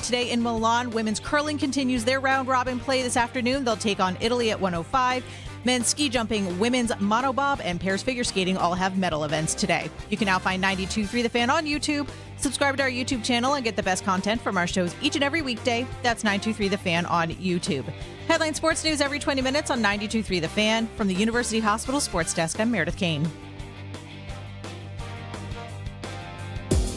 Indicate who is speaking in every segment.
Speaker 1: today in Milan. Women's curling continues their round-robin play this afternoon. They'll take on Italy at 1:05. Men's ski jumping, women's monobob, and pairs figure skating all have medal events today. You can now find 92.3 The Fan on YouTube. Subscribe to our YouTube channel and get the best content from our shows each and every weekday. That's 92.3 The Fan on YouTube. Headline sports news every 20 minutes on 92.3 The Fan. From the University Hospital Sports Desk, I'm Meredith Kane.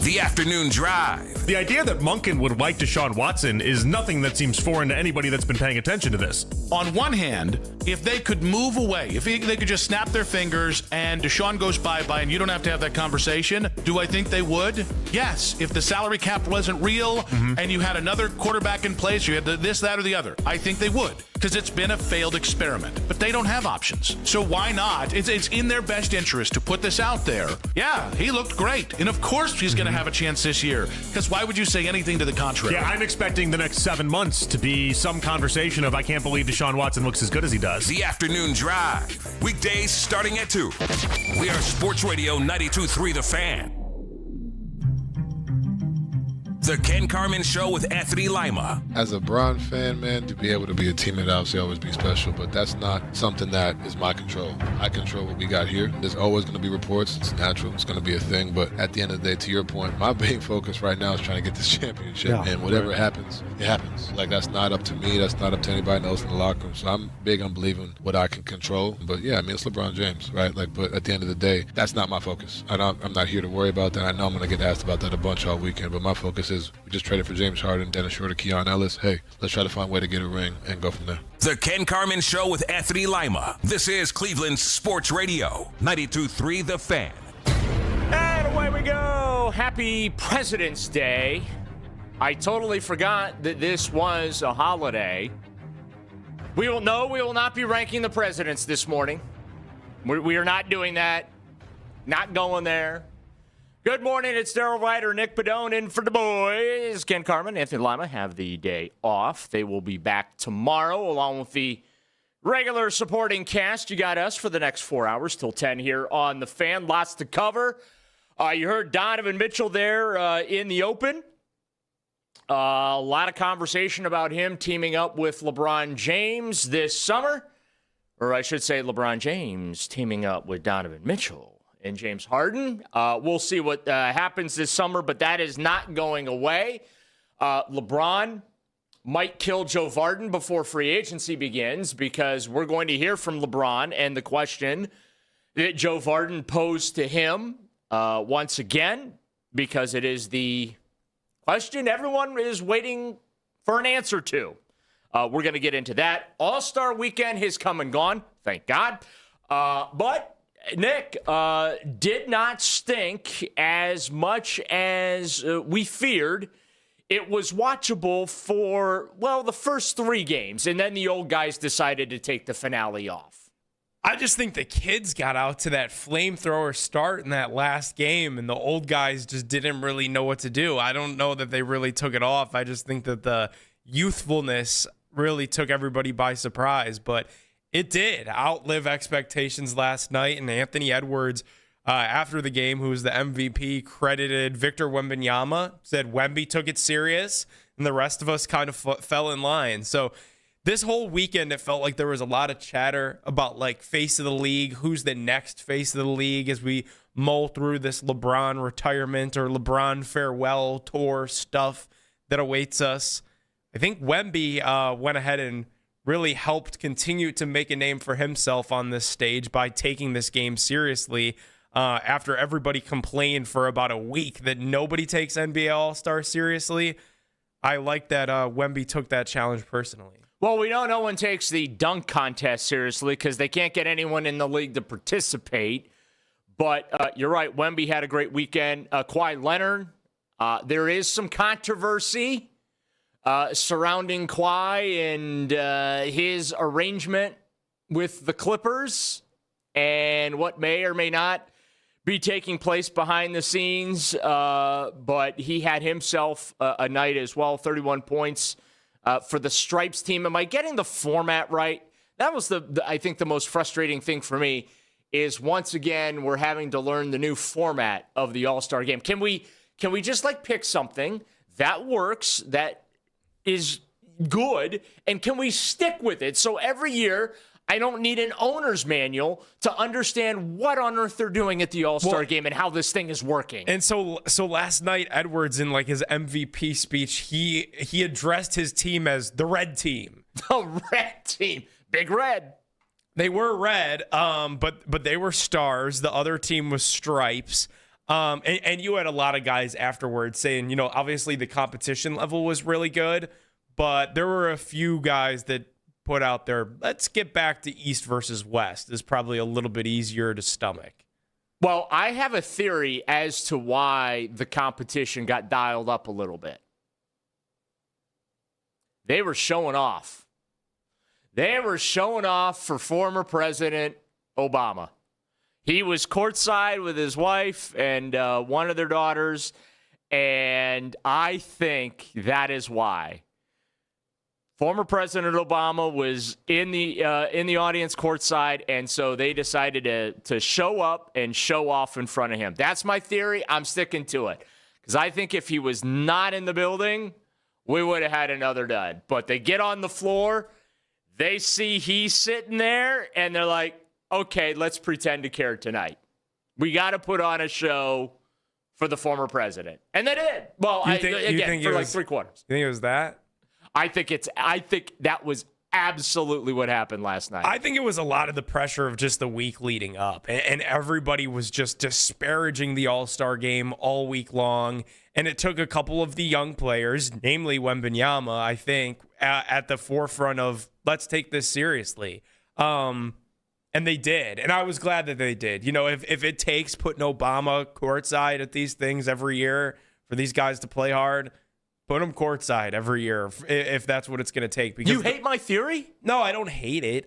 Speaker 2: The Afternoon Drive.
Speaker 3: The idea that Monken would like Deshaun Watson is nothing that seems foreign to anybody that's been paying attention to this.
Speaker 4: On one hand, if they could move away, if they could just snap their fingers and Deshaun goes bye-bye and you don't have to have that conversation, do I think they would? Yes. If the salary cap wasn't real and you had another quarterback in place, you had this, that, or the other, I think they would, because it's been a failed experiment. But they don't have options. So why not? It's in their best interest to put this out there. Yeah, he looked great. And of course he's going to have a chance this year, because why would you say anything to the contrary?
Speaker 3: Yeah, I'm expecting the next 7 months to be some conversation of I can't believe Deshaun Watson looks as good as he does.
Speaker 2: The Afternoon Drive. Weekdays starting at 2. We are Sports Radio 92.3 The Fan. The Ken Carman Show with Anthony Lima.
Speaker 5: As a Bron fan, man, to be able to be a teammate obviously always be special, but that's not something that is my control. I control what we got here. There's always going to be reports. It's natural. It's going to be a thing. But at the end of the day, to your point, my main focus right now is trying to get this championship. Yeah, and whatever happens, it happens. Like, that's not up to me. That's not up to anybody else in the locker room. So I'm big on believing what I can control. But yeah, I mean, it's LeBron James, right? Like, but at the end of the day, that's not my focus. I'm not here to worry about that. I know I'm going to get asked about that a bunch all weekend, but my focus is we just traded for James Harden, Dennis Schroeder, Keon Ellis. Hey, let's try to find a way to get a ring and go from there.
Speaker 2: The Ken Carman Show with Anthony Lima. This is Cleveland's Sports Radio, 92.3 The Fan.
Speaker 6: And away we go. Happy President's Day. I totally forgot that this was a holiday. We will not be ranking the presidents this morning. We are not doing that. Not going there. Good morning, it's Daryl Ryder, Nick Padone in for the boys. Ken Carman, Anthony Lima have the day off. They will be back tomorrow along with the regular supporting cast. You got us for the next 4 hours till 10 here on The Fan. Lots to cover. You heard Donovan Mitchell there in the open. A lot of conversation about him teaming up with LeBron James this summer. Or I should say LeBron James teaming up with Donovan Mitchell and James Harden. We'll see what happens this summer, but that is not going away. LeBron might kill Joe Varden before free agency begins, because we're going to hear from LeBron and the question that Joe Varden posed to him once again, because it is the question everyone is waiting for an answer to. We're going to get into that. All-Star Weekend has come and gone, thank God. But Nick, did not stink as much as we feared. It was watchable for, the first 3 games, and then the old guys decided to take the finale off.
Speaker 7: I just think the kids got out to that flamethrower start in that last game, and the old guys just didn't really know what to do. I don't know that they really took it off. I just think that the youthfulness really took everybody by surprise, but it did outlive expectations last night, and Anthony Edwards, after the game, who was the MVP, credited Victor Wembanyama, said Wemby took it serious, and the rest of us kind of fell in line. So this whole weekend, it felt like there was a lot of chatter about, like, face of the league, who's the next face of the league as we mull through this LeBron retirement or LeBron farewell tour stuff that awaits us. I think Wemby went ahead and really helped continue to make a name for himself on this stage by taking this game seriously after everybody complained for about a week that nobody takes NBA All-Star seriously. I like that Wemby took that challenge personally.
Speaker 6: Well, we know no one takes the dunk contest seriously because they can't get anyone in the league to participate. But you're right, Wemby had a great weekend. Kawhi Leonard, there is some controversy surrounding Kawhi and his arrangement with the Clippers and what may or may not be taking place behind the scenes. But he had himself a night as well, 31 points for the Stripes team. Am I getting the format right? That was I think the most frustrating thing for me is once again we're having to learn the new format of the All-Star game. Can we just like pick something that works, that good, and can we stick with it? So every year, I don't need an owner's manual to understand what on earth they're doing at the All-Star game and how this thing is working.
Speaker 7: And so last night, Edwards, in like his MVP speech, he addressed his team as the red team.
Speaker 6: The red team. Big red.
Speaker 7: They were red, but they were stars. The other team was stripes. And you had a lot of guys afterwards saying, obviously the competition level was really good, but there were a few guys that put out there, let's get back to East versus West is probably a little bit easier to stomach.
Speaker 6: Well, I have a theory as to why the competition got dialed up a little bit. They were showing off. They were showing off for former President Obama. He was courtside with his wife and one of their daughters, and I think that is why. Former President Obama was in the audience courtside, and so they decided to show up and show off in front of him. That's my theory. I'm sticking to it because I think if he was not in the building, we would have had another dud. But they get on the floor, they see he's sitting there, and they're like, okay, let's pretend to care tonight. We got to put on a show for the former president. And they did. Well, for like 3 quarters.
Speaker 7: You think it was that?
Speaker 6: I think that was absolutely what happened last night.
Speaker 7: I think it was a lot of the pressure of just the week leading up, and everybody was just disparaging the All-Star game all week long, and it took a couple of the young players, namely Wembanyama, I think, at the forefront of let's take this seriously. And they did, and I was glad that they did. If it takes putting Obama courtside at these things every year for these guys to play hard, put them courtside every year if that's what it's going to take. Because
Speaker 6: you hate my theory?
Speaker 7: No, I don't hate it.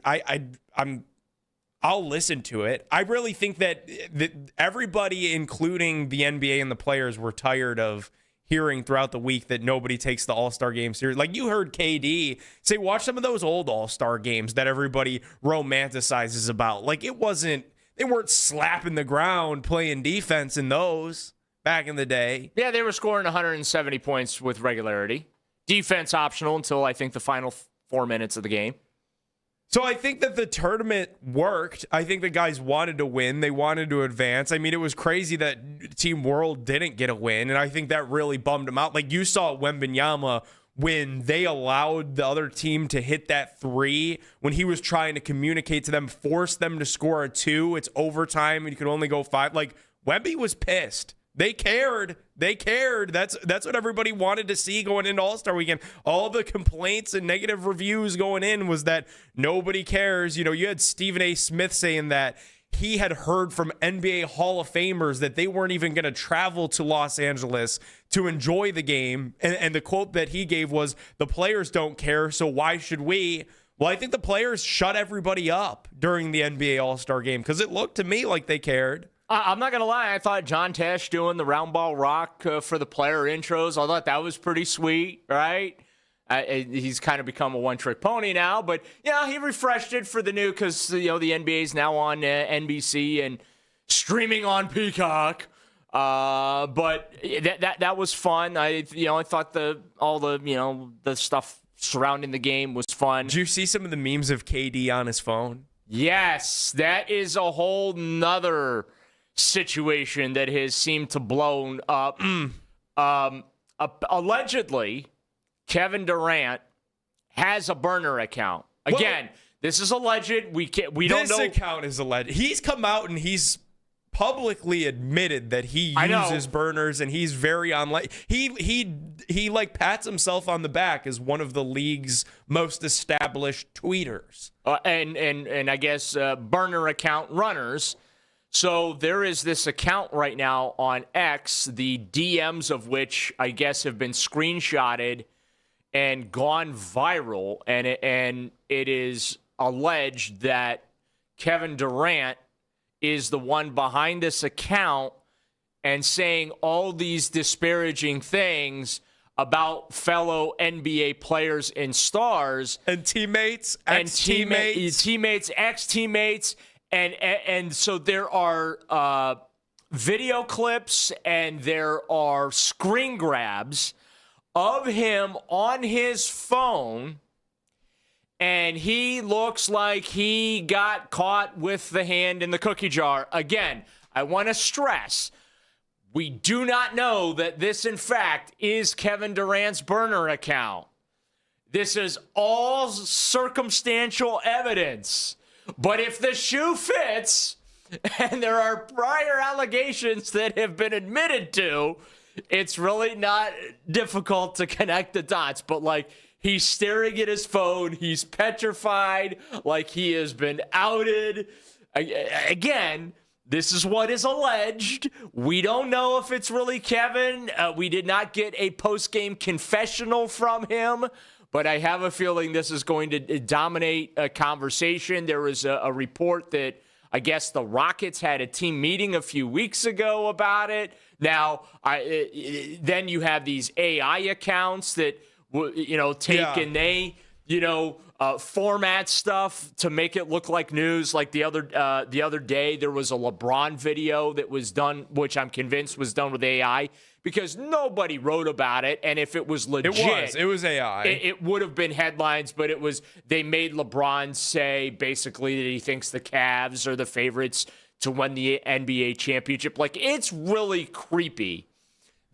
Speaker 7: I'll listen to it. I really think that everybody, including the NBA and the players, were tired of hearing throughout the week that nobody takes the All-Star game serious. Like you heard KD say, watch some of those old All-Star games that everybody romanticizes about. Like they weren't slapping the ground playing defense in those back in the day.
Speaker 6: Yeah, they were scoring 170 points with regularity. Defense optional until I think the final 4 minutes of the game.
Speaker 7: So I think that the tournament worked. I think the guys wanted to win. They wanted to advance. I mean, it was crazy that Team World didn't get a win, and I think that really bummed them out. Like you saw Wembanyama when they allowed the other team to hit that 3, when he was trying to communicate to them, force them to score a 2. It's overtime, and you could only go 5. Like Wemby was pissed. They cared. That's what everybody wanted to see going into All-Star Weekend. All the complaints and negative reviews going in was that nobody cares. You had Stephen A. Smith saying that he had heard from NBA Hall of Famers that they weren't even going to travel to Los Angeles to enjoy the game. And the quote that he gave was, the players don't care, so why should we? Well, I think the players shut everybody up during the NBA All-Star game because it looked to me like they cared.
Speaker 6: I'm not going to lie. I thought John Tesh doing the round ball rock for the player intros, I thought that was pretty sweet, right? He's kind of become a one-trick pony now, but yeah, he refreshed it for the new because the NBA is now on NBC and streaming on Peacock. But that was fun. I thought all the stuff surrounding the game was fun.
Speaker 7: Did you see some of the memes of KD on his phone?
Speaker 6: Yes, that is a whole nother situation that has seemed to blown up. Allegedly, Kevin Durant has a burner account. Again, this is alleged. We don't know.
Speaker 7: This account is alleged. He's come out and he's publicly admitted that he uses burners, and he's very online. He like pats himself on the back as one of the league's most established tweeters.
Speaker 6: And I guess burner account runners. So there is this account right now on X, the DMs of which I guess have been screenshotted and gone viral, and it is alleged that Kevin Durant is the one behind this account and saying all these disparaging things about fellow NBA players and stars
Speaker 7: and teammates, ex-teammates.
Speaker 6: And so there are video clips and there are screen grabs of him on his phone, and he looks like he got caught with the hand in the cookie jar. Again, I want to stress, we do not know that this, in fact, is Kevin Durant's burner account. This is all circumstantial evidence. But if the shoe fits, and there are prior allegations that have been admitted to, it's really not difficult to connect the dots. But, like, he's staring at his phone. He's petrified, like he has been outed. Again, this is what is alleged. We don't know if it's really Kevin. We did not get a post-game confessional from him. But I have a feeling this is going to dominate a conversation. There was a report that I guess the Rockets had a team meeting a few weeks ago about it. Now, then you have these AI accounts that take and they format stuff to make it look like news. Like the other day, there was a LeBron video that was done, which I'm convinced was done with AI. Because nobody wrote about it, and if it was legit,
Speaker 7: it was AI.
Speaker 6: It would have been headlines, but they made LeBron say basically that he thinks the Cavs are the favorites to win the NBA championship. Like, it's really creepy,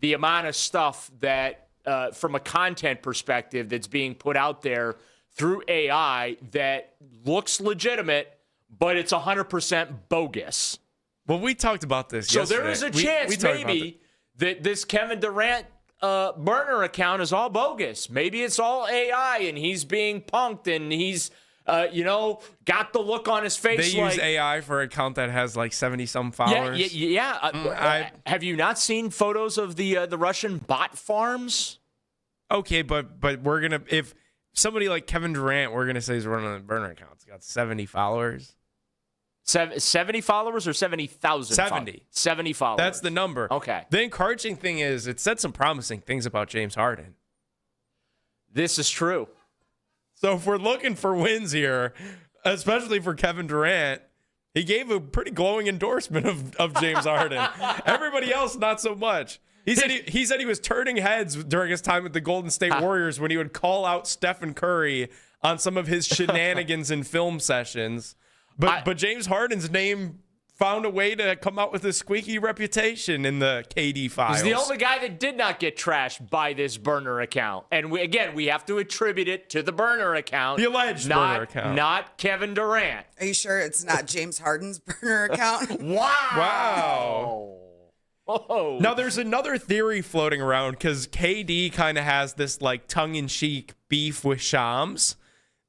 Speaker 6: the amount of stuff that, from a content perspective, that's being put out there through AI that looks legitimate, but it's 100% bogus.
Speaker 7: Well, we talked about this yesterday.
Speaker 6: So there is a chance maybe that this Kevin Durant burner account is all bogus. Maybe it's all AI and he's being punked and he's, got the look on his face.
Speaker 7: They use AI for an account that has like 70-some followers.
Speaker 6: Yeah. Have you not seen photos of the Russian bot farms?
Speaker 7: Okay, but we're going to, if somebody like Kevin Durant, we're going to say he's running a burner account. He's got 70 followers.
Speaker 6: 70 followers or 70,000?
Speaker 7: 70.
Speaker 6: 70 followers.
Speaker 7: That's the number.
Speaker 6: Okay.
Speaker 7: The encouraging thing is it said some promising things about James Harden.
Speaker 6: This is true.
Speaker 7: So if we're looking for wins here, especially for Kevin Durant, he gave a pretty glowing endorsement of James Harden. Everybody else, not so much. He said he was turning heads during his time with the Golden State Warriors when he would call out Stephen Curry on some of his shenanigans in film sessions. But James Harden's name found a way to come out with a squeaky reputation in the KD files.
Speaker 6: He's the only guy that did not get trashed by this burner account. And we have to attribute it to the burner account.
Speaker 7: The alleged burner account.
Speaker 6: Not Kevin Durant.
Speaker 8: Are you sure it's not James Harden's burner account?
Speaker 6: Wow. Oh.
Speaker 7: Now, there's another theory floating around because KD kind of has this like tongue-in-cheek beef with Shams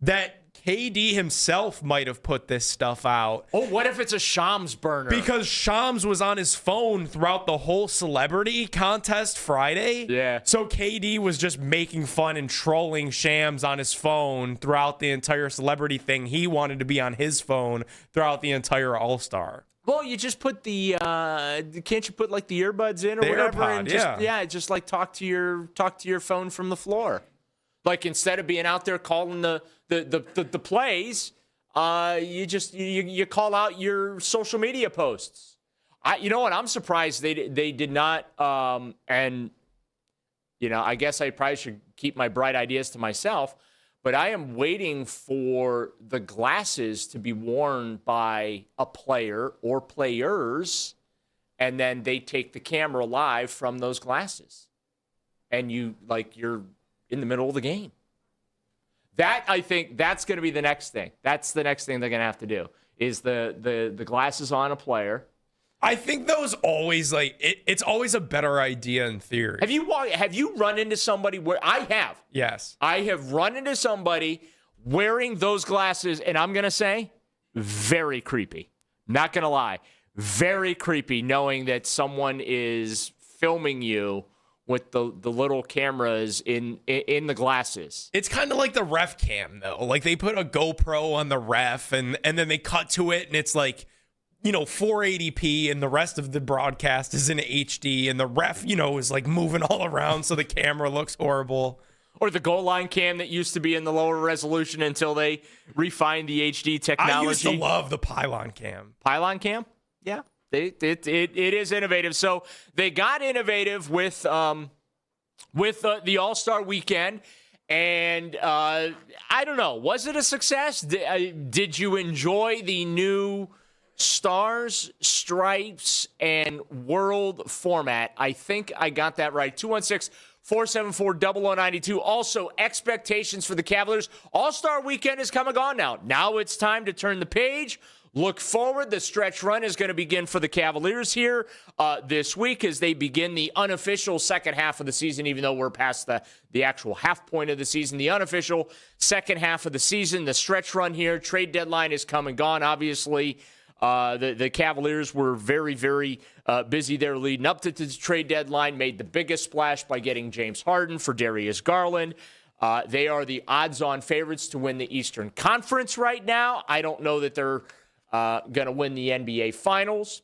Speaker 7: that KD himself might have put this stuff out.
Speaker 6: Oh, what if it's a Shams burner?
Speaker 7: Because Shams was on his phone throughout the whole celebrity contest Friday.
Speaker 6: Yeah.
Speaker 7: So KD was just making fun and trolling Shams on his phone throughout the entire celebrity thing. He wanted to be on his phone throughout the entire All-Star.
Speaker 6: Well, you just put the can't you put like the earbuds in or
Speaker 7: the
Speaker 6: whatever
Speaker 7: AirPod,
Speaker 6: and just like talk to your phone from the floor. Like instead of being out there calling the plays, you call out your social media posts. You know what? I'm surprised they did not. I guess I probably should keep my bright ideas to myself. But I am waiting for the glasses to be worn by a player or players, and then they take the camera live from those glasses, and you're in the middle of the game. That, I think, that's going to be the next thing. That's the next thing they're going to have to do is the glasses on a player.
Speaker 7: I think those always it's always a better idea in theory.
Speaker 6: Have you run into somebody where I have?
Speaker 7: Yes.
Speaker 6: I have run into somebody wearing those glasses, and I'm going to say very creepy. Not going to lie. Very creepy knowing that someone is filming you with the little cameras in the glasses.
Speaker 7: It's kind of like the ref cam, though. Like, they put a GoPro on the ref, and then they cut to it, and it's like, 480p, and the rest of the broadcast is in HD, and the ref, is like moving all around, so the camera looks horrible.
Speaker 6: Or the goal line cam that used to be in the lower resolution until they refined the HD technology.
Speaker 7: I used to love the pylon cam.
Speaker 6: Pylon cam? Yeah. It is innovative. So they got innovative with with the All-Star weekend. And I don't know, was it a success? Did you enjoy the new stars, stripes, and world format? I think I got that right. 216-474-0092. Also, expectations for the Cavaliers. All-Star weekend is come and gone now. Now it's time to turn the page. Look forward. The stretch run is going to begin for the Cavaliers here this week as they begin the unofficial second half of the season, even though we're past the actual half point of the season. The unofficial second half of the season, the stretch run here. Trade deadline is come and gone, obviously. The Cavaliers were very, very busy there leading up to the trade deadline, made the biggest splash by getting James Harden for Darius Garland. They are the odds-on favorites to win the Eastern Conference right now. I don't know that they're going to win the NBA Finals.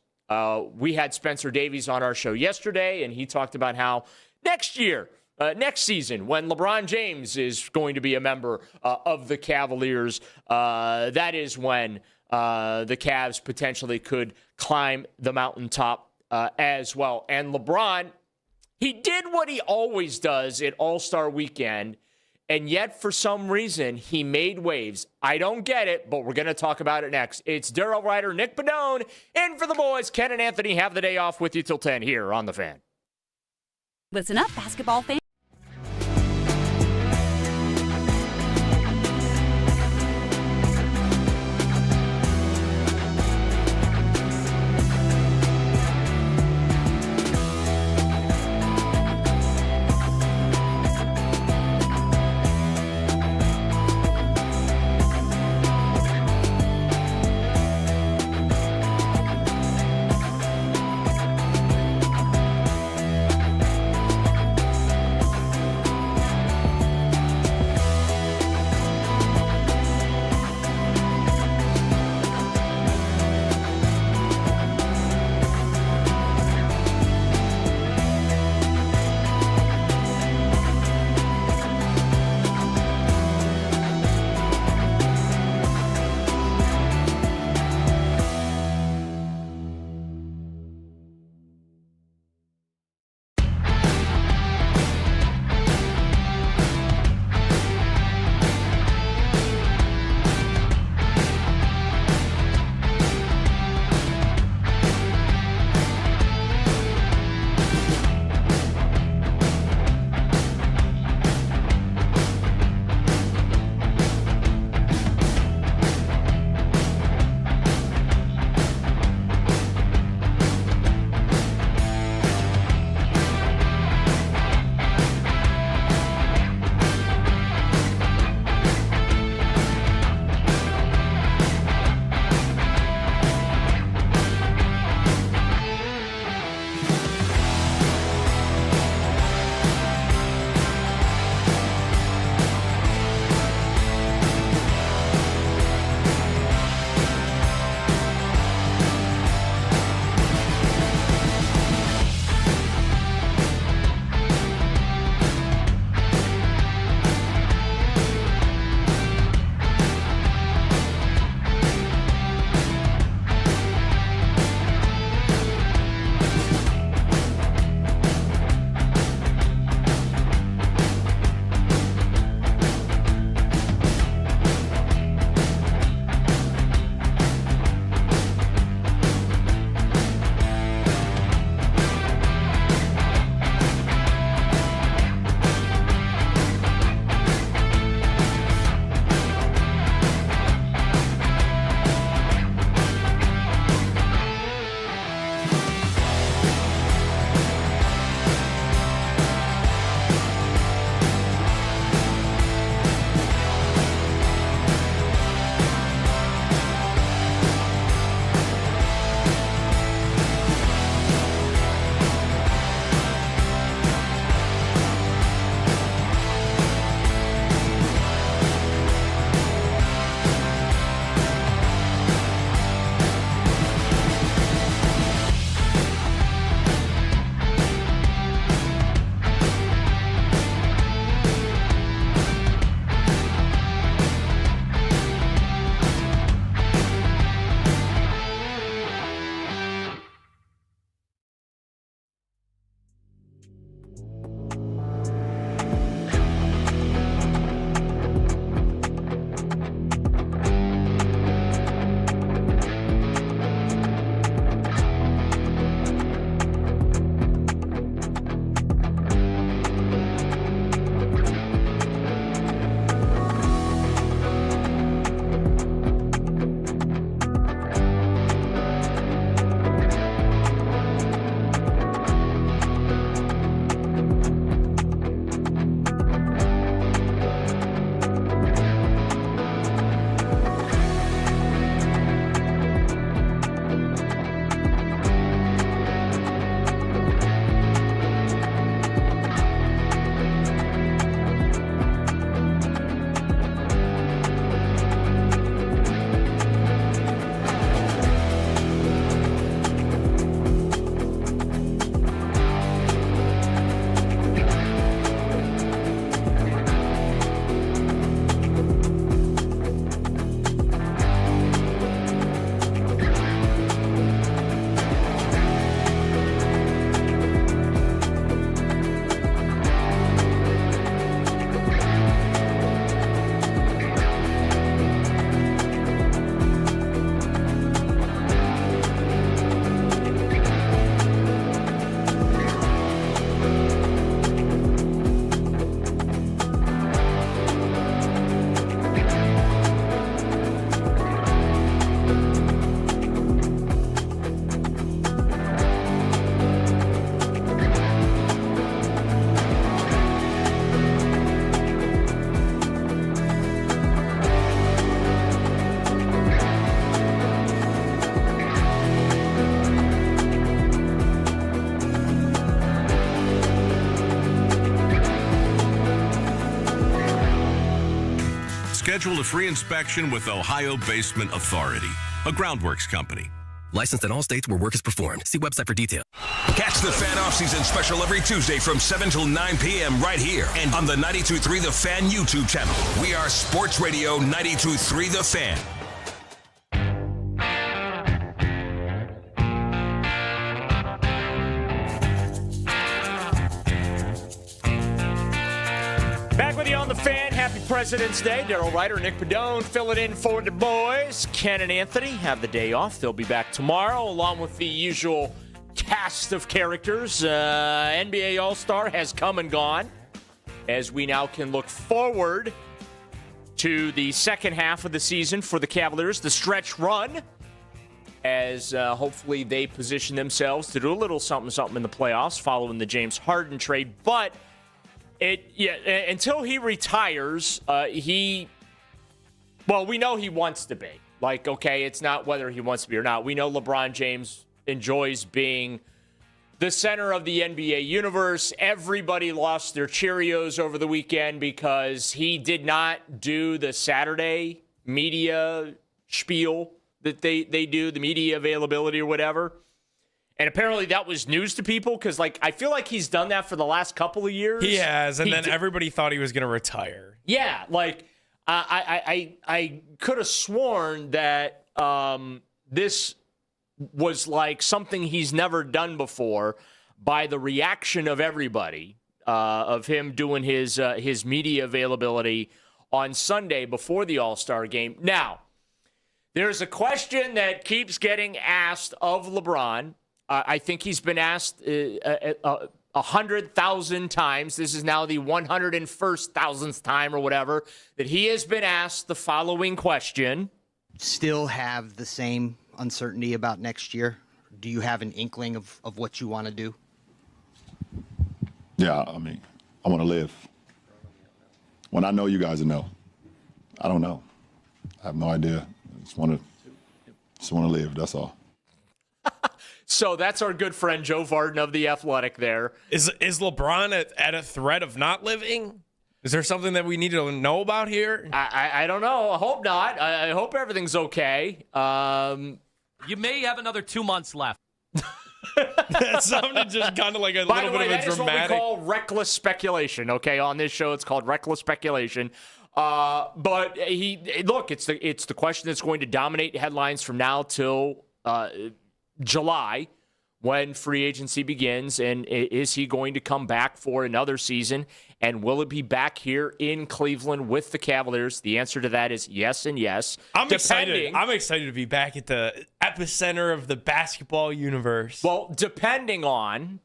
Speaker 6: We had Spencer Davies on our show yesterday, and he talked about how next season, when LeBron James is going to be a member of the Cavaliers, that is when the Cavs potentially could climb the mountaintop as well. And LeBron, he did what he always does at All-Star Weekend, and yet, for some reason, he made waves. I don't get it, but we're going to talk about it next. It's Daryl Ryder, Nick Padone, and for the boys, Ken and Anthony have the day off with you till 10 here on The Fan.
Speaker 9: Listen up, basketball fans.
Speaker 2: Schedule a free inspection with Ohio Basement Authority, a groundworks company.
Speaker 10: Licensed in all states where work is performed. See website for details.
Speaker 2: Catch the Fan Off-Season Special every Tuesday from 7 till 9 p.m. right here and on the 92.3 The Fan YouTube channel. We are Sports Radio 92.3 The Fan.
Speaker 6: Back with you on The Fan. Happy President's Day. Daryl Ryder, Nick Padone filling in for the boys. Ken and Anthony have the day off. They'll be back tomorrow along with the usual cast of characters. NBA All-Star has come and gone as we now can look forward to the second half of the season for the Cavaliers, the stretch run, as hopefully they position themselves to do a little something in the playoffs following the James Harden trade. But until he retires, we know he wants to be. Like, okay, it's not whether he wants to be or not. We know LeBron James enjoys being the center of the NBA universe. Everybody lost their Cheerios over the weekend because he did not do the Saturday media spiel that they do, the media availability or whatever. And apparently that was news to people because, like, I feel like he's done that for the last couple of years.
Speaker 7: He has, and then everybody thought he was going to retire.
Speaker 6: Yeah, like, I could have sworn that this was, like, something he's never done before by the reaction of everybody, of him doing his media availability on Sunday before the All-Star game. Now, there's a question that keeps getting asked of LeBron. I think he's been asked 100,000 times. This is now the 101,000th time or whatever that he has been asked the following question.
Speaker 11: Still have the same uncertainty about next year? Do you have an inkling of what you want to do?
Speaker 12: Yeah, I mean, I want to live. When I know, you guys will know. I don't know. I have no idea. I just want to live, that's all.
Speaker 6: So that's our good friend Joe Vardon of The Athletic there.
Speaker 7: Is LeBron at a threat of not living? Is there something that we need to know about here?
Speaker 6: I don't know. I hope not. I hope everything's okay.
Speaker 13: You may have another 2 months left.
Speaker 7: That sounded just kind of like a
Speaker 6: By
Speaker 7: little
Speaker 6: the way,
Speaker 7: bit of a
Speaker 6: that
Speaker 7: dramatic.
Speaker 6: is what we call reckless speculation. Okay, on this show, it's called reckless speculation. But it's the question that's going to dominate headlines from now till July, when free agency begins, and is he going to come back for another season? And will it be back here in Cleveland with the Cavaliers? The answer to that is yes and yes.
Speaker 7: I'm excited. I'm excited to be back at the epicenter of the basketball universe.
Speaker 6: Well, depending on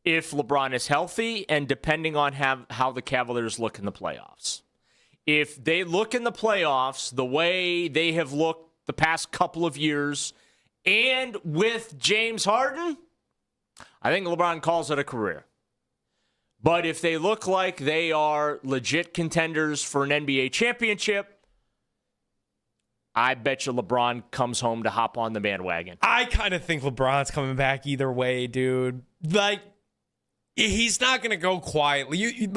Speaker 6: if LeBron is healthy and depending on how the Cavaliers look in the playoffs. If they look in the playoffs the way they have looked the past couple of years, and with James Harden, I think LeBron calls it a career. But if they look like they are legit contenders for an NBA championship, I bet you LeBron comes home to hop on the bandwagon.
Speaker 7: I kind of think LeBron's coming back either way, dude. Like, he's not going to go quietly.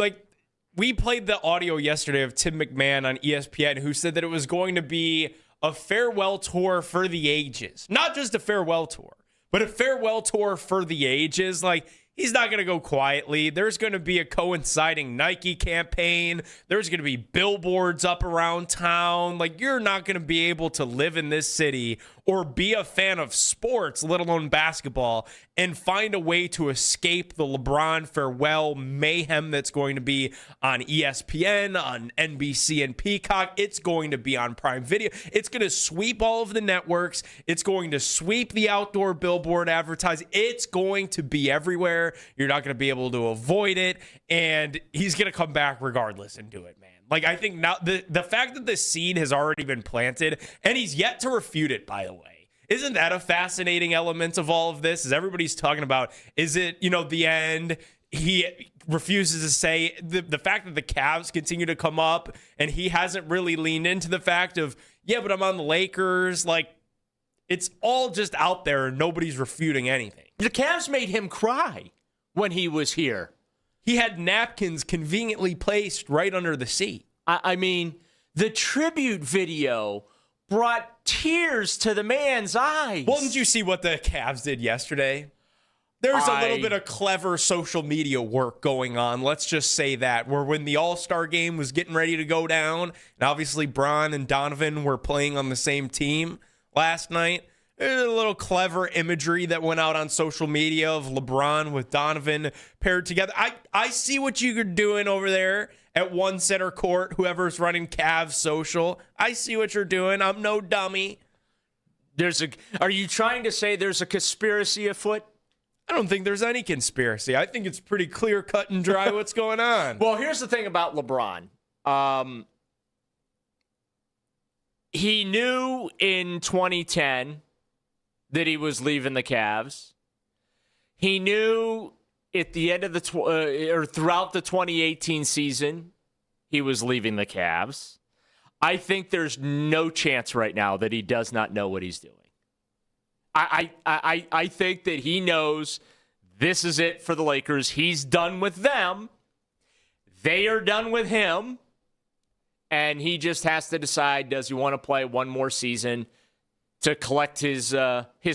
Speaker 7: We played the audio yesterday of Tim McMahon on ESPN, who said that it was going to be a farewell tour for the ages. Not just a farewell tour, but a farewell tour for the ages. Like, he's not going to go quietly. There's going to be a coinciding Nike campaign. There's going to be billboards up around town. Like, you're not going to be able to live in this city or be a fan of sports, let alone basketball, and find a way to escape the LeBron farewell mayhem that's going to be on ESPN, on NBC and Peacock. It's going to be on Prime Video. It's going to sweep all of the networks. It's going to sweep the outdoor billboard advertising. It's going to be everywhere. You're not going to be able to avoid it. And he's going to come back regardless and do it, man. Like, I think now the fact that the seed has already been planted, and he's yet to refute it, by the way. Isn't that a fascinating element of all of this? Is everybody's talking about, is it, the end? He refuses to say the fact that the Cavs continue to come up, and he hasn't really leaned into the fact of, yeah, but I'm on the Lakers. Like, it's all just out there, and nobody's refuting anything.
Speaker 6: The Cavs made him cry when he was here.
Speaker 7: He had napkins conveniently placed right under the seat.
Speaker 6: I mean, the tribute video brought tears to the man's eyes.
Speaker 7: Well, didn't you see what the Cavs did yesterday? There's a little bit of clever social media work going on. Let's just say that. Where when the All-Star game was getting ready to go down, and obviously Bron and Donovan were playing on the same team last night, there's a little clever imagery that went out on social media of LeBron with Donovan paired together. I see what you're doing over there at One Center Court, whoever's running Cavs social. I see what you're doing. I'm no dummy.
Speaker 6: Are you trying to say there's a conspiracy afoot?
Speaker 7: I don't think there's any conspiracy. I think it's pretty clear, cut and dry what's going on.
Speaker 6: Well, here's the thing about LeBron. He knew in 2010 that he was leaving the Cavs. He knew at the end of or throughout the 2018 season he was leaving the Cavs. I think there's no chance right now that he does not know what he's doing. I think that he knows this is it for the Lakers. He's done with them. They are done with him. And he just has to decide, does he want to play one more season to collect his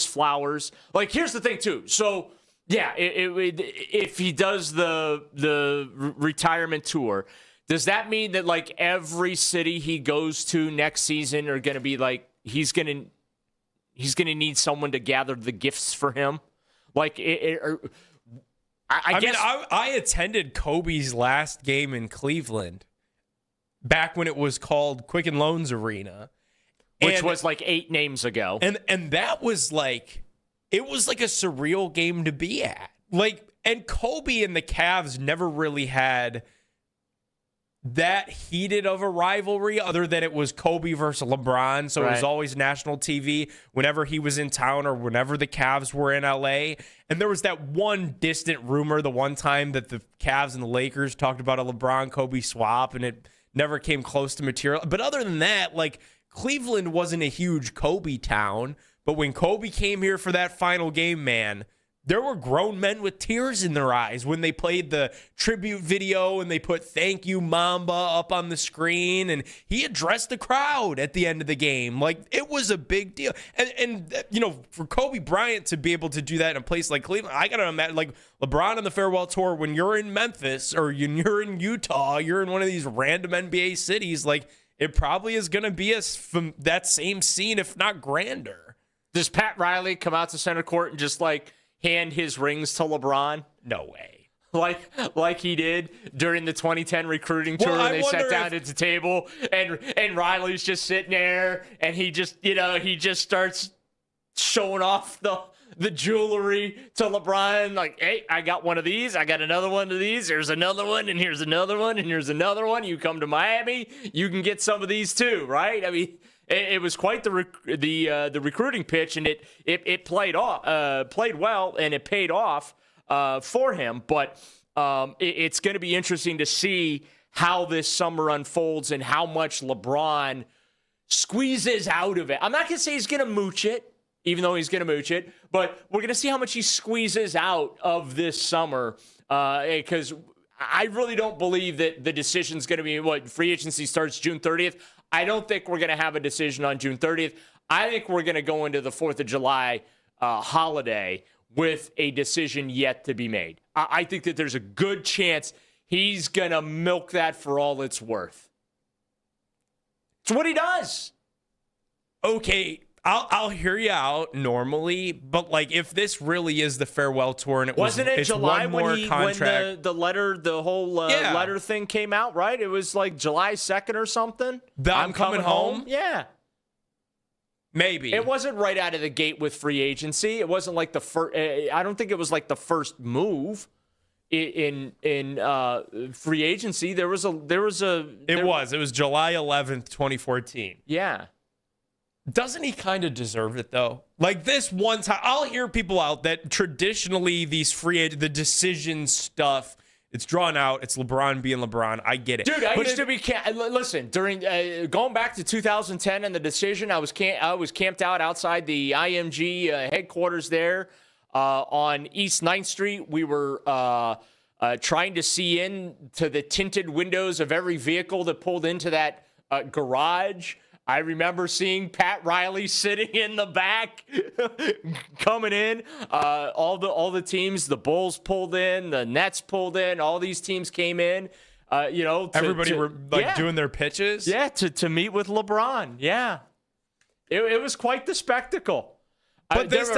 Speaker 6: flowers? Like, here's the thing, too. So, yeah, if he does the retirement tour, does that mean that, like, every city he goes to next season are going to be, like, he's going to need someone to gather the gifts for him? Like, I guess.
Speaker 7: Mean, I attended Kobe's last game in Cleveland back when it was called Quicken Loans Arena.
Speaker 6: Which was like 8 names ago.
Speaker 7: And that was like, it was like a surreal game to be at. Like, and Kobe and the Cavs never really had that heated of a rivalry other than it was Kobe versus LeBron. So It was always national TV whenever he was in town or whenever the Cavs were in LA. And there was that one distant rumor the one time that the Cavs and the Lakers talked about a LeBron-Kobe swap, and it never came close to material. But other than that, like, Cleveland wasn't a huge Kobe town. But when Kobe came here for that final game, man, there were grown men with tears in their eyes when they played the tribute video and they put "Thank You, Mamba" up on the screen, and he addressed the crowd at the end of the game. Like, it was a big deal. And you know, for Kobe Bryant to be able to do that in a place like Cleveland, I got to imagine, like, LeBron on the farewell tour, when you're in Memphis or you're in Utah, you're in one of these random NBA cities, like, it probably is going to be from that same scene, if not grander.
Speaker 6: Does Pat Riley come out to center court and just, like, hand his rings to LeBron?
Speaker 7: No way.
Speaker 6: Like he did during the 2010 recruiting tour. Well, they sat down at the table and Riley's just sitting there and he just starts showing off the jewelry to LeBron. Like, hey, I got one of these. I got another one of these. There's another one, and here's another one, and here's another one. You come to Miami, you can get some of these too, right? I mean, it was quite the recruiting pitch, and it played well, and it paid off for him. But it's going to be interesting to see how this summer unfolds and how much LeBron squeezes out of it. I'm not going to say he's going to mooch it, even though he's going to mooch it, but we're going to see how much he squeezes out of this summer because I really don't believe that the decision's going to be free agency starts June 30th. I don't think we're going to have a decision on June 30th. I think we're going to go into the 4th of July holiday with a decision yet to be made. I think that there's a good chance he's going to milk that for all it's worth. It's what he does.
Speaker 7: Okay, I'll hear you out normally, but like if this really is the farewell tour and
Speaker 6: wasn't it July when
Speaker 7: the
Speaker 6: letter, the whole letter thing came out, right? It was like July 2nd or something.
Speaker 7: I'm coming home.
Speaker 6: Yeah,
Speaker 7: maybe
Speaker 6: it wasn't right out of the gate with free agency. It wasn't like the first. I don't think it was like the first move in free agency. It was
Speaker 7: July 11th, 2014.
Speaker 6: Yeah.
Speaker 7: Doesn't he kind of deserve it, though? Like, this one time, I'll hear people out that traditionally these the decision stuff, it's drawn out. It's LeBron being LeBron. I get it.
Speaker 6: Dude, I used to be listen, during going back to 2010 and the decision, I was camped out outside the IMG headquarters there on East 9th Street. We were trying to see into the tinted windows of every vehicle that pulled into that garage. I remember seeing Pat Riley sitting in the back, coming in. All the teams, the Bulls pulled in, the Nets pulled in. All these teams came in.
Speaker 7: Everybody were doing their pitches.
Speaker 6: Yeah, to meet with LeBron. Yeah, it was quite the spectacle.
Speaker 7: But this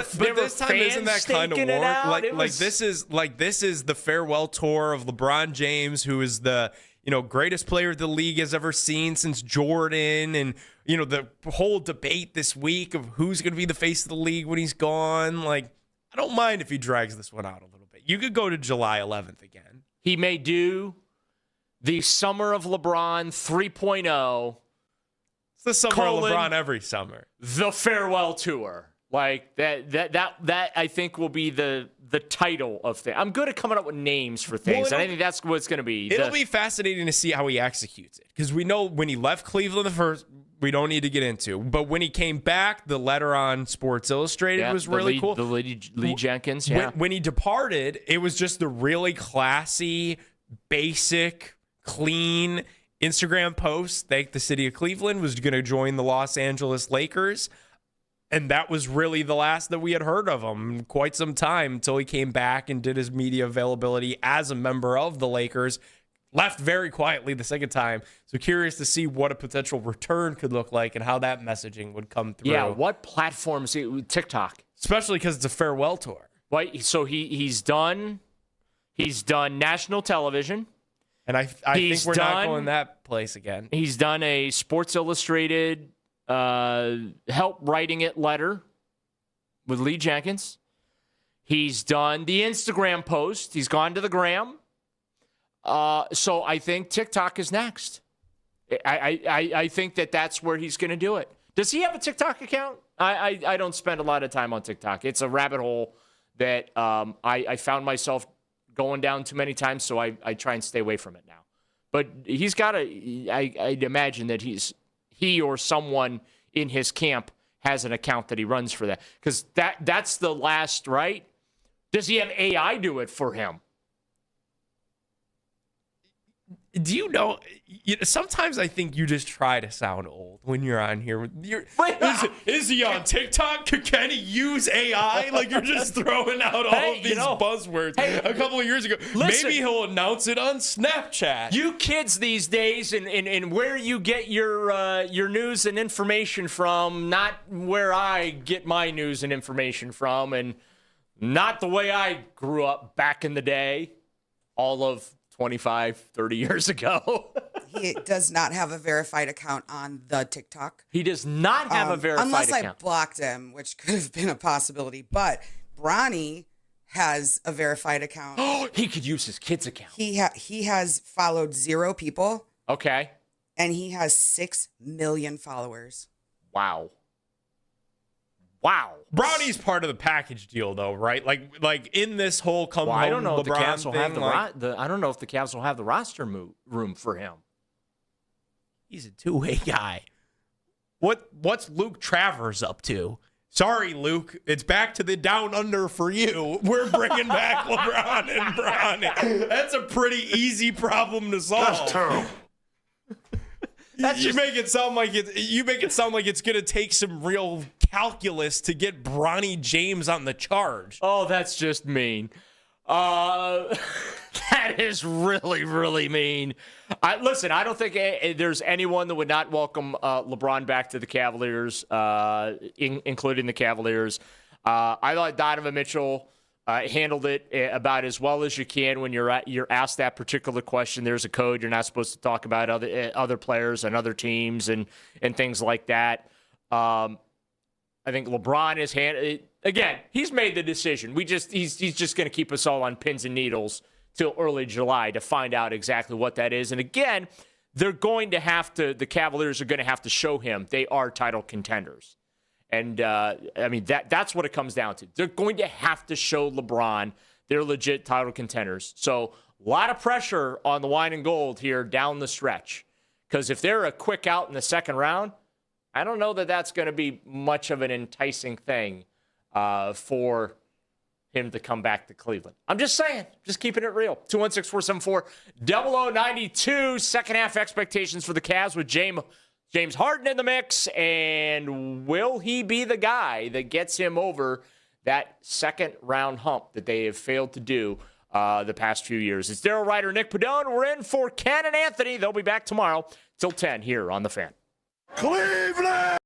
Speaker 7: time isn't that kind of war? This is the farewell tour of LeBron James, who is the greatest player the league has ever seen since Jordan, and the whole debate this week of who's going to be the face of the league when he's gone. Like, I don't mind if he drags this one out a little bit. You could go to July 11th again.
Speaker 6: He may do the summer of LeBron 3.0.
Speaker 7: It's the summer of LeBron every summer.
Speaker 6: The farewell tour. Like that I think will be the title of things. I'm good at coming up with names for things. I think that's what it's going to be.
Speaker 7: It'll be fascinating to see how he executes it, because we know when he left Cleveland we don't need to get into. But when he came back, the letter on Sports Illustrated was really cool.
Speaker 6: The Lee Jenkins, yeah.
Speaker 7: When he departed, it was just the really classy, basic, clean Instagram post. Thank the city of Cleveland, was going to join the Los Angeles Lakers. And that was really the last that we had heard of him in quite some time, until he came back and did his media availability as a member of the Lakers. Left very quietly the second time. So curious to see what a potential return could look like and how that messaging would come through.
Speaker 6: Yeah, what platforms? TikTok.
Speaker 7: Especially because it's a farewell tour.
Speaker 6: Right. So he's done national television.
Speaker 7: And I think we're not going that place again.
Speaker 6: He's done a Sports Illustrated help writing it letter with Lee Jenkins. He's done the Instagram post. He's gone to the gram. So I think TikTok is next. I think that's where he's going to do it. Does he have a TikTok account? I don't spend a lot of time on TikTok. It's a rabbit hole that I found myself going down too many times, so I try and stay away from it now. But he's got I'd imagine that he or someone in his camp has an account that he runs for that. Because that's the last, right? Does he have AI do it for him?
Speaker 7: Do you know, sometimes I think you just try to sound old when you're on here. Is he on TikTok? Can he use AI? Like, you're just throwing out all of these buzzwords. A couple of years ago, maybe he'll announce it on Snapchat.
Speaker 6: You kids these days, and where you get your news and information from, not where I get my news and information from, and not the way I grew up back in the day, all of 25, 30 years ago.
Speaker 8: He does not have a verified account on the TikTok.
Speaker 6: He does not have a verified
Speaker 8: account. Unless
Speaker 6: I
Speaker 8: blocked him, which could have been a possibility. But Bronny has a verified account.
Speaker 6: Oh, he could use his kid's account.
Speaker 8: He has followed 0 people.
Speaker 6: Okay.
Speaker 8: And he has 6 million followers.
Speaker 6: Wow.
Speaker 7: Bronny's part of the package deal, though, right? Like in this whole come home
Speaker 6: I don't know if the
Speaker 7: LeBron
Speaker 6: Cavs will
Speaker 7: thing,
Speaker 6: have I don't know if the Cavs will have the roster room for him.
Speaker 7: He's a two-way guy. What's Luke Travers up to? Sorry, Luke. It's back to the down under for you. We're bringing back LeBron and Bronny. That's a pretty easy problem to solve.
Speaker 2: That's terrible.
Speaker 7: You make it sound like it's going to take some real calculus to get Bronny James on the charge.
Speaker 6: Oh, that's just mean. That is really, really mean. Listen, I don't think there's anyone that would not welcome LeBron back to the Cavaliers, including the Cavaliers. I thought Donovan Mitchell handled it about as well as you can when you're asked that particular question. There's a code. You're not supposed to talk about other players and other teams and things like that. I think LeBron is again. He's made the decision. He's just going to keep us all on pins and needles till early July to find out exactly what that is. And again, the Cavaliers are going to have to show him they are title contenders. And, that's what it comes down to. They're going to have to show LeBron they're legit title contenders. So a lot of pressure on the wine and gold here down the stretch. Because if they're a quick out in the second round, I don't know that that's going to be much of an enticing thing for him to come back to Cleveland. I'm just saying, just keeping it real. 216-474-0092. Second half expectations for the Cavs with James Harden in the mix. And will he be the guy that gets him over that second round hump that they have failed to do the past few years? It's Daryl Ryder, Nick Padone. We're in for Ken and Anthony. They'll be back tomorrow till 10 here on The Fan.
Speaker 2: Cleveland!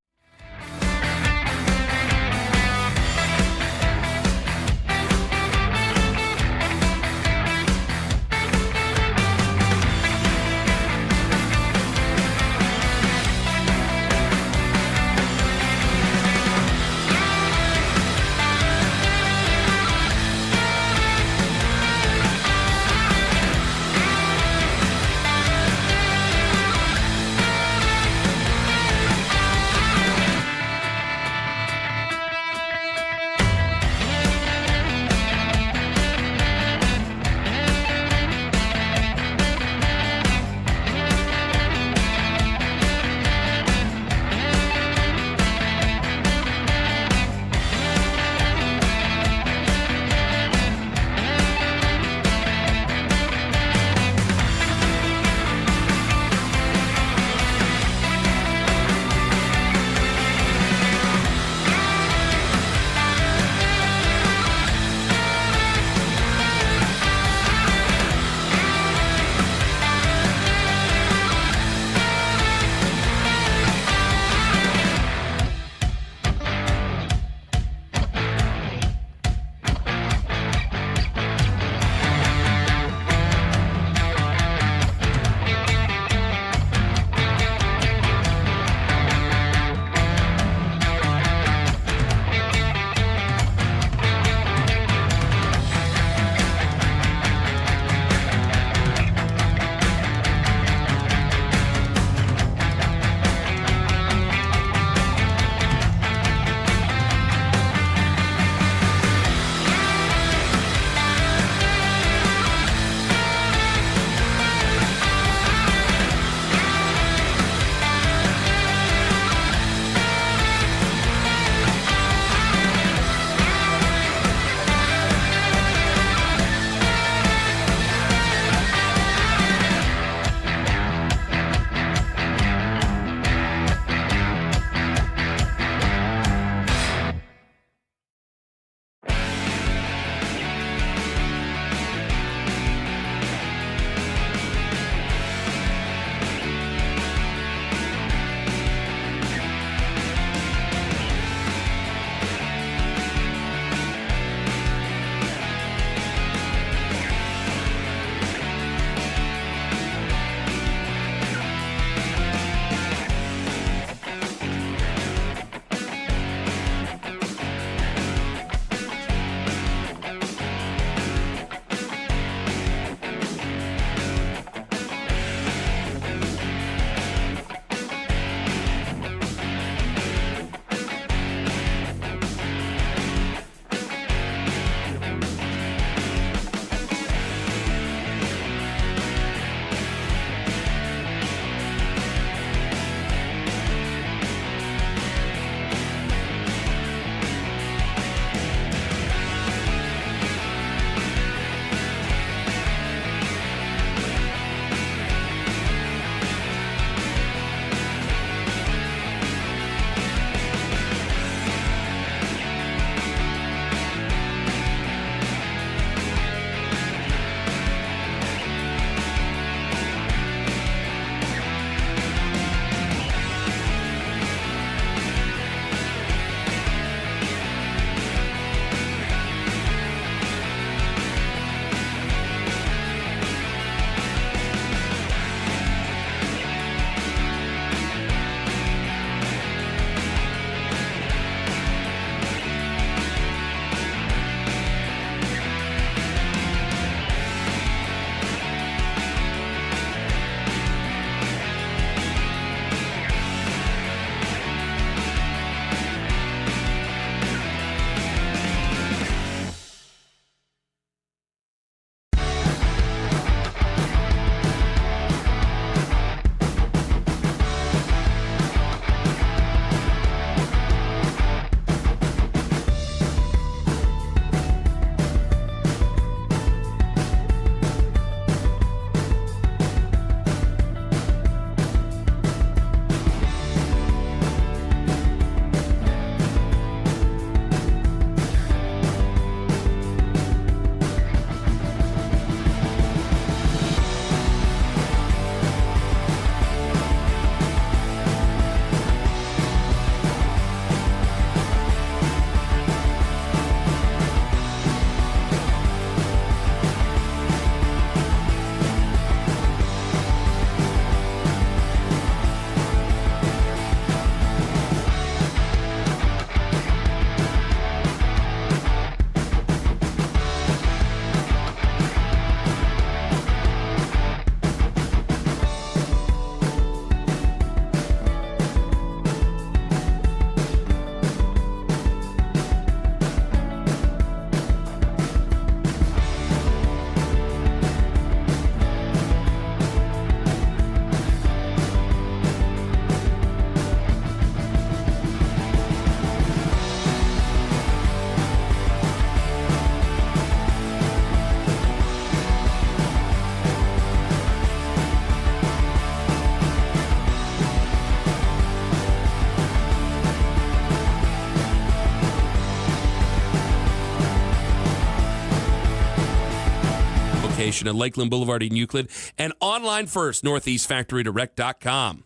Speaker 14: location at Lakeland Boulevard in Euclid, and online first, northeastfactorydirect.com.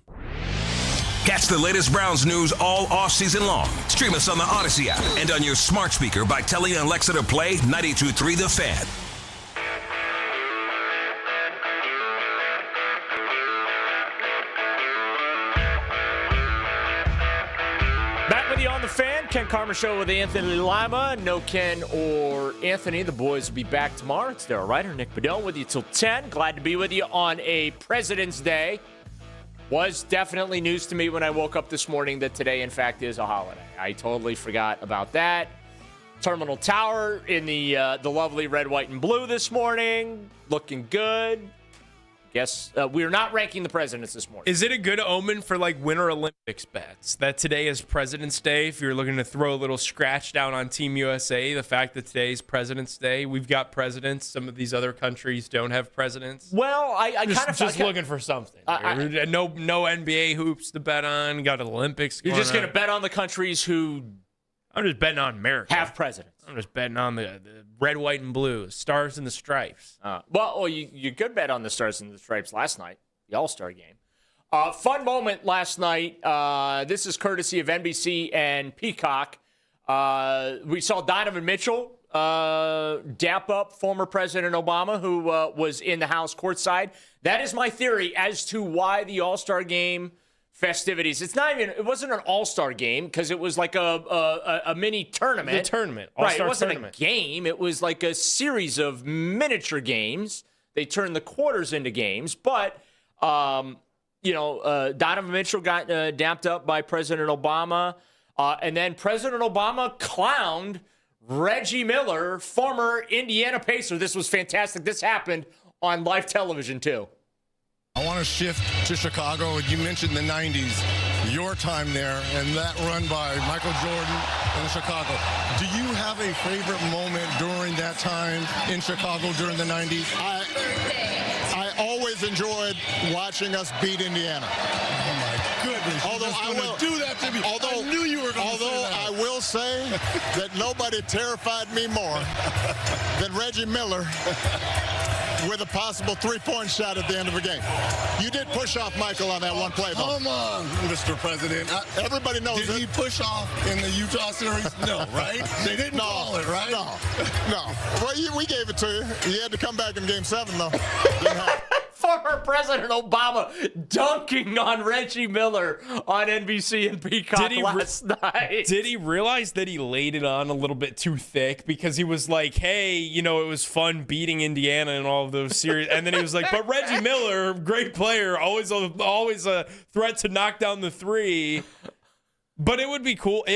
Speaker 2: Catch the latest Browns news all offseason long. Stream us on the Odyssey app and on your smart speaker by telling Alexa to play 92.3 The Fan.
Speaker 6: Back with you on The Fan. Ken Carman Show with Anthony Lima. No Ken or Anthony. The boys will be back tomorrow. It's Daryl Ryder, Nick Bedell with you till 10. Glad to be with you on a President's Day. Was definitely news to me when I woke up this morning that today, in fact, is a holiday. I totally forgot about that. Terminal Tower in the lovely red, white, and blue this morning. Looking good. Guess we're not ranking the presidents this morning.
Speaker 7: Is it a good omen for like Winter Olympics bets that today is President's Day? If you're looking to throw a little scratch down on Team USA, the fact that today is President's Day, we've got presidents. Some of these other countries don't have presidents.
Speaker 6: Well, I
Speaker 7: just looking for something. No NBA hoops to bet on. Got Olympics.
Speaker 6: You're just going to bet on the countries who.
Speaker 7: I'm just betting on America.
Speaker 6: Have presidents.
Speaker 7: I'm just betting on the red, white, and blue, stars and the stripes.
Speaker 6: You could bet on the stars and the stripes last night, the All-Star game. Fun moment last night. This is courtesy of NBC and Peacock. We saw Donovan Mitchell dap up former President Obama, who was in the House courtside. That is my theory as to why the All-Star game festivities. It wasn't an all-star game because it was like a mini tournament.
Speaker 7: The tournament.
Speaker 6: Right. It wasn't a game. It was like a series of miniature games. They turned the quarters into games. But, Donovan Mitchell got dapped up by President Obama. And then President Obama clowned Reggie Miller, former Indiana Pacer. This was fantastic. This happened on live television, too.
Speaker 15: I want to shift to Chicago. You mentioned the 90s, your time there, and that run by Michael Jordan in Chicago. Do you have a favorite moment during that time in Chicago during the 90s?
Speaker 16: I always enjoyed watching us beat Indiana.
Speaker 15: Oh, my goodness.
Speaker 16: Although I will
Speaker 15: do that to me. I knew you were going to say that.
Speaker 16: I will say that nobody terrified me more than Reggie Miller with a possible three-point shot at the end of a game. You did push off Michael on that one play, though.
Speaker 15: Come on, Mr. President.
Speaker 16: Everybody knows
Speaker 15: Did he push off in the Utah series? No, right? They didn't call it, right?
Speaker 16: No. Well, we gave it to you. You had to come back in Game 7, though.
Speaker 6: Former President Obama dunking on Reggie Miller on NBC and Peacock last night.
Speaker 7: Did he realize that he laid it on a little bit too thick? Because he was like, hey, it was fun beating Indiana in all of those series. And then he was like, but Reggie Miller, great player, always a threat to knock down the three. But it would be cool.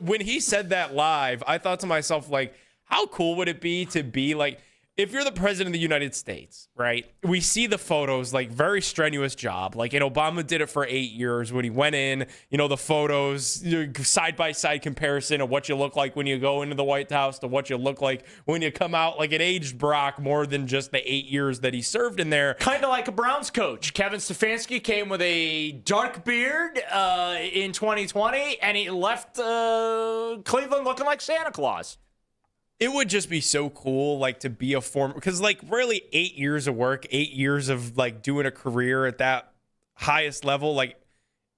Speaker 7: When he said that live, I thought to myself, like, how cool would it be to be like, if you're the president of the United States, right? We see the photos, like very strenuous job. Like, and Obama did it for 8 years when he went in, the photos, side-by-side comparison of what you look like when you go into the White House to what you look like when you come out. Like, it aged Barack more than just the 8 years that he served in there.
Speaker 6: Kind of like a Browns coach. Kevin Stefanski came with a dark beard in 2020, and he left Cleveland looking like Santa Claus.
Speaker 7: It would just be so cool, like, to be a former, because, like, really 8 years of work, 8 years of, like, doing a career at that highest level, like,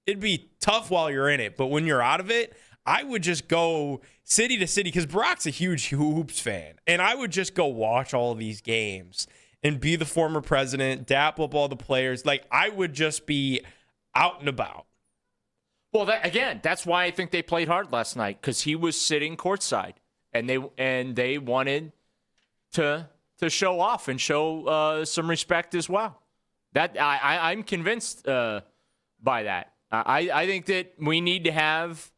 Speaker 7: it'd be tough while you're in it. But when you're out of it, I would just go city to city, because Barack's a huge hoops fan. And I would just go watch all of these games and be the former president, dap up all the players. Like, I would just be out and about.
Speaker 6: Well, that's why I think they played hard last night, because he was sitting courtside. And they wanted to show off and show some respect as well. That I'm convinced by that. I think that we need to have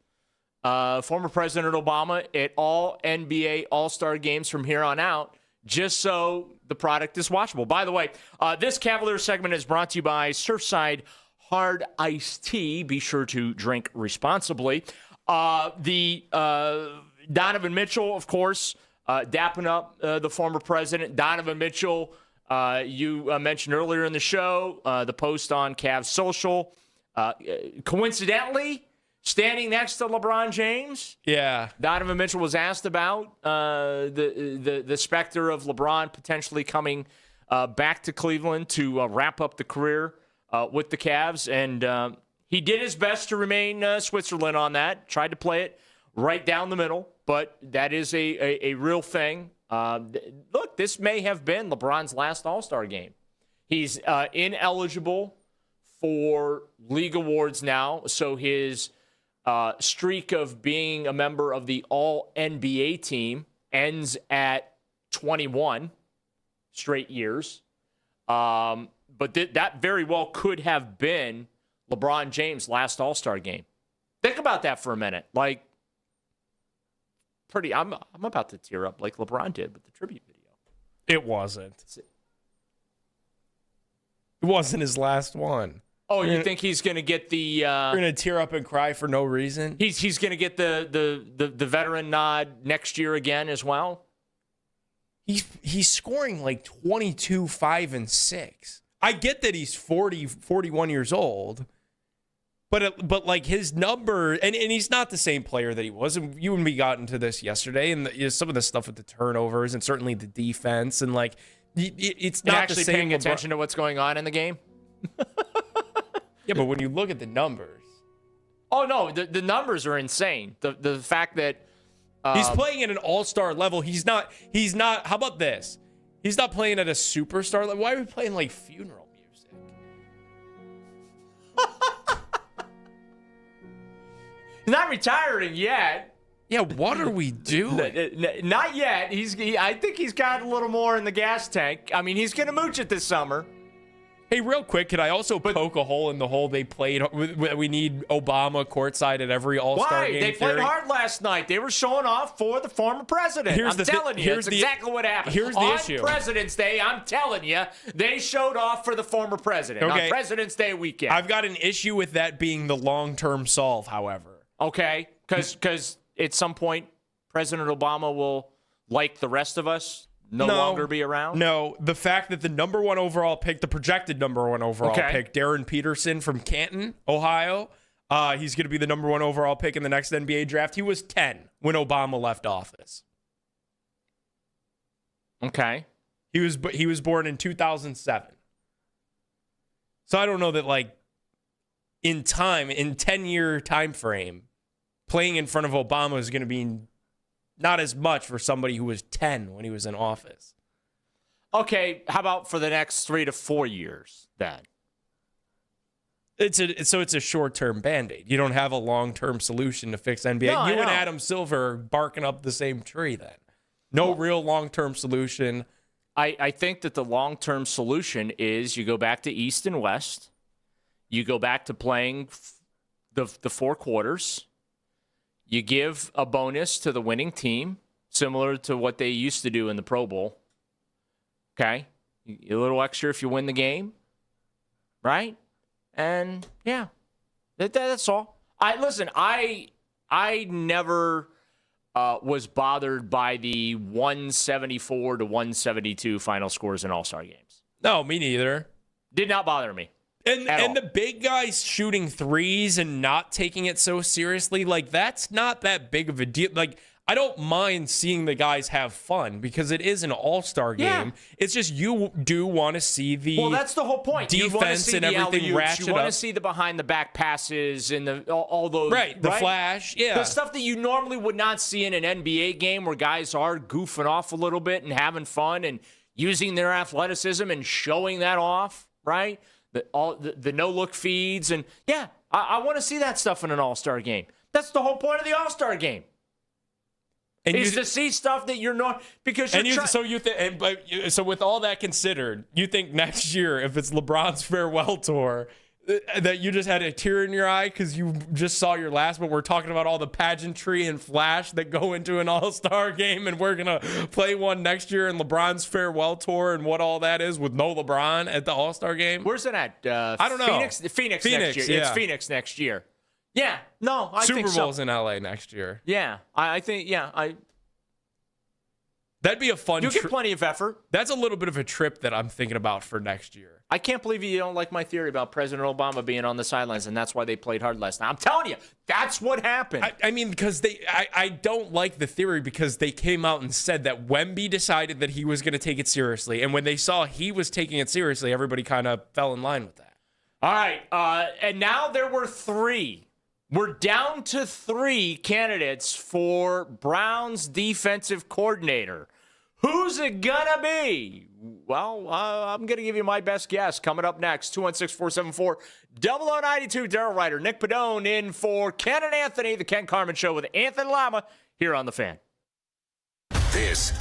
Speaker 6: former President Obama at all NBA All-Star games from here on out, just so the product is watchable. By the way, this Cavaliers segment is brought to you by Surfside Hard Iced Tea. Be sure to drink responsibly. Donovan Mitchell, of course, dapping up the former president. Donovan Mitchell, you mentioned earlier in the show, the post on Cavs Social. Coincidentally, standing next to LeBron James.
Speaker 7: Yeah.
Speaker 6: Donovan Mitchell was asked about the specter of LeBron potentially coming back to Cleveland to wrap up the career with the Cavs. And he did his best to remain Switzerland on that. Tried to play it right down the middle, but that is a real thing. Look, this may have been LeBron's last All-Star game. He's ineligible for league awards now, so his streak of being a member of the All-NBA team ends at 21 straight years. But that very well could have been LeBron James' last All-Star game. Think about that for a minute. Like, I'm about to tear up like LeBron did with the tribute video.
Speaker 7: It wasn't. It wasn't his last one.
Speaker 6: Oh, you think he's going to get the...
Speaker 7: You're going to tear up and cry for no reason?
Speaker 6: He's going to get the veteran nod next year again as well?
Speaker 7: He's scoring like 22, 5, and 6. I get that he's 41 years old, but like his number, and he's not the same player that he was. And you and me got into this yesterday, and some of the stuff with the turnovers and certainly the defense, and like it's not
Speaker 6: actually
Speaker 7: the same.
Speaker 6: Paying attention to what's going on in the game.
Speaker 7: Yeah, but when you look at the numbers,
Speaker 6: oh no, the numbers are insane. The fact that
Speaker 7: he's playing at an all-star level. He's not. How about this? He's not playing at a superstar level. Why are we playing like funeral music?
Speaker 6: He's not retiring yet.
Speaker 7: Yeah, what are we doing?
Speaker 6: Not yet. I think he's got a little more in the gas tank. I mean, he's going to mooch it this summer.
Speaker 7: Hey, real quick, could I also poke a hole in the hole they played? We need Obama courtside at every All-Star game.
Speaker 6: Why? They played hard last night. They were showing off for the former president. I'm telling you, it's exactly what happened.
Speaker 7: Here's the issue.
Speaker 6: On President's Day, I'm telling you, they showed off for the former president on President's Day weekend.
Speaker 7: I've got an issue with that being the long-term solve, however.
Speaker 6: Okay, because at some point, President Obama will, like the rest of us, no longer be around?
Speaker 7: No, the fact that the number one overall pick, the projected number one overall pick, Darren Peterson from Canton, Ohio, he's going to be the number one overall pick in the next NBA draft. He was 10 when Obama left office.
Speaker 6: Okay.
Speaker 7: He was born in 2007. So I don't know that, like, in 10-year time frame, playing in front of Obama is going to be not as much for somebody who was 10 when he was in office.
Speaker 6: Okay, how about for the next 3 to 4 years then?
Speaker 7: It's a short-term Band-Aid. You don't have a long-term solution to fix NBA.
Speaker 6: No,
Speaker 7: you and Adam Silver are barking up the same tree then. No real long-term solution.
Speaker 6: I think that the long-term solution is you go back to East and West. You go back to playing the 4 quarters. You give a bonus to the winning team, similar to what they used to do in the Pro Bowl. Okay? A little extra if you win the game. Right? And, yeah. That's all. I never was bothered by the 174 to 172 final scores in All-Star games.
Speaker 7: No, me neither.
Speaker 6: Did not bother me.
Speaker 7: And the big guys shooting threes and not taking it so seriously, like, that's not that big of a deal. Like, I don't mind seeing the guys have fun because it is an all-star game. Yeah. It's just you do want to see the
Speaker 6: that's the whole point.
Speaker 7: Defense and everything ratchet up.
Speaker 6: You want to see the behind-the-back passes and all those.
Speaker 7: Right, the flash, yeah.
Speaker 6: The stuff that you normally would not see in an NBA game where guys are goofing off a little bit and having fun and using their athleticism and showing that off, right? The no-look feeds. And, yeah, I want to see that stuff in an all-star game. That's the whole point of the all-star game. And is to see stuff that you're not because you're
Speaker 7: so with all that considered, you think next year if it's LeBron's farewell tour that you just had a tear in your eye because you just saw your last, but we're talking about all the pageantry and flash that go into an all-star game, and we're gonna play one next year in LeBron's farewell tour and what all that is with no LeBron at the all-star game.
Speaker 6: Where's it at?
Speaker 7: I don't know.
Speaker 6: Phoenix next year.
Speaker 7: Yeah.
Speaker 6: It's Phoenix next year. Yeah, no, I think so.
Speaker 7: Super Bowl's in LA next year.
Speaker 6: Yeah, I think,
Speaker 7: That'd be a fun
Speaker 6: You get plenty of effort.
Speaker 7: That's a little bit of a trip that I'm thinking about for next year.
Speaker 6: I can't believe you don't like my theory about President Obama being on the sidelines, and that's why they played hard last night. I'm telling you, that's what happened.
Speaker 7: I mean, because I don't like the theory because they came out and said that Wemby decided that he was going to take it seriously. And when they saw he was taking it seriously, everybody kind of fell in line with that.
Speaker 6: All right. And now there were 3. We're down to 3 candidates for Browns defensive coordinator. Who's it gonna be? Well, I'm gonna give you my best guess. Coming up next, 216-474-0092. Daryl Ryder, Nick Padone in for Ken and Anthony, the Ken Carman Show with Anthony Lima here on The Fan.
Speaker 2: This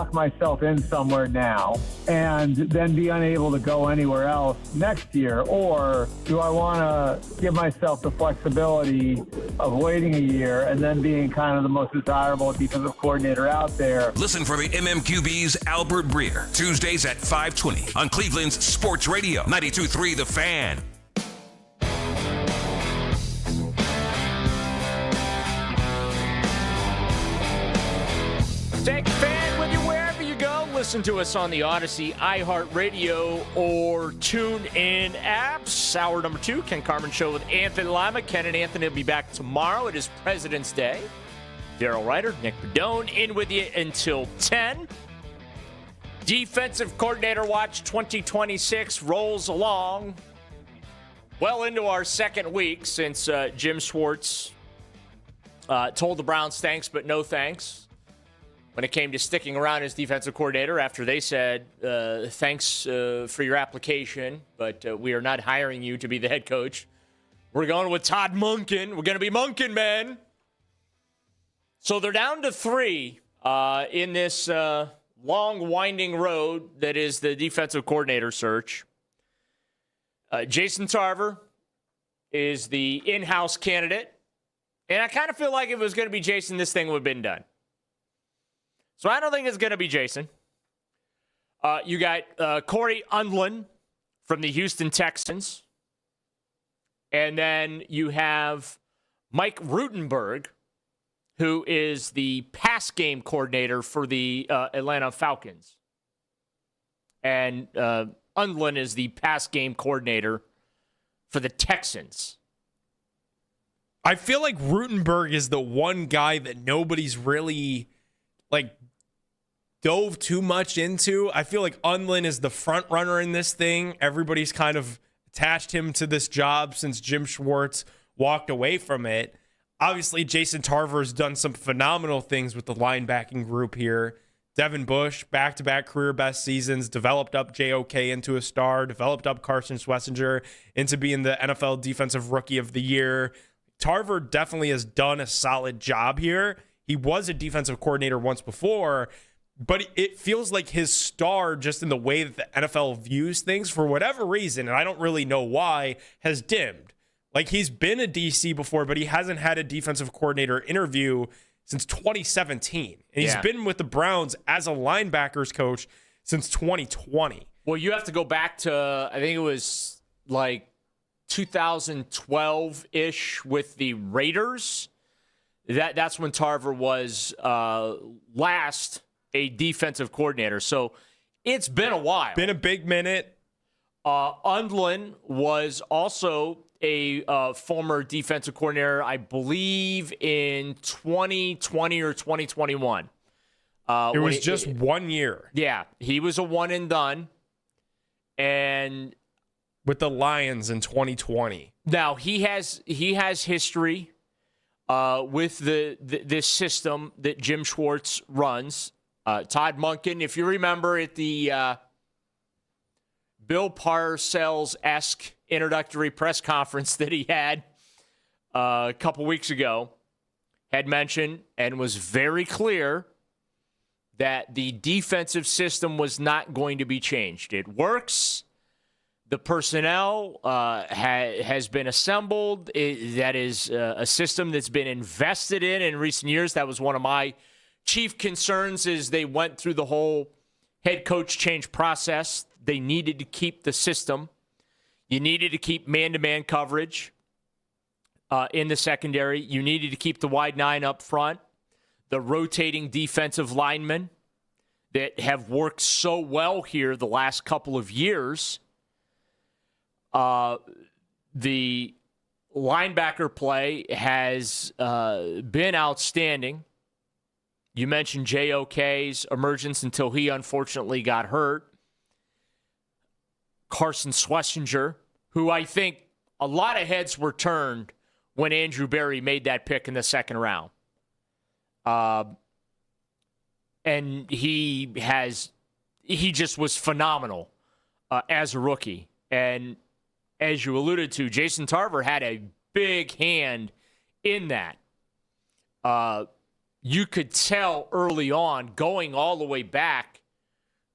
Speaker 17: lock myself in somewhere now and then be unable to go anywhere else next year? Or do I want to give myself the flexibility of waiting a year and then being kind of the most desirable defensive coordinator out there?
Speaker 2: Listen for the MMQB's Albert Breer, Tuesdays at 5:20 on Cleveland's Sports Radio, 92.3 The Fan.
Speaker 6: Take a fan with you wherever you go. Listen to us on the Odyssey, iHeartRadio, or TuneIn apps. Hour number 2, Ken Carman Show with Anthony Lima. Ken and Anthony will be back tomorrow. It is President's Day. Daryl Ryder, Nick Padone in with you until 10. Defensive Coordinator Watch 2026 rolls along well into our second week since Jim Schwartz told the Browns thanks but no thanks when it came to sticking around as defensive coordinator after they said, thanks for your application, but we are not hiring you to be the head coach. We're going with Todd Monken. We're going to be Monken, man. So they're down to 3 in this long, winding road that is the defensive coordinator search. Jason Tarver is the in-house candidate. And I kind of feel like if it was going to be Jason, this thing would have been done. So I don't think it's going to be Jason. You got Corey Undlin from the Houston Texans. And then you have Mike Rutenberg, who is the pass game coordinator for the Atlanta Falcons. And Undlin is the pass game coordinator for the Texans.
Speaker 7: I feel like Rutenberg is the one guy that nobody's really, dove too much into. I feel like Undlin is the front runner in this thing. Everybody's kind of attached him to this job since Jim Schwartz walked away from it. Obviously, Jason Tarver has done some phenomenal things with the linebacking group here. Devin Bush, back-to-back career best seasons, developed up JOK into a star, developed up Carson Schlesinger into being the NFL Defensive Rookie of the Year. Tarver definitely has done a solid job here. He was a defensive coordinator once before, but it feels like his star, just in the way that the NFL views things, for whatever reason, and I don't really know why, has dimmed. Like, he's been a DC before, but he hasn't had a defensive coordinator interview since 2017. And he's been with the Browns as a linebackers coach since 2020.
Speaker 6: Well, you have to go back to, I think it was 2012-ish with the Raiders. That's when Tarver was last a defensive coordinator. So it's been a while.
Speaker 7: Been a big minute.
Speaker 6: Undlin was also a former defensive coordinator, I believe, in 2020 or 2021.
Speaker 7: It was just 1 year.
Speaker 6: Yeah, he was a one and done. And
Speaker 7: with the Lions in 2020.
Speaker 6: Now, he has history with this system that Jim Schwartz runs. Todd Monken, if you remember at the Bill Parcells-esque introductory press conference that he had a couple weeks ago, had mentioned and was very clear that the defensive system was not going to be changed. It works. The personnel has been assembled. That is a system that's been invested in recent years. That was one of my chief concerns as they went through the whole head coach change process. They needed to keep the system. You needed to keep man-to-man coverage in the secondary. You needed to keep the wide 9 up front. The rotating defensive linemen that have worked so well here the last couple of years. The linebacker play has been outstanding. You mentioned JOK's emergence until he unfortunately got hurt. Carson Schlesinger, who I think a lot of heads were turned when Andrew Berry made that pick in the second round. And he just was phenomenal as a rookie. And as you alluded to, Jason Tarver had a big hand in that. you could tell early on, going all the way back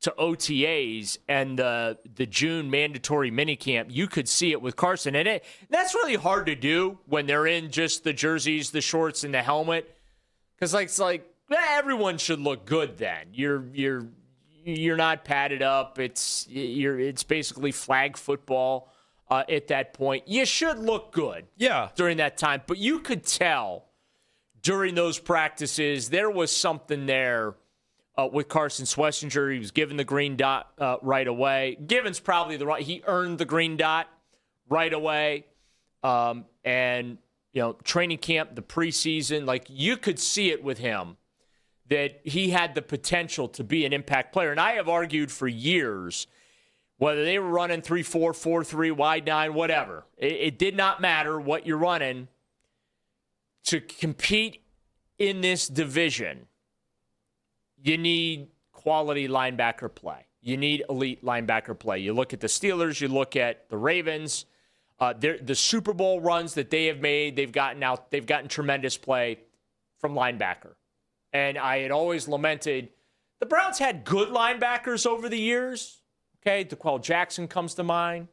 Speaker 6: to OTAs and the June mandatory minicamp, you could see it with Carson. And that's really hard to do when they're in just the jerseys, the shorts, and the helmet. Because it's like everyone should look good then. You're not padded up. It's basically flag football at that point. You should look good during that time. But you could tell during those practices there was something there with Carson Schlesinger. He was given the green dot right away. Given's probably he earned the green dot right away. And, training camp, the preseason, like you could see it with him that he had the potential to be an impact player. And I have argued for years, whether they were running 3-4, 4-3, wide 9, whatever. It did not matter what you're running. To compete in this division, you need quality linebacker play. You need elite linebacker play. You look at the Steelers, you look at the Ravens, the Super Bowl runs that they have made, they've gotten tremendous play from linebacker. And I had always lamented the Browns had good linebackers over the years. Okay, DeQuell Jackson comes to mind.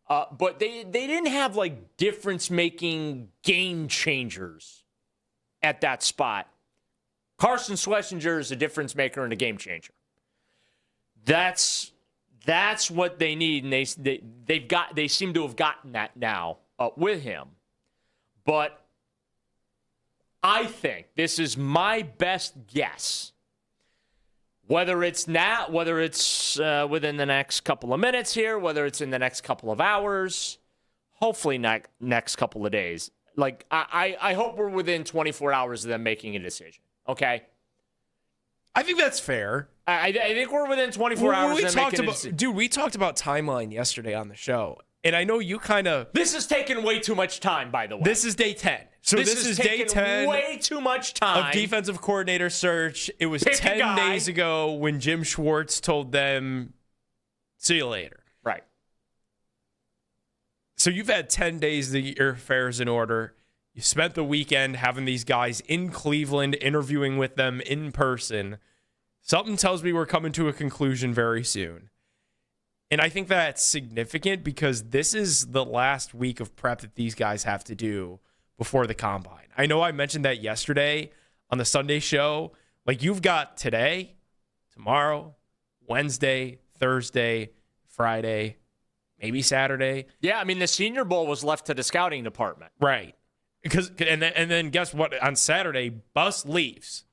Speaker 6: But they didn't have like difference-making game changers at that spot. Carson Schlesinger is a difference maker and a game changer. That's what they need, and they seem to have gotten that now with him. But I think this is my best guess. Whether it's now, whether it's within the next couple of minutes here, whether it's in the next couple of hours, hopefully next couple of days. Like I hope we're within 24 hours of them making a decision. Okay.
Speaker 7: I think that's fair.
Speaker 6: I think we're within 24 hours of them making a decision.
Speaker 7: Dude, we talked about timeline yesterday on the show. And I know you kind of...
Speaker 6: This has taken way too much time, by the way.
Speaker 7: This is day 10. So this is day 10.
Speaker 6: Way too much time.
Speaker 7: Of defensive coordinator search. It was 10 days ago when Jim Schwartz told them, see you later.
Speaker 6: Right.
Speaker 7: So you've had 10 days to get your affairs in order. You spent the weekend having these guys in Cleveland, interviewing with them in person. Something tells me we're coming to a conclusion very soon. And I think that's significant because this is the last week of prep that these guys have to do before the combine. I know I mentioned that yesterday on the Sunday show. Like, you've got today, tomorrow, Wednesday, Thursday, Friday, maybe Saturday.
Speaker 6: Yeah, I mean, the Senior Bowl was left to the scouting department.
Speaker 7: Right. And then guess what? On Saturday, bus leaves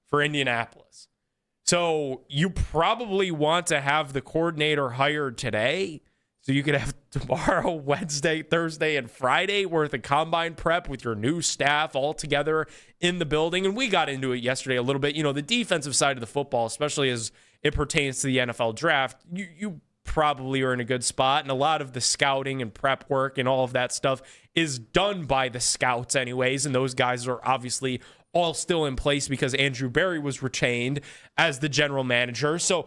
Speaker 7: for Indianapolis. So you probably want to have the coordinator hired today so you could have tomorrow, Wednesday, Thursday, and Friday worth of combine prep with your new staff all together in the building. And we got into it yesterday a little bit. You know, the defensive side of the football, especially as it pertains to the NFL draft, you probably are in a good spot. And a lot of the scouting and prep work and all of that stuff is done by the scouts anyways. And those guys are obviously all still in place because Andrew Berry was retained as the general manager. So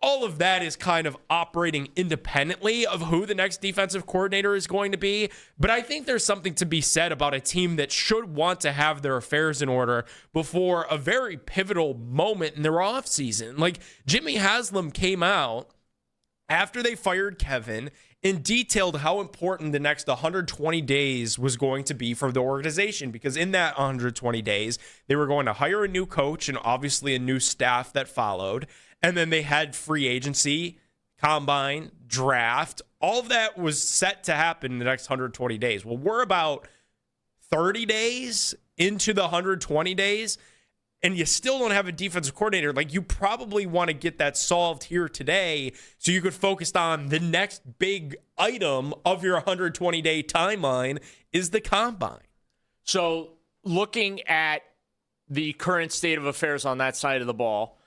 Speaker 7: all of that is kind of operating independently of who the next defensive coordinator is going to be. But I think there's something to be said about a team that should want to have their affairs in order before a very pivotal moment in their offseason. Like, Jimmy Haslam came out after they fired Kevin and detailed how important the next 120 days was going to be for the organization, because in that 120 days, they were going to hire a new coach and obviously a new staff that followed. And then they had free agency, combine, draft. All of that was set to happen in the next 120 days. Well, we're about 30 days into the 120 days, and you still don't have a defensive coordinator. Like, you probably want to get that solved here today so you could focus on the next big item of your 120-day timeline is the combine.
Speaker 6: So looking at the current state of affairs on that side of the ball,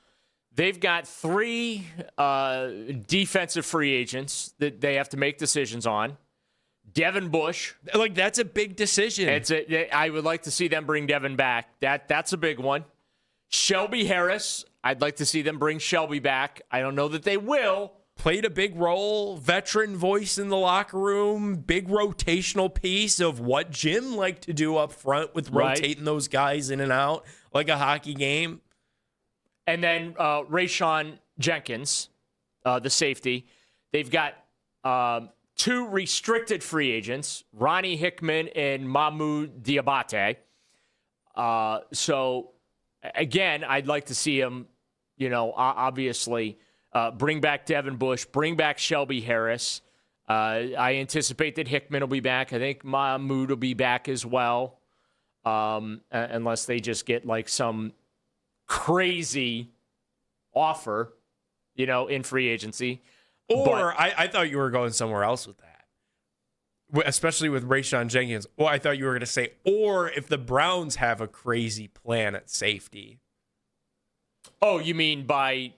Speaker 6: they've got 3 defensive free agents that they have to make decisions on. Devin Bush.
Speaker 7: Like, that's a big decision.
Speaker 6: I would like to see them bring Devin back. That's a big one. Shelby Harris. I'd like to see them bring Shelby back. I don't know that they will,
Speaker 7: played a big role, veteran voice in the locker room, big rotational piece of what Jim liked to do up front with rotating those guys in and out like a hockey game.
Speaker 6: And then Rayshon Jenkins, the safety. They've got 2 restricted free agents, Ronnie Hickman and Mahmoud Diabate. So, again, I'd like to see him, obviously bring back Devin Bush, bring back Shelby Harris. I anticipate that Hickman will be back. I think Mahmoud will be back as well, unless they just get like some crazy offer, in free agency.
Speaker 7: Or I thought you were going somewhere else with that, especially with Rayshon Jenkins. Well, I thought you were going to say, or if the Browns have a crazy plan at safety.
Speaker 6: Oh, you mean by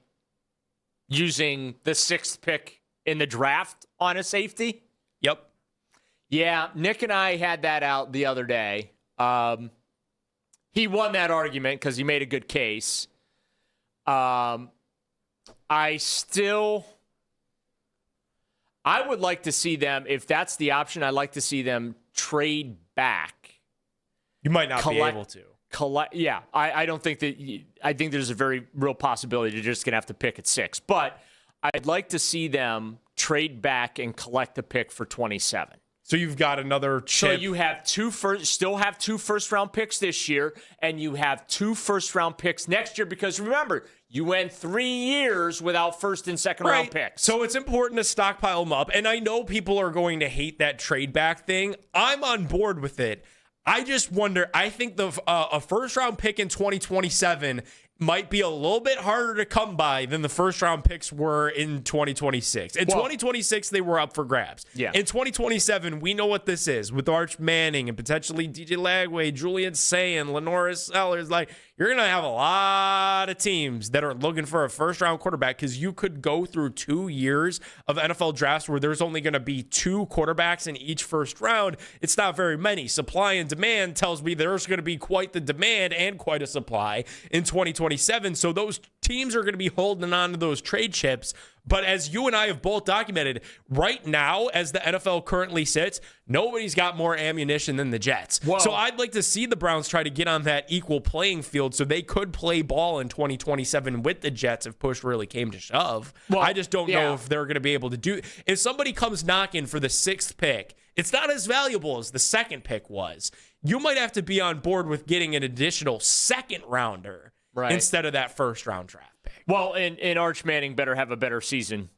Speaker 6: using the 6th pick in the draft on a safety?
Speaker 7: Yep.
Speaker 6: Yeah, Nick and I had that out the other day. He won that argument because he made a good case. I would like to see them, if that's the option, I'd like to see them trade back.
Speaker 7: You might not be able to.
Speaker 6: Yeah, I don't think that. I think there's a very real possibility you're just going to have to pick at 6. But I'd like to see them trade back and collect a pick for 27.
Speaker 7: So you've got another chip.
Speaker 6: So you have still have 2 first-round picks this year, and you have 2 first-round picks next year because, remember, you went 3 years without first and second-round picks.
Speaker 7: So it's important to stockpile them up, and I know people are going to hate that trade back thing. I'm on board with it. I just wonder, I think a first-round pick in 2027 might be a little bit harder to come by than the first-round picks were in 2026. In 2026, they were up for grabs.
Speaker 6: Yeah.
Speaker 7: In 2027, we know what this is with Arch Manning and potentially DJ Lagway, Julian Sayin, Lenoris Sellers. Like, you're going to have a lot of teams that are looking for a first-round quarterback because you could go through 2 years of NFL drafts where there's only going to be 2 quarterbacks in each first round. It's not very many. Supply and demand tells me there's going to be quite the demand and quite a supply in 2027. So those teams are going to be holding on to those trade chips. But as you and I have both documented, right now, as the NFL currently sits, nobody's got more ammunition than the Jets.
Speaker 6: Whoa.
Speaker 7: So I'd like to see the Browns try to get on that equal playing field so they could play ball in 2027 with the Jets if push really came to shove.
Speaker 6: Well,
Speaker 7: I just don't know if they're going to be able to do. If somebody comes knocking for the 6th pick, it's not as valuable as the 2nd pick was. You might have to be on board with getting an additional 2nd rounder instead of that first-round draft pick.
Speaker 6: Well, and Arch Manning better have a better season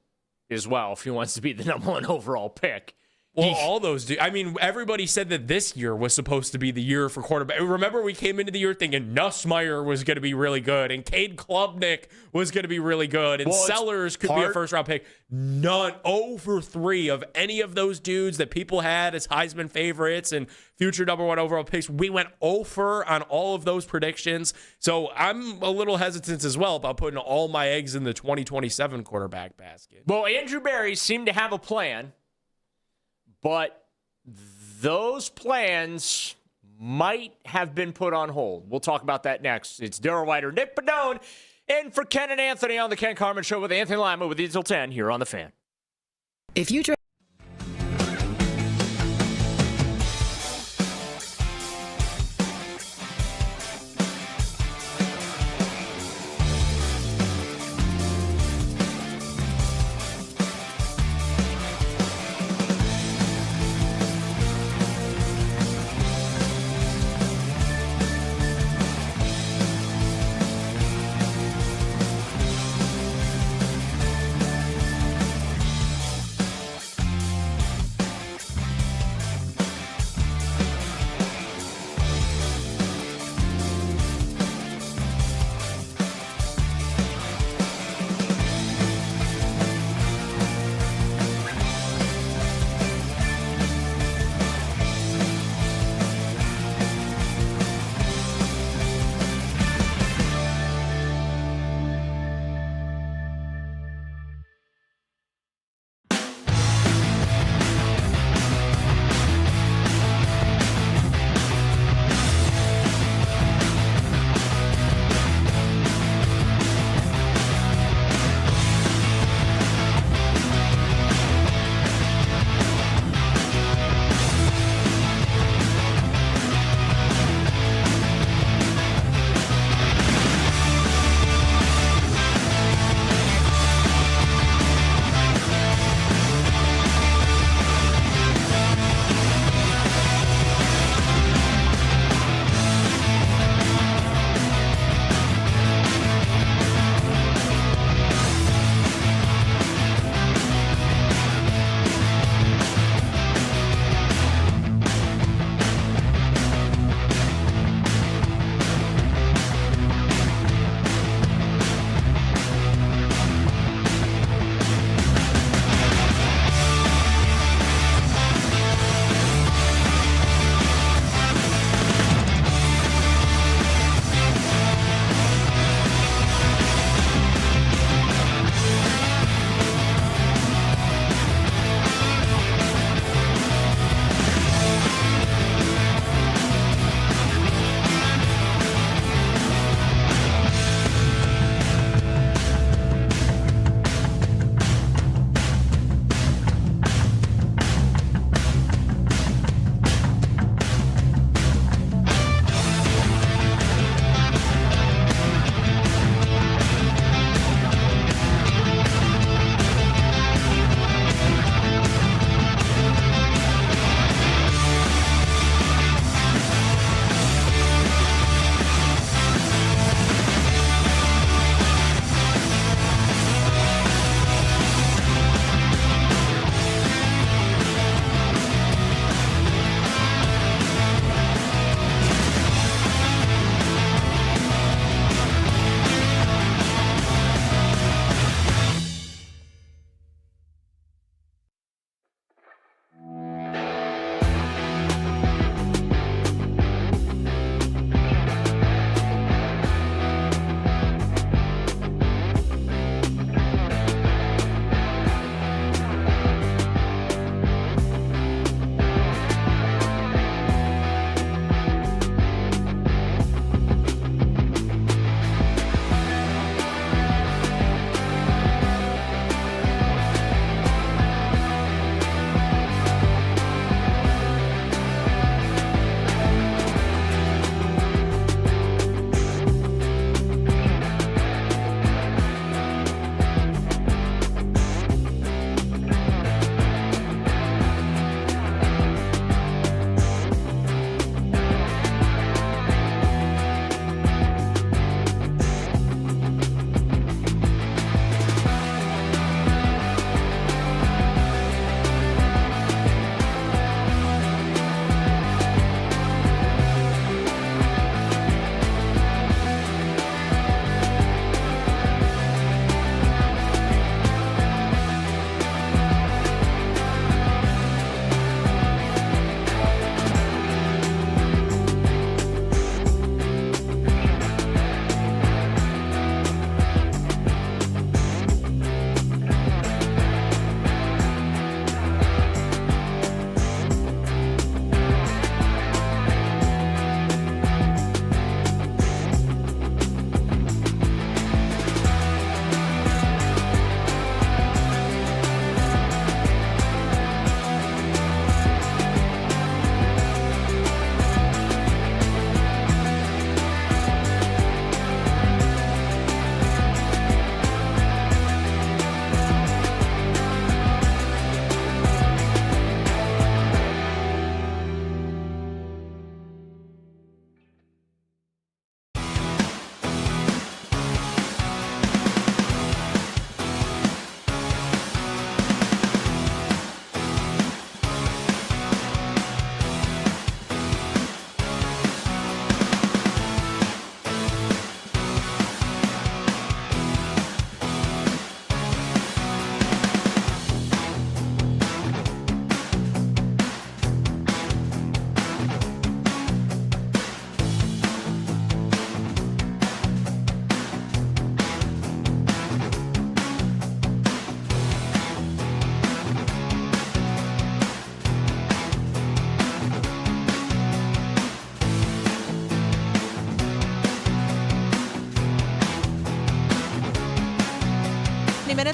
Speaker 6: as well if he wants to be the number 1 overall pick.
Speaker 7: Well, all those do. I mean, everybody said that this year was supposed to be the year for quarterback. Remember, we came into the year thinking Nussmeier was going to be really good, and Cade Klubnik was going to be really good, and Sellers could be a first-round pick. None, 0 for 3 of any of those dudes that people had as Heisman favorites and future number 1 overall picks. We went 0 for on all of those predictions. So I'm a little hesitant as well about putting all my eggs in the 2027 quarterback basket.
Speaker 6: Well, Andrew Berry seemed to have a plan. But those plans might have been put on hold. We'll talk about that next. It's Daryl Whiter, Nick Padone, and for Ken and Anthony on the Ken Carman Show with Anthony Lima with you till 10 here on The Fan.
Speaker 18: If you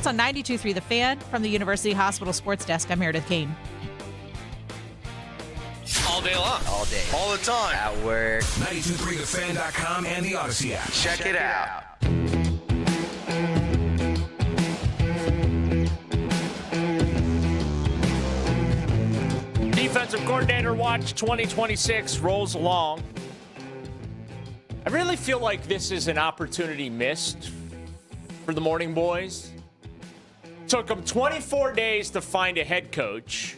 Speaker 1: sports on 92.3 The Fan. From the University Hospital Sports Desk, I'm Meredith Kane.
Speaker 18: All day long. All day. All the time. At work.
Speaker 2: 923thefan.com and the Odyssey app.
Speaker 18: Check it out.
Speaker 6: Defensive Coordinator Watch 2026 rolls along. I really feel like this is an opportunity missed for the Morning Boys. Took them 24 days to find a head coach.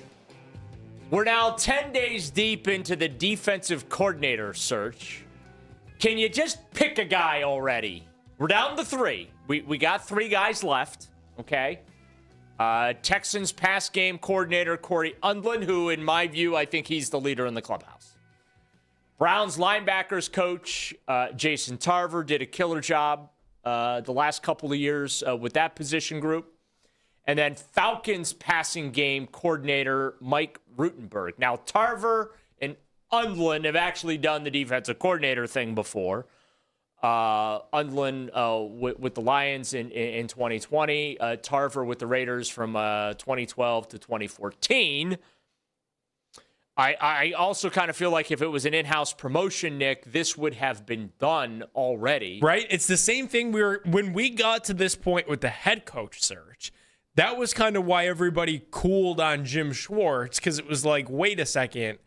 Speaker 6: We're now 10 days deep into the defensive coordinator search. Can you just pick a guy already? We're down to 3. We got 3 guys left, okay? Texans pass game coordinator Corey Undlin, who, in my view, I think he's the leader in the clubhouse. Browns linebackers coach Jason Tarver did a killer job the last couple of years with that position group. And then Falcons passing game coordinator Mike Rutenberg. Now, Tarver and Undlin have actually done the defensive coordinator thing before. Undlin with the Lions in 2020. Tarver with the Raiders from 2012 to 2014. I also kind of feel like if it was an in-house promotion, Nick, this would have been done already.
Speaker 7: Right? It's the same thing when we got to this point with the head coach search. That was kind of why everybody cooled on Jim Schwartz, because it was like, wait a second.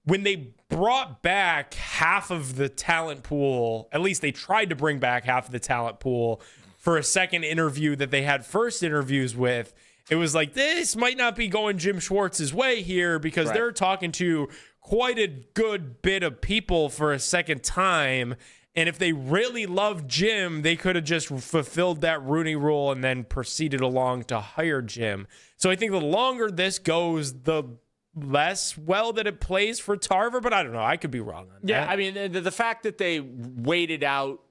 Speaker 7: When they brought back half of the talent pool, at least they tried to bring back half of the talent pool for a second interview that they had first interviews with, it was like, this might not be going Jim Schwartz's way here because they're talking to quite a good bit of people for a second time. And if they really loved Jim, they could have just fulfilled that Rooney Rule and then proceeded along to hire Jim. So I think the longer this goes, the less well that it plays for Tarver, but I don't know. I could be wrong on that.
Speaker 6: Yeah, I mean, the fact that they waited out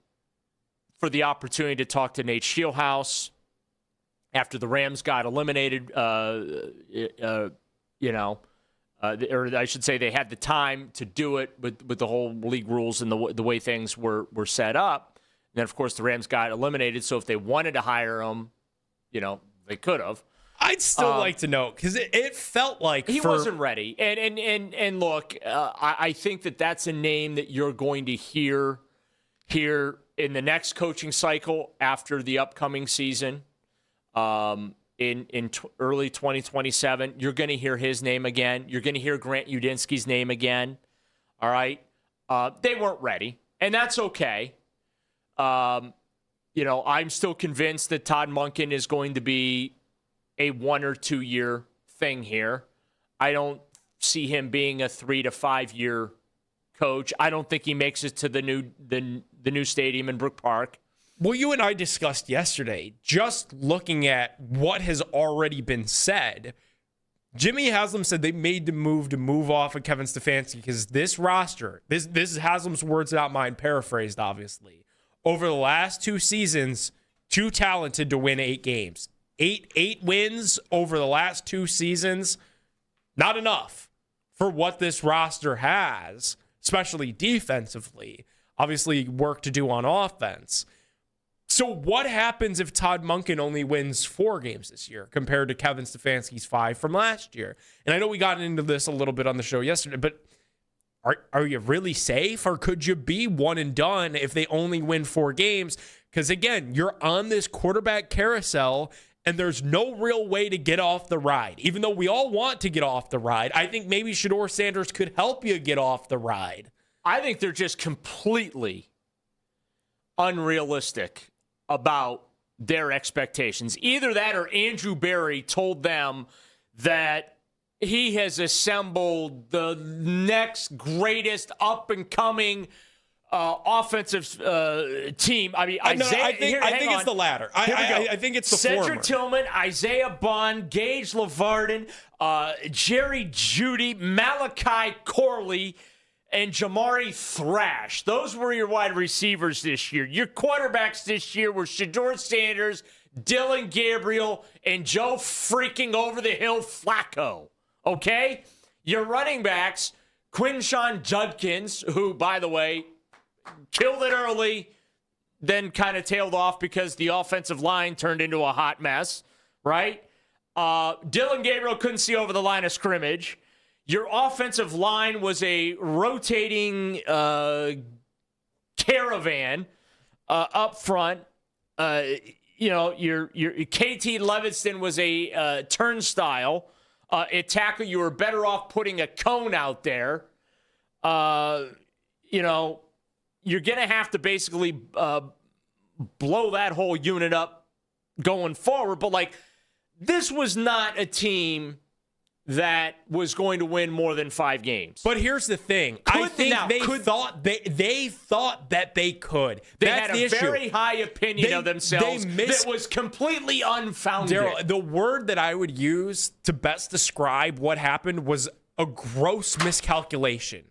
Speaker 6: for the opportunity to talk to Nate Scheelhaus after the Rams got eliminated, or I should say they had the time to do it with the whole league rules and the way things were set up. And then, of course, the Rams got eliminated, so if they wanted to hire him, they could have.
Speaker 7: I'd still like to know, because it felt like
Speaker 6: he wasn't ready. And look, I think that's a name that you're going to hear here in the next coaching cycle after the upcoming season. In early 2027, you're going to hear his name again. You're going to hear Grant Udinsky's name again. All right? They weren't ready, and that's okay. I'm still convinced that Todd Monken is going to be a 1 or 2 year thing here. I don't see him being a 3 to 5 year coach. I don't think he makes it to the new stadium in Brook Park.
Speaker 7: Well, you and I discussed yesterday, just looking at what has already been said, Jimmy Haslam said they made the move to move off of Kevin Stefanski because this roster, this is Haslam's words, not mine, paraphrased, obviously, over the last 2 seasons, too talented to win 8 games. Eight wins over the last 2 seasons, not enough for what this roster has, especially defensively. Obviously, work to do on offense. So what happens if Todd Monken only wins 4 games this year compared to Kevin Stefanski's 5 from last year? And I know we got into this a little bit on the show yesterday, but are you really safe, or could you be one and done if they only win 4 games? Because, again, you're on this quarterback carousel, and there's no real way to get off the ride. Even though we all want to get off the ride, I think maybe Shedeur Sanders could help you get off the ride.
Speaker 6: I think they're just completely unrealistic about their expectations. Either that or Andrew Berry told them that he has assembled the next greatest up-and-coming offensive team. I mean,
Speaker 7: I think it's the latter. I think it's the
Speaker 6: Cedric
Speaker 7: former.
Speaker 6: Tillman, Isaiah Bond, Gage LaVarden, Jerry Jeudy, Malachi Corley, and Jamari Thrash. Those were your wide receivers this year. Your quarterbacks this year were Shedeur Sanders, Dylan Gabriel, and Joe freaking over-the-hill Flacco. Okay? Your running backs, Quinshon Judkins, who, by the way, killed it early, then kind of tailed off because the offensive line turned into a hot mess, right? Dylan Gabriel couldn't see over the line of scrimmage. Your offensive line was a rotating caravan up front. Your KT Levinston was a turnstile. At tackle, you were better off putting a cone out there. You're going to have to basically blow that whole unit up going forward. But, this was not a team that was going to win more than 5 games.
Speaker 7: But here's the thing. I think they thought that they could.
Speaker 6: They had a very high opinion of themselves that was completely unfounded.
Speaker 7: Daryl, the word that I would use to best describe what happened was a gross miscalculation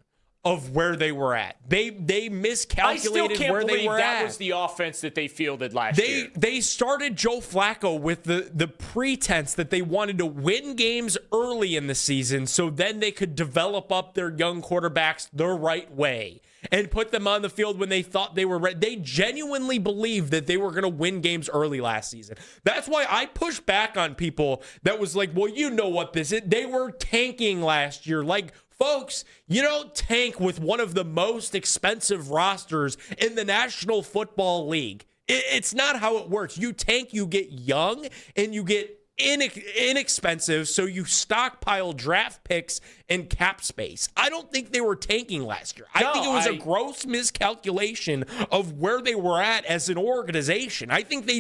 Speaker 7: of where they were at. They miscalculated where they were at.
Speaker 6: That was the offense that they fielded last year.
Speaker 7: They started Joe Flacco with the pretense that they wanted to win games early in the season so then they could develop up their young quarterbacks the right way and put them on the field when they thought they were ready. They genuinely believed that they were going to win games early last season. That's why I pushed back on people that was like, well, you know what this is. They were tanking last year. Folks, you don't tank with one of the most expensive rosters in the National Football League. It's not how it works. You tank, you get young, and you get inexpensive, so you stockpile draft picks and cap space. I don't think they were tanking last year. I think it was a gross miscalculation of where they were at as an organization. I think they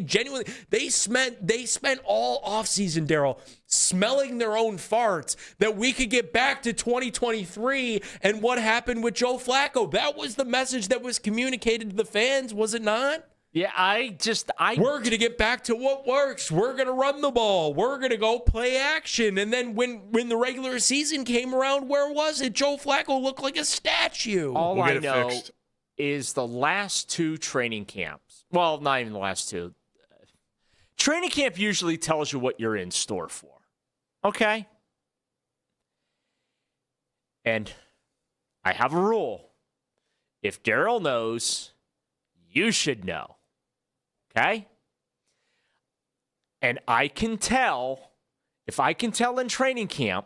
Speaker 7: spent all offseason, Daryl, smelling their own farts that we could get back to 2023 and what happened with Joe Flacco. That was the message that was communicated to the fans, was it not?
Speaker 6: Yeah,
Speaker 7: we're going to get back to what works. We're going to run the ball. We're going to go play action. And then when the regular season came around, where was it? Joe Flacco looked like a statue.
Speaker 6: All I know is the last 2 training camps. Well, not even the last 2. Training camp usually tells you what you're in store for. Okay? And I have a rule. If Daryl knows, you should know. Okay? And I can tell, if I can tell in training camp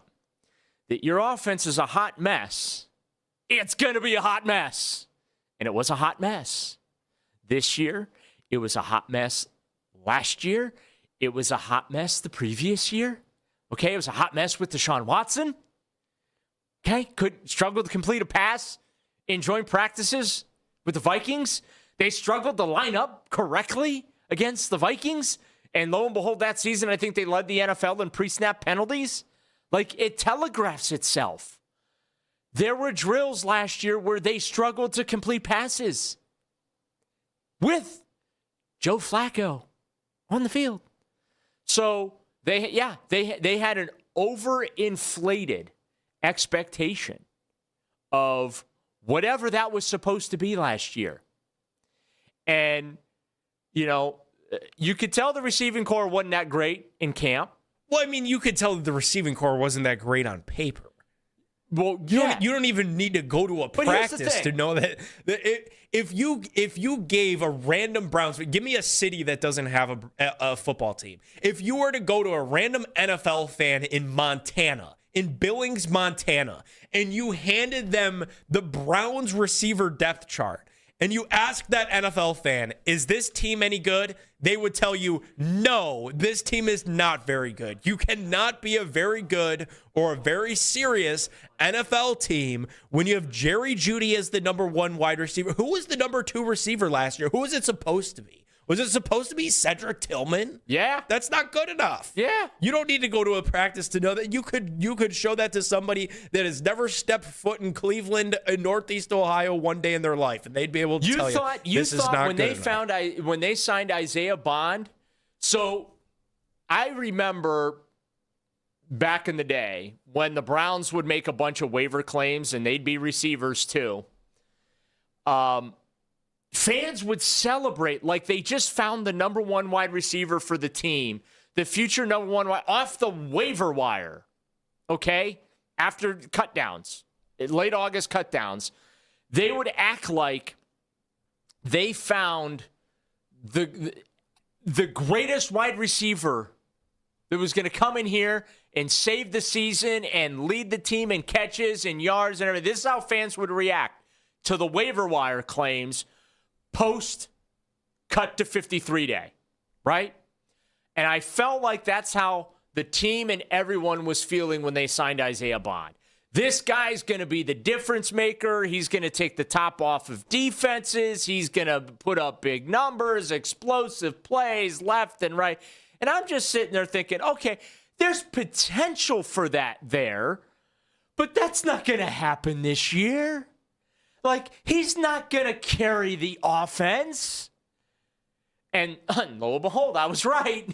Speaker 6: that your offense is a hot mess, it's going to be a hot mess. And it was a hot mess. This year, it was a hot mess. Last year, it was a hot mess the previous year. Okay, it was a hot mess with Deshaun Watson. Okay, could struggle to complete a pass in joint practices with the Vikings. They struggled to line up correctly against the Vikings. And lo and behold, that season, I think they led the NFL in pre-snap penalties. It telegraphs itself. There were drills last year where they struggled to complete passes with Joe Flacco on the field. So they had an overinflated expectation of whatever that was supposed to be last year. And, you could tell the receiving core wasn't that great in camp.
Speaker 7: Well, I mean, you could tell the receiving core wasn't that great on paper. Well, you don't even need to go to a practice to know that if you gave a random Browns, give me a city that doesn't have a football team. If you were to go to a random NFL fan in Montana, in Billings, Montana, and you handed them the Browns receiver depth chart, and you ask that NFL fan, is this team any good? They would tell you, no, this team is not very good. You cannot be a very good or a very serious NFL team when you have Jerry Jeudy as the number 1 wide receiver. Who was the number 2 receiver last year? Who was it supposed to be? Was it supposed to be Cedric Tillman?
Speaker 6: Yeah.
Speaker 7: That's not good enough.
Speaker 6: Yeah.
Speaker 7: You don't need to go to a practice to know that. You could show that to somebody that has never stepped foot in Cleveland, in Northeast Ohio one day in their life, and they'd be able to tell you this is not
Speaker 6: when
Speaker 7: good
Speaker 6: they when they signed Isaiah Bond. So I remember back in the day when the Browns would make a bunch of waiver claims and they'd be receivers too. Fans would celebrate like they just found the number 1 wide receiver for the team, the future number 1 off the waiver wire, okay? After cutdowns, late August cutdowns, they would act like they found the greatest wide receiver that was going to come in here and save the season and lead the team in catches and yards and everything. This is how fans would react to the waiver wire claims post cut to 53 day, right? And I felt like that's how the team and everyone was feeling when they signed Isaiah Bond. This guy's going to be the difference maker. He's going to take the top off of defenses. He's going to put up big numbers, explosive plays left and right. And I'm just sitting there thinking, okay, there's potential for that there, but that's not going to happen this year. Like, he's not going to carry the offense. And lo and behold, I was right.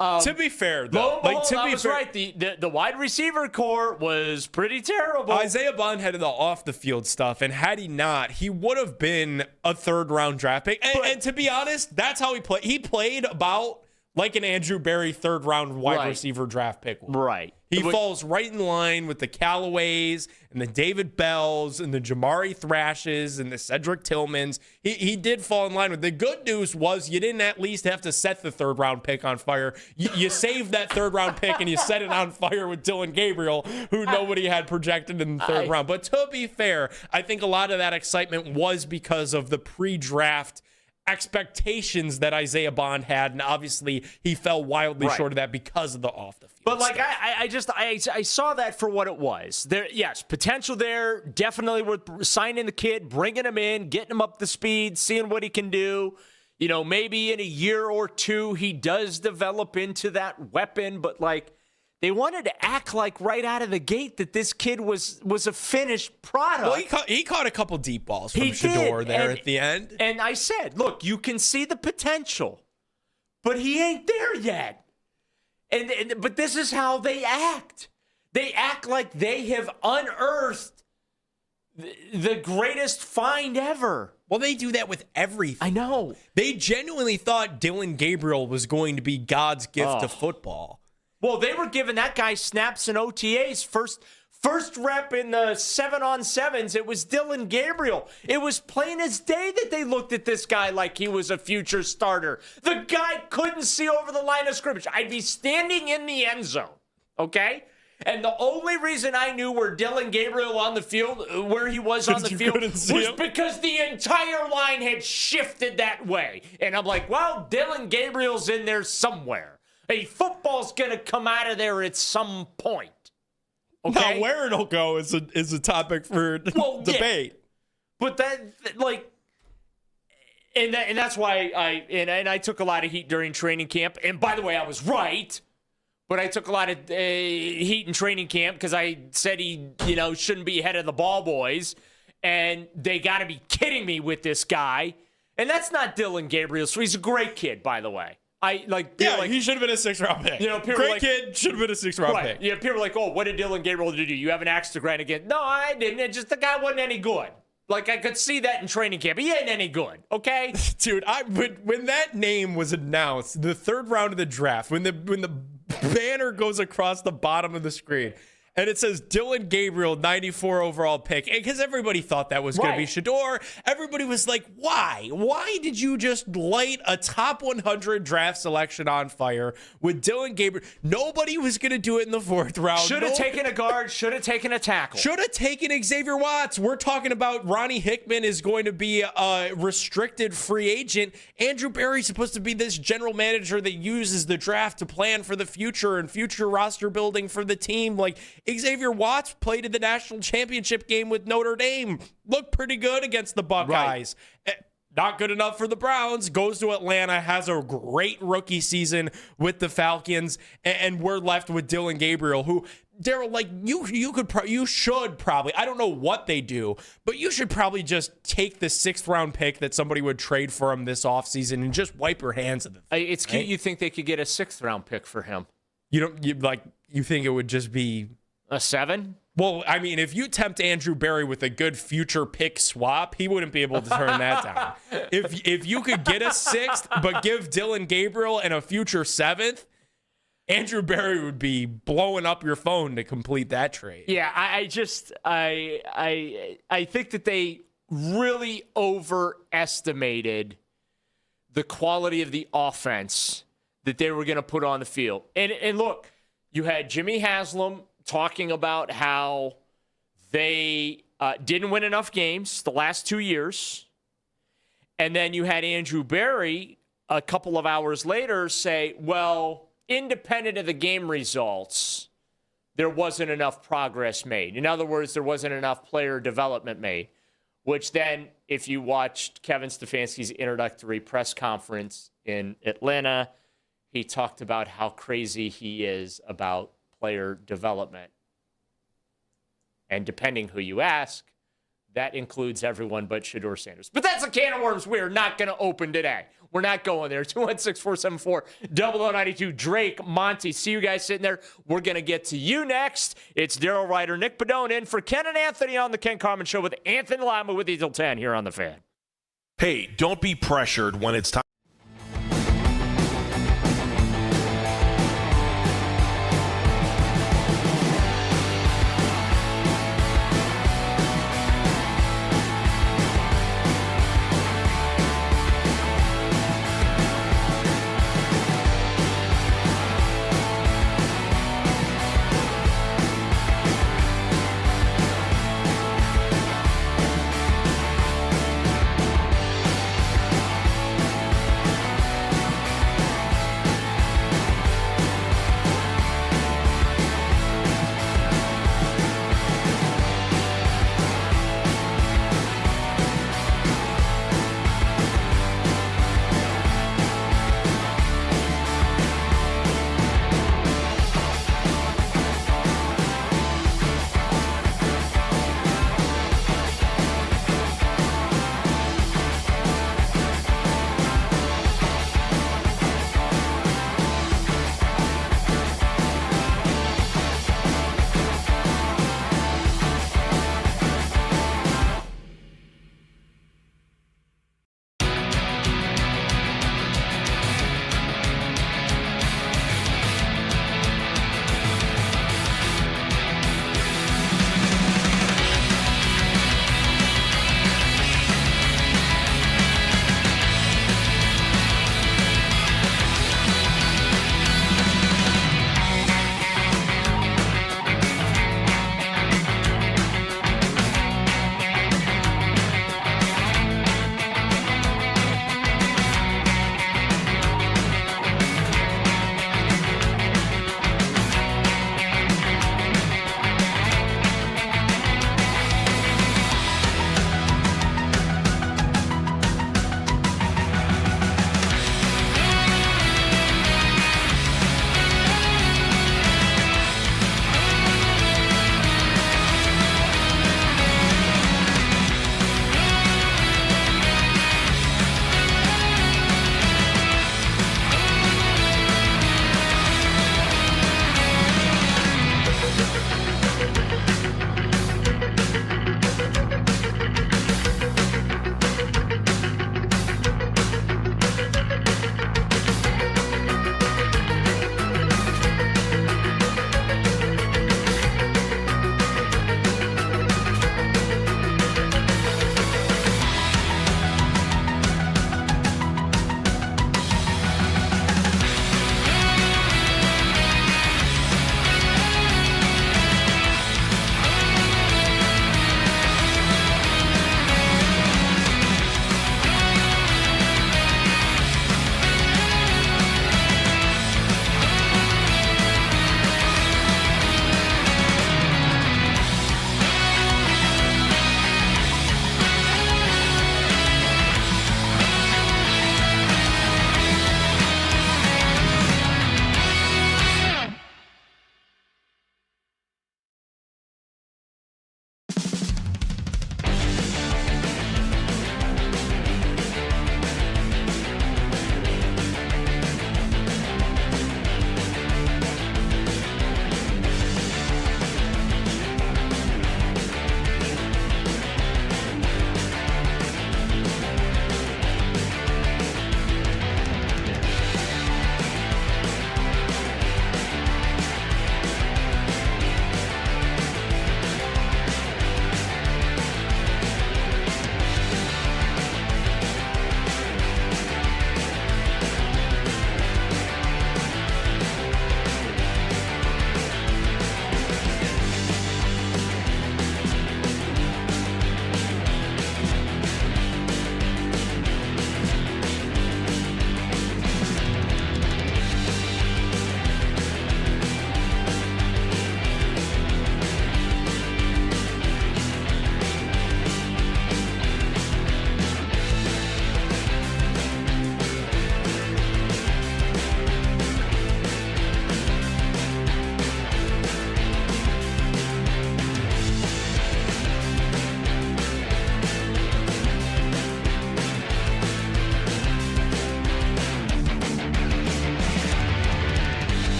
Speaker 7: To be fair, though,
Speaker 6: I was right. The wide receiver core was pretty terrible.
Speaker 7: Isaiah Bond had the off the field stuff, and had he not, he would have been a 3rd round draft pick. And to be honest, that's how he played. He played about like an Andrew Berry 3rd round wide receiver draft pick.
Speaker 6: Right.
Speaker 7: He falls right in line with the Callaways and the David Bells and the Jamari Thrashes and the Cedric Tillmans. He did fall in line with. The good news was you didn't at least have to set the 3rd round pick on fire. You saved that 3rd round pick and you set it on fire with Dylan Gabriel, who nobody had projected in the 3rd round. But to be fair, I think a lot of that excitement was because of the pre-draft expectations that Isaiah Bond had, and obviously he fell wildly short of that because of the off the field.
Speaker 6: But like I saw that for what it was. There, yes, potential there. Definitely worth signing the kid, bringing him in, getting him up to speed, seeing what he can do. You know, maybe in a year or two he does develop into that weapon. But like, they wanted to act like right out of the gate that this kid was a finished product.
Speaker 7: Well, he caught a couple deep balls from Shedeur there at the end.
Speaker 6: And I said, look, you can see the potential, but he ain't there yet. But this is how they act. They act like they have unearthed the greatest find ever.
Speaker 7: Well, they do that with everything.
Speaker 6: I know.
Speaker 7: They genuinely thought Dylan Gabriel was going to be God's gift to football.
Speaker 6: Well, they were giving that guy snaps and OTAs. First rep in the 7-on-7s, it was Dylan Gabriel. It was plain as day that they looked at this guy like he was a future starter. The guy couldn't see over the line of scrimmage. I'd be standing in the end zone, okay? And the only reason I knew where Dylan Gabriel on the field, where he was on the field, was because the entire line had shifted that way. And I'm like, well, Dylan Gabriel's in there somewhere. Hey, football's going to come out of there at some point. Okay?
Speaker 7: Now, where it'll go is a topic for debate.
Speaker 6: Yeah. But that, like, and that's why I took a lot of heat during training camp. And by the way, I was right. But I took a lot of heat in training camp because I said he, shouldn't be ahead of the ball boys. And they got to be kidding me with this guy. And that's not Dylan Gabriel. So he's a great kid, by the way.
Speaker 7: He should have been a 6th-round pick. Great kid, should have been a 6th-round pick.
Speaker 6: Yeah, people are like, oh, what did Dylan Gabriel do? You have an axe to grind again. No, I didn't. It's just the guy wasn't any good. Like, I could see that in training camp. He ain't any good, okay?
Speaker 7: Dude, when that name was announced, the 3rd round of the draft, when the banner goes across the bottom of the screen, and it says Dylan Gabriel, 94 overall pick. Because everybody thought that was going to be Shedeur. Everybody was like, why? Why did you just light a top 100 draft selection on fire with Dylan Gabriel? Nobody was going to do it in the 4th round.
Speaker 6: Should have taken a guard. Should have taken a tackle.
Speaker 7: Should have taken Xavier Watts. We're talking about Ronnie Hickman is going to be a restricted free agent. Andrew Berry's supposed to be this general manager that uses the draft to plan for the future and future roster building for the team. Like, Xavier Watts played in the national championship game with Notre Dame. Looked pretty good against the Buckeyes. Right. Not good enough for the Browns. Goes to Atlanta, has a great rookie season with the Falcons, and we're left with Dylan Gabriel, who, Daryl, like, you should probably, I don't know what they do, but you should probably just take the 6th-round pick that somebody would trade for him this offseason and just wipe your hands of it.
Speaker 6: It's cute you think they could get a 6th-round pick for him.
Speaker 7: You think it would just be
Speaker 6: a 7?
Speaker 7: Well, I mean, if you tempt Andrew Berry with a good future pick swap, he wouldn't be able to turn that down. If you could get a 6th, but give Dylan Gabriel and a future 7th, Andrew Berry would be blowing up your phone to complete that trade.
Speaker 6: Yeah, I think that they really overestimated the quality of the offense that they were going to put on the field. And look, you had Jimmy Haslam talking about how they didn't win enough games the last 2 years. And then you had Andrew Berry a couple of hours later say, well, independent of the game results, there wasn't enough progress made. In other words, there wasn't enough player development made, which then, if you watched Kevin Stefanski's introductory press conference in Atlanta, he talked about how crazy he is about player development. And depending who you ask, that includes everyone but Shedeur Sanders. But that's a can of worms we're not going to open today. We're not going there. 216-474-0092. Drake, Monty, see you guys sitting there. We're going to get to you next. It's Daryl Ryder, Nick Padone in for Ken and Anthony on the Ken Carman Show with Anthony Lima with Eagle 10 here on The Fan.
Speaker 19: Hey, don't be pressured when it's time.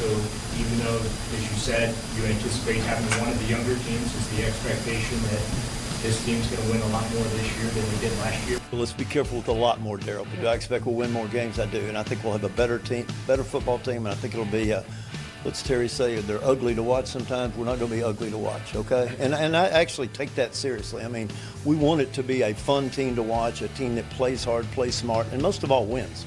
Speaker 20: So even though, as you said, you anticipate having one of the younger teams, is the expectation that this team's going to win a lot more this year than we did last year?
Speaker 21: Well, let's be careful with a lot more, Daryl. But do I expect we'll win more games? I do. And I think we'll have a better team, better football team. And I think it'll be, what's Terry say? They're ugly to watch sometimes. We're not going to be ugly to watch, okay? And I actually take that seriously. I mean, we want it to be a fun team to watch, a team that plays hard, plays smart, and most of all wins.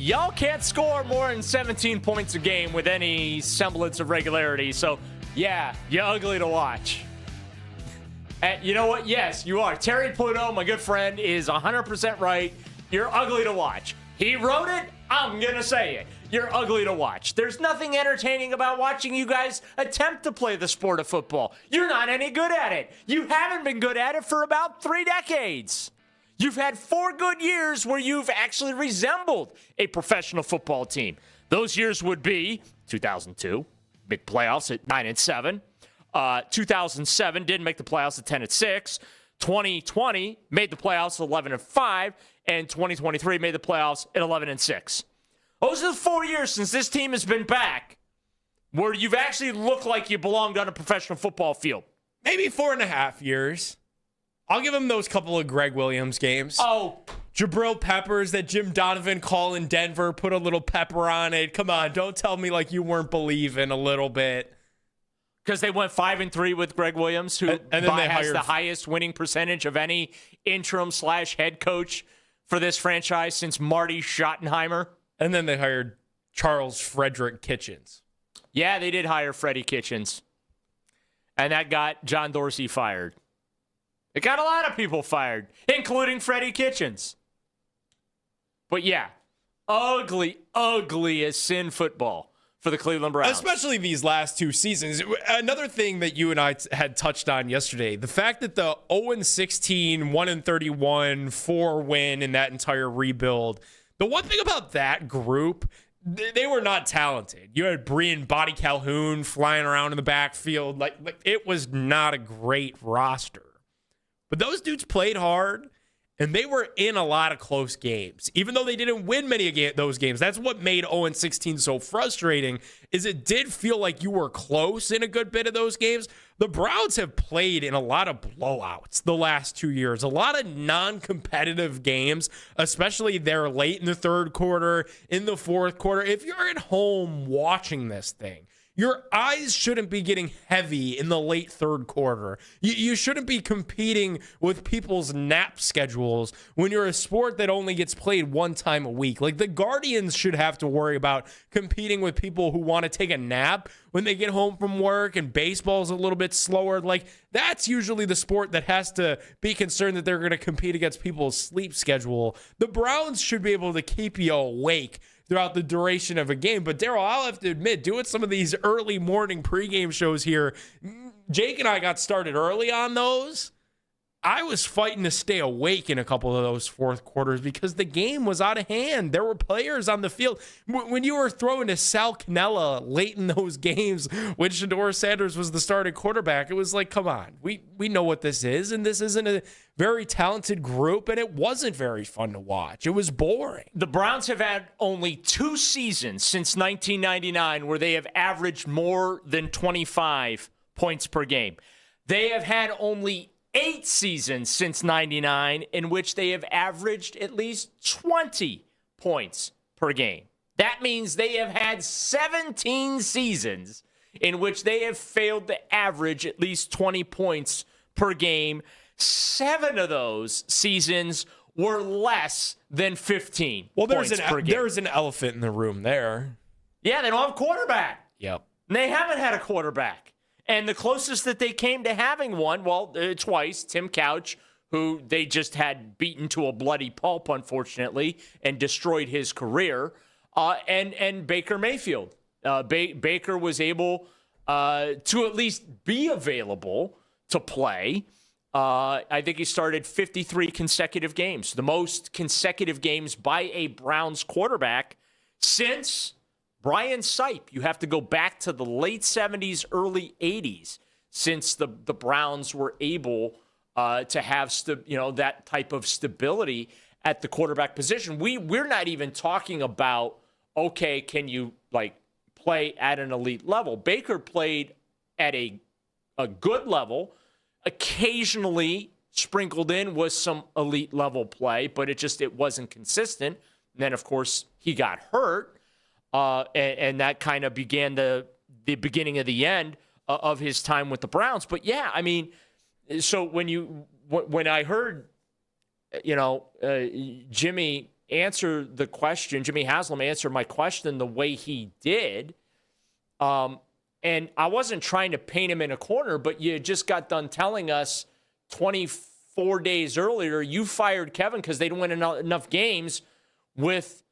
Speaker 6: Y'all can't score more than 17 points a game with any semblance of regularity. So, yeah, you're ugly to watch. And you know what? Yes, you are. Terry Pluto, my good friend, is 100% right. You're ugly to watch. He wrote it. I'm going to say it. You're ugly to watch. There's nothing entertaining about watching you guys attempt to play the sport of football. You're not any good at it. You haven't been good at it for about 3 decades. You've had 4 good years where you've actually resembled a professional football team. Those years would be 2002, made playoffs at 9-7. 2007 didn't make the playoffs at 10-6. 2020 made the playoffs at 11-5, and 2023 made the playoffs at 11-6. Those are the 4 years since this team has been back where you've actually looked like you belonged on a professional football field.
Speaker 7: Maybe 4.5 years. I'll give him those couple of Greg Williams games.
Speaker 6: Oh.
Speaker 7: Jabril Peppers that Jim Donovan called in Denver, put a little pepper on it. Come on, don't tell me like you weren't believing a little bit.
Speaker 6: Because they went 5-3 with Greg Williams, who
Speaker 7: and
Speaker 6: has the highest winning percentage of any interim/head coach for this franchise since Marty Schottenheimer.
Speaker 7: And then they hired Charles Frederick Kitchens.
Speaker 6: Yeah, they did hire Freddie Kitchens. And that got John Dorsey fired. It got a lot of people fired, including Freddie Kitchens. But yeah, ugly as sin football for the Cleveland Browns.
Speaker 7: Especially these last 2 seasons. Another thing that you and I had touched on yesterday, the fact that the 0-16, 1-31, 4-win in that entire rebuild, the one thing about that group, they were not talented. You had Brian Body Calhoun flying around in the backfield. Like it was not a great roster. But those dudes played hard, and they were in a lot of close games. Even though they didn't win many of those games, that's what made 0-16 so frustrating, is it did feel like you were close in a good bit of those games. The Browns have played in a lot of blowouts the last 2 years, a lot of non-competitive games, especially there late in the third quarter, in the fourth quarter. If you're at home watching this thing, your eyes shouldn't be getting heavy in the late third quarter. You shouldn't be competing with people's nap schedules when you're a sport that only gets played 1 time a week. Like the Guardians should have to worry about competing with people who want to take a nap when they get home from work, and baseball's a little bit slower. Like that's usually the sport that has to be concerned that they're going to compete against people's sleep schedule. The Browns should be able to keep you awake throughout the duration of a game. But Daryl, I'll have to admit, doing some of these early morning pregame shows here, Jake and I got started early on those. I was fighting to stay awake in a couple of those fourth quarters because the game was out of hand. There were players on the field. When you were throwing to Sal Cannella late in those games when Shedeur Sanders was the starting quarterback, it was like, come on. We know what this is, and this isn't a very talented group, and it wasn't very fun to watch. It was boring.
Speaker 6: The Browns have had only 2 seasons since 1999 where they have averaged more than 25 points per game. They have had only 8 seasons since 99 in which they have averaged at least 20 points per game. That means they have had 17 seasons in which they have failed to average at least 20 points per game. 7 of those seasons were less than 15 points per game.
Speaker 7: There's an elephant in the room there.
Speaker 6: Yeah, they don't have a quarterback.
Speaker 7: Yep.
Speaker 6: And they haven't had a quarterback. And the closest that they came to having one, twice, Tim Couch, who they just had beaten to a bloody pulp, unfortunately, and destroyed his career, and Baker Mayfield. Baker was able to at least be available to play. I think he started 53 consecutive games, the most consecutive games by a Browns quarterback since Brian Sipe. You have to go back to the late 70s, early 80s, since the Browns were able to have that type of stability at the quarterback position. We're not even talking about, okay, can you play at an elite level. Baker played at a good level, occasionally sprinkled in was some elite level play, but it wasn't consistent. And then, of course, he got hurt, and that kind of began the beginning of the end of his time with the Browns. But yeah, I mean, so when I heard, Jimmy answer the question, Jimmy Haslam answered my question the way he did, and I wasn't trying to paint him in a corner, but you just got done telling us 24 days earlier you fired Kevin because they didn't win enough games with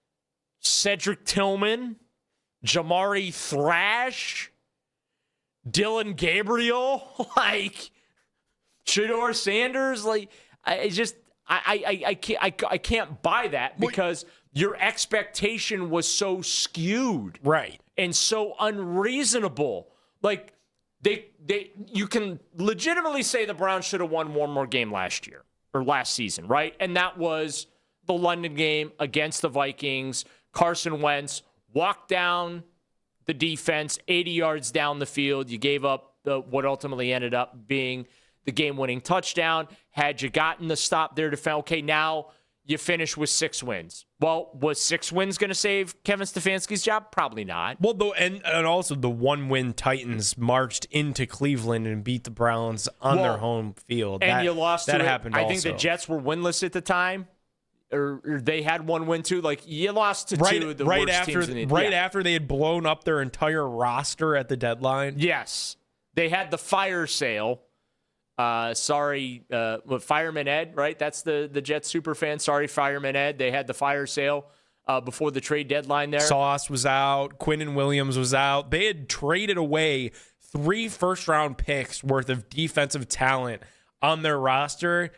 Speaker 6: Cedric Tillman, Jamari Thrash, Dylan Gabriel, like Shedeur Sanders. Like, I can't buy that because your expectation was so skewed,
Speaker 7: right,
Speaker 6: and so unreasonable. Like you can legitimately say the Browns should have won one more game last season, right? And that was the London game against the Vikings. Carson Wentz walked down the defense 80 yards down the field. You gave up what ultimately ended up being the game-winning touchdown. Had you gotten the stop there to defend, okay, now you finish with 6 wins. Well, was 6 wins going to save Kevin Stefanski's job? Probably not.
Speaker 7: Well, and also the 1-win Titans marched into Cleveland and beat the Browns on their home field.
Speaker 6: And you lost
Speaker 7: that
Speaker 6: to
Speaker 7: happened
Speaker 6: I
Speaker 7: also.
Speaker 6: think the Jets were winless at the time. Or they had 1 win too. Like, you lost to two of the worst teams in the
Speaker 7: after they had blown up their entire roster at the deadline.
Speaker 6: Yes. They had the fire sale. Fireman Ed, right? That's the Jets super fan. Sorry, Fireman Ed. They had the fire sale before the trade deadline there.
Speaker 7: Sauce was out. Quinnen Williams was out. They had traded away 3 first-round picks worth of defensive talent on their roster,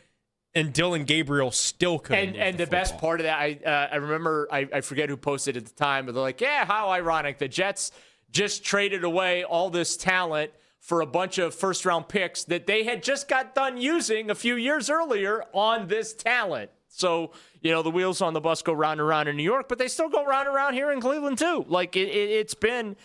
Speaker 7: and Dylan Gabriel still couldn't.
Speaker 6: And the best part of that, I remember, I forget who posted at the time, but they're like, yeah, how ironic. The Jets just traded away all this talent for a bunch of first-round picks that they had just got done using a few years earlier on this talent. So, the wheels on the bus go round and round in New York, but they still go round and round here in Cleveland too. Like, it's been,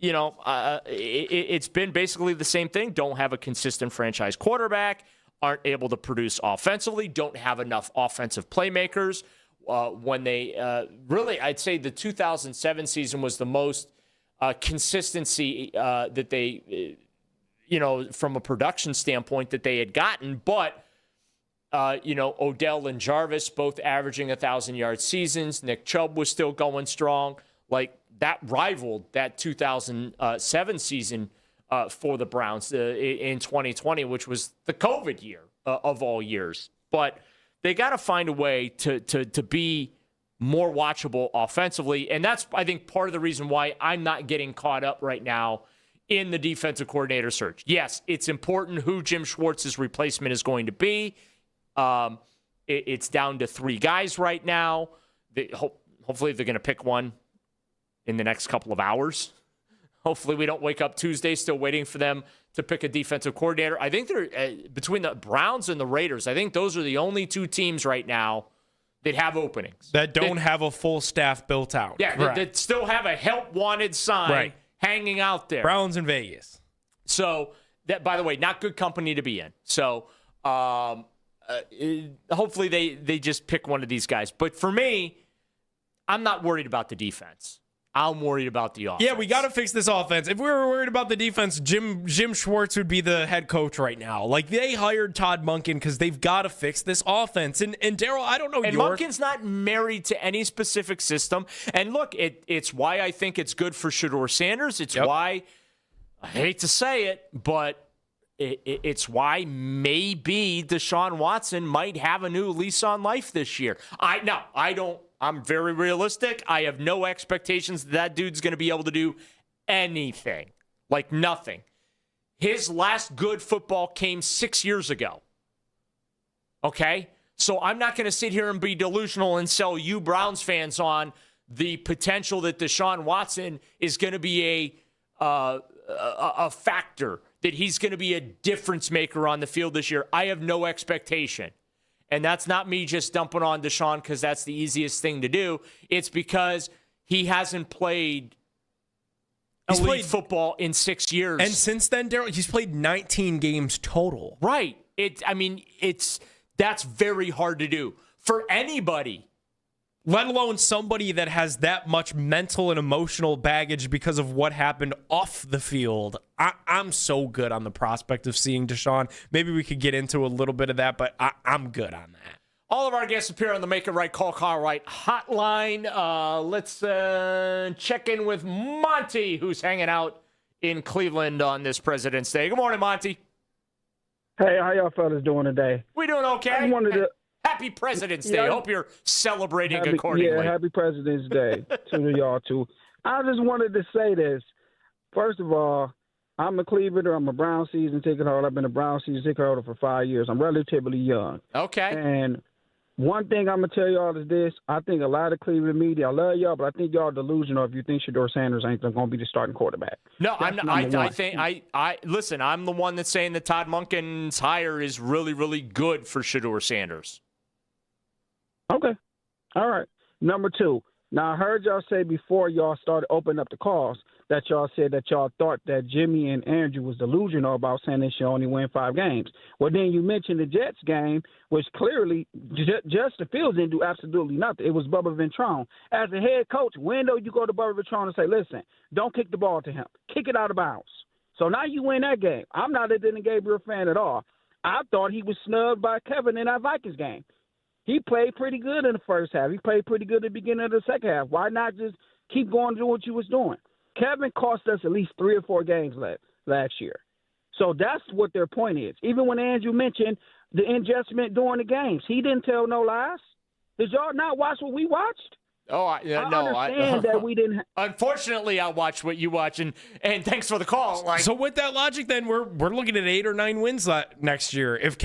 Speaker 6: it's been basically the same thing. Don't have a consistent franchise quarterback, aren't able to produce offensively, don't have enough offensive playmakers. When they really, I'd say the 2007 season was the most consistency that they, from a production standpoint that they had gotten. But, Odell and Jarvis both averaging 1,000-yard seasons. Nick Chubb was still going strong. Like, that rivaled that 2007 season for the Browns in 2020, which was the COVID year of all years. But they got to find a way to be more watchable offensively. And that's, I think, part of the reason why I'm not getting caught up right now in the defensive coordinator search. Yes, it's important who Jim Schwartz's replacement is going to be. It's down to 3 guys right now. Hopefully they're going to pick one in the next couple of hours. Hopefully we don't wake up Tuesday still waiting for them to pick a defensive coordinator. I think they're between the Browns and the Raiders. I think those are the only 2 teams right now that have openings.
Speaker 7: That don't have a full staff built out.
Speaker 6: Yeah, that still have a help wanted sign hanging out there.
Speaker 7: Browns in Vegas.
Speaker 6: So, that, by the way, not good company to be in. So, hopefully they just pick one of these guys. But for me, I'm not worried about the defense. I'm worried about the offense.
Speaker 7: Yeah, we got to fix this offense. If we were worried about the defense, Jim Schwartz would be the head coach right now. Like, they hired Todd Monken because they've got to fix this offense. And Daryl, I don't know.
Speaker 6: And Monken's not married to any specific system. And look, it's why I think it's good for Shedeur Sanders. It's why, I hate to say it, but it's why maybe Deshaun Watson might have a new lease on life this year. I'm very realistic. I have no expectations that dude's going to be able to do anything. Like, nothing. His last good football came 6 years ago. Okay? So I'm not going to sit here and be delusional and sell you Browns fans on the potential that Deshaun Watson is going to be a factor, that he's going to be a difference maker on the field this year. I have no expectation. And that's not me just dumping on Deshaun because that's the easiest thing to do. It's because he hasn't played elite football in 6 years.
Speaker 7: And since then, Daryl, he's played 19 games total.
Speaker 6: Right. That's very hard to do for anybody.
Speaker 7: Let alone somebody that has that much mental and emotional baggage because of what happened off the field. I'm so good on the prospect of seeing Deshaun. Maybe we could get into a little bit of that, but I'm good on that.
Speaker 6: All of our guests appear on the Make It Right, Call Right hotline. Let's check in with Monty, who's hanging out in Cleveland on this President's Day. Good morning, Monty.
Speaker 4: Hey, how y'all fellas doing today?
Speaker 6: We doing okay?
Speaker 4: I wanted to...
Speaker 6: Happy President's Day. Hope you're celebrating accordingly.
Speaker 4: Yeah, happy President's Day to y'all, too. I just wanted to say this. First of all, I'm a Clevelander. I'm a Brown season ticket holder. I've been a Brown season ticket holder for 5 years. I'm relatively young.
Speaker 6: Okay.
Speaker 4: And one thing I'm going to tell y'all is this. I think a lot of Cleveland media, I love y'all, but I think y'all delusional if you think Shedeur Sanders ain't going to be the starting quarterback.
Speaker 6: No, I'm not. Listen, I'm the one that's saying that Todd Monken's hire is really, really good for Shedeur Sanders.
Speaker 4: Okay. All right. Number two. Now, I heard y'all say before y'all started opening up the calls that y'all said that y'all thought that Jimmy and Andrew was delusional about saying they should only win 5 games. Well, then you mentioned the Jets game, which clearly Justin Fields didn't do absolutely nothing. It was Bubba Ventrone. As a head coach, when do you go to Bubba Ventrone and say, listen, don't kick the ball to him. Kick it out of bounds. So now you win that game. I'm not a Dylan Gabriel fan at all. I thought he was snubbed by Kevin in that Vikings game. He played pretty good in the first half. He played pretty good at the beginning of the second half. Why not just keep going to do what you was doing? Kevin cost us at least 3 or 4 games last year. So that's what their point is. Even when Andrew mentioned the adjustment during the games, he didn't tell no lies. Did y'all not watch what we watched?
Speaker 6: Oh, I
Speaker 4: understand that we didn't.
Speaker 6: Unfortunately, I watched what you watch, and thanks for the call.
Speaker 7: So with that logic, then we're looking at 8 or 9 wins next year. If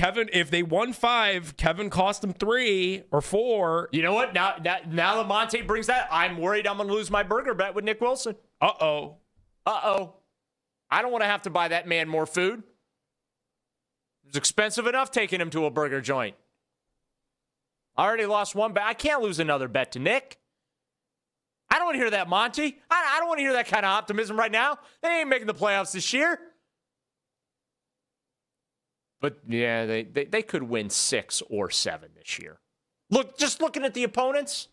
Speaker 7: they won 5, Kevin cost them 3 or 4.
Speaker 6: You know what? Now that Monte brings that, I'm worried I'm going to lose my burger bet with Nick Wilson.
Speaker 7: Uh-oh.
Speaker 6: I don't want to have to buy that man more food. It's expensive enough taking him to a burger joint. I already lost one bet. I can't lose another bet to Nick. I don't want to hear that, Monty. I don't want to hear that kind of optimism right now. They ain't making the playoffs this year. But, yeah, they could win 6 or 7 this year. Look, just looking at the opponents,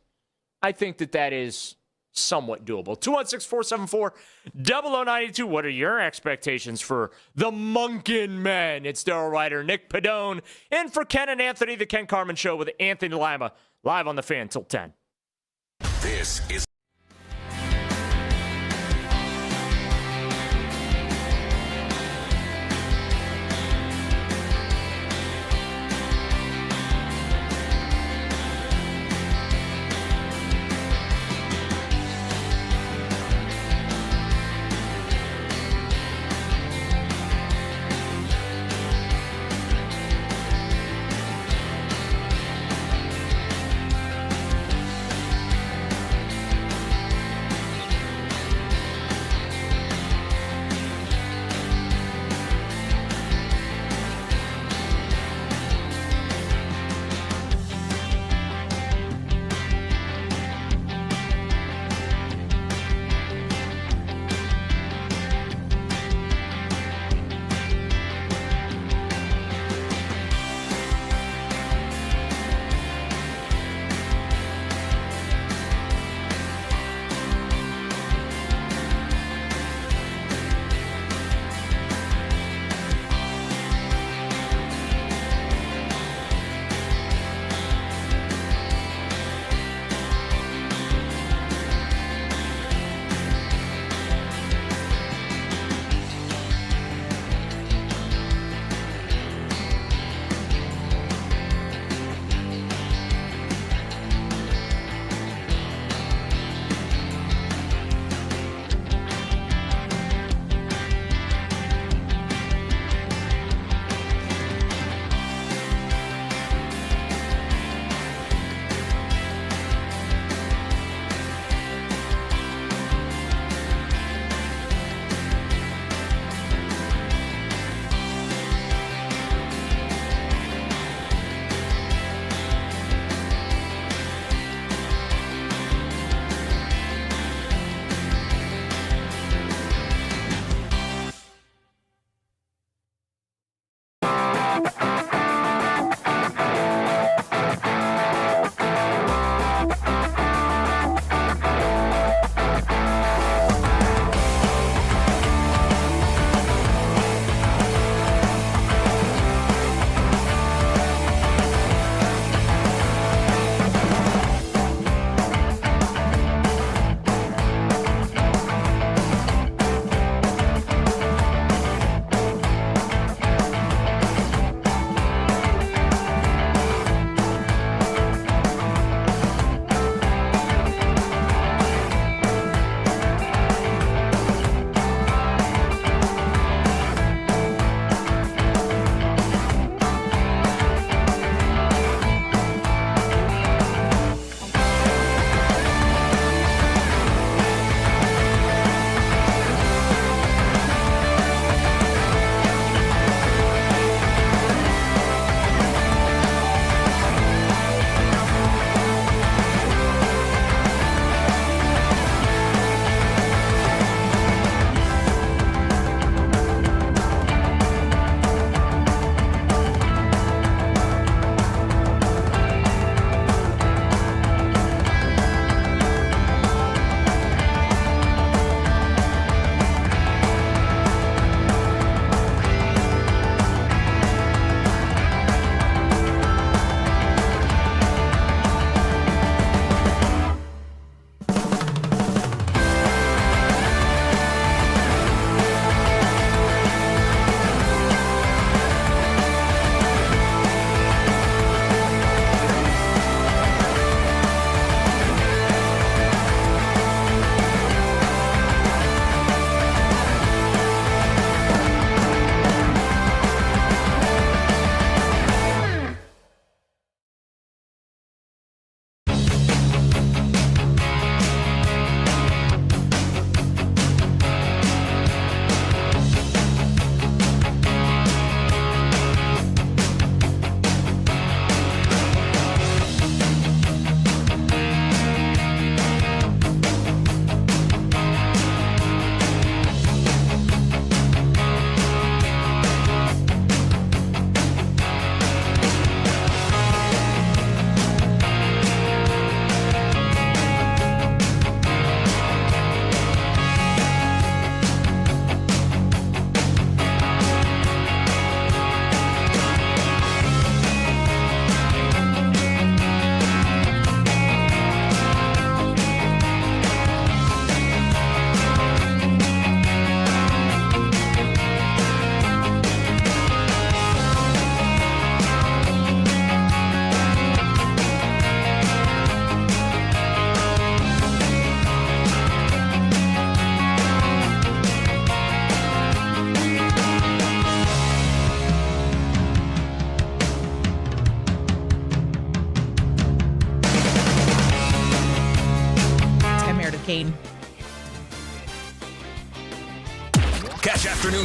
Speaker 6: I think that is somewhat doable. 216-474-0092. What are your expectations for the Monken men? It's Daryl Ryder, Nick Padone, and for Ken and Anthony, the Ken Carman Show with Anthony Lima, live on the Fan till 10.
Speaker 2: This is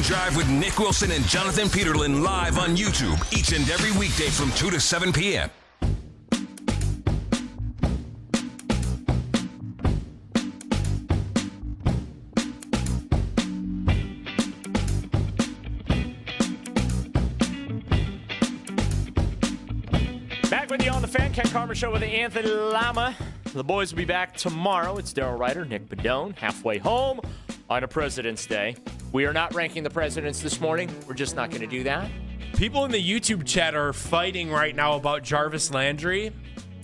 Speaker 2: Drive with Nick Wilson and Jonathan Peterlin live on YouTube each and every weekday from 2 to 7 p.m.
Speaker 6: Back with you on the Fan, Ken Carman Show with Anthony Lima. The boys will be back tomorrow. It's Daryl Ryder, Nick Bedone, halfway home on a President's Day. We are not ranking the presidents this morning. We're just not going to do that.
Speaker 7: People in the YouTube chat are fighting right now about Jarvis Landry.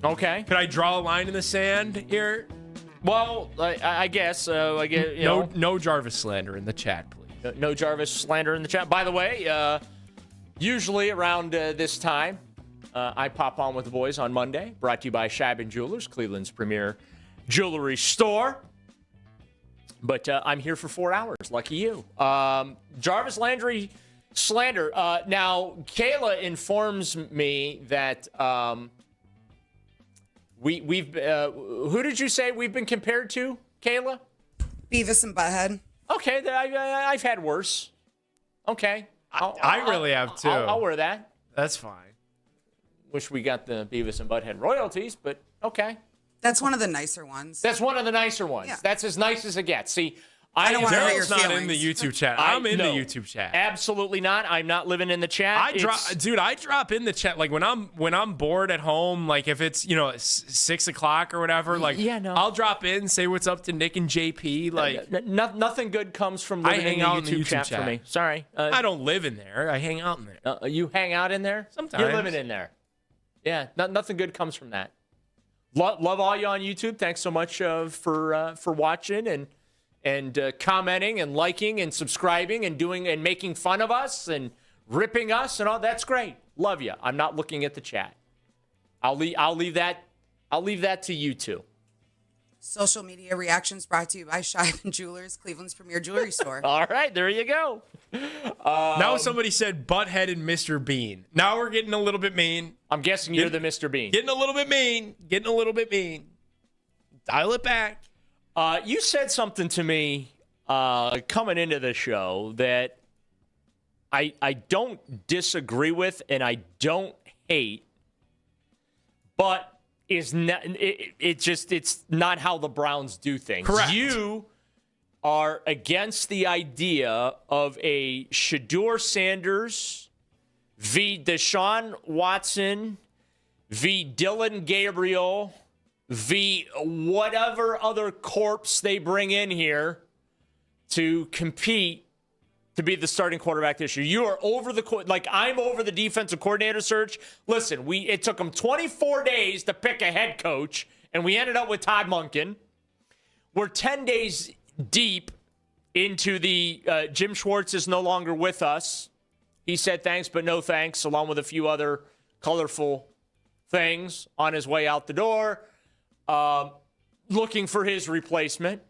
Speaker 6: Okay.
Speaker 7: Could I draw a line in the sand here?
Speaker 6: Well, I guess.
Speaker 7: No Jarvis slander in the chat, please.
Speaker 6: No Jarvis slander in the chat. By the way, usually around this time, I pop on with the boys on Monday. Brought to you by Scheibin Jewelers, Cleveland's premier jewelry store. But I'm here for 4 hours. Lucky you. Jarvis Landry slander. Now, Kayla informs me that we've who did you say we've been compared to, Kayla?
Speaker 8: Beavis and Butthead.
Speaker 6: Okay, I've had worse. Okay.
Speaker 7: I really have too.
Speaker 6: I'll wear that.
Speaker 7: That's fine.
Speaker 6: Wish we got the Beavis and Butthead royalties, but okay.
Speaker 8: That's one of the nicer ones.
Speaker 6: That's one of the nicer ones.
Speaker 8: Yeah.
Speaker 6: That's as nice as it gets. See,
Speaker 8: I don't want to hurt your
Speaker 7: Daryl's not
Speaker 8: feelings.
Speaker 7: in the YouTube chat. I'm in the YouTube chat.
Speaker 6: Absolutely not. I'm not living in the chat.
Speaker 7: I drop in the chat like when I'm bored at home, like if it's 6 o'clock or whatever. Like I'll drop in, say what's up to Nick and JP. Like
Speaker 6: nothing good comes from living in the YouTube chat for me. Sorry,
Speaker 7: I don't live in there. I hang out in there.
Speaker 6: You hang out in there?
Speaker 7: Sometimes
Speaker 6: you're living in there. Yeah, nothing good comes from that. Love all you on YouTube. Thanks so much for watching and commenting and liking and subscribing and doing and making fun of us and ripping us and all. That's great. Love you. I'm not looking at the chat. I'll leave that to you two.
Speaker 8: Social media reactions brought to you by Scheibin Jewelers, Cleveland's premier jewelry store.
Speaker 6: All right, there you go.
Speaker 7: Now somebody said Butthead and Mr. Bean. Now we're getting a little bit mean.
Speaker 6: I'm guessing you're the Mr. Bean.
Speaker 7: Getting a little bit mean. Dial it back.
Speaker 6: You said something to me coming into the show that I don't disagree with and I don't hate, but is not it's not how the Browns do things.
Speaker 7: Correct.
Speaker 6: You are against the idea of a Shedeur Sanders v. Deshaun Watson v. Dylan Gabriel v. whatever other corpse they bring in here to compete to be the starting quarterback this year. You are over I'm over the defensive coordinator search. Listen, it took them 24 days to pick a head coach, and we ended up with Todd Monken. We're 10 days deep into the Jim Schwartz is no longer with us. He said thanks, but no thanks, along with a few other colorful things on his way out the door. Looking for his replacement.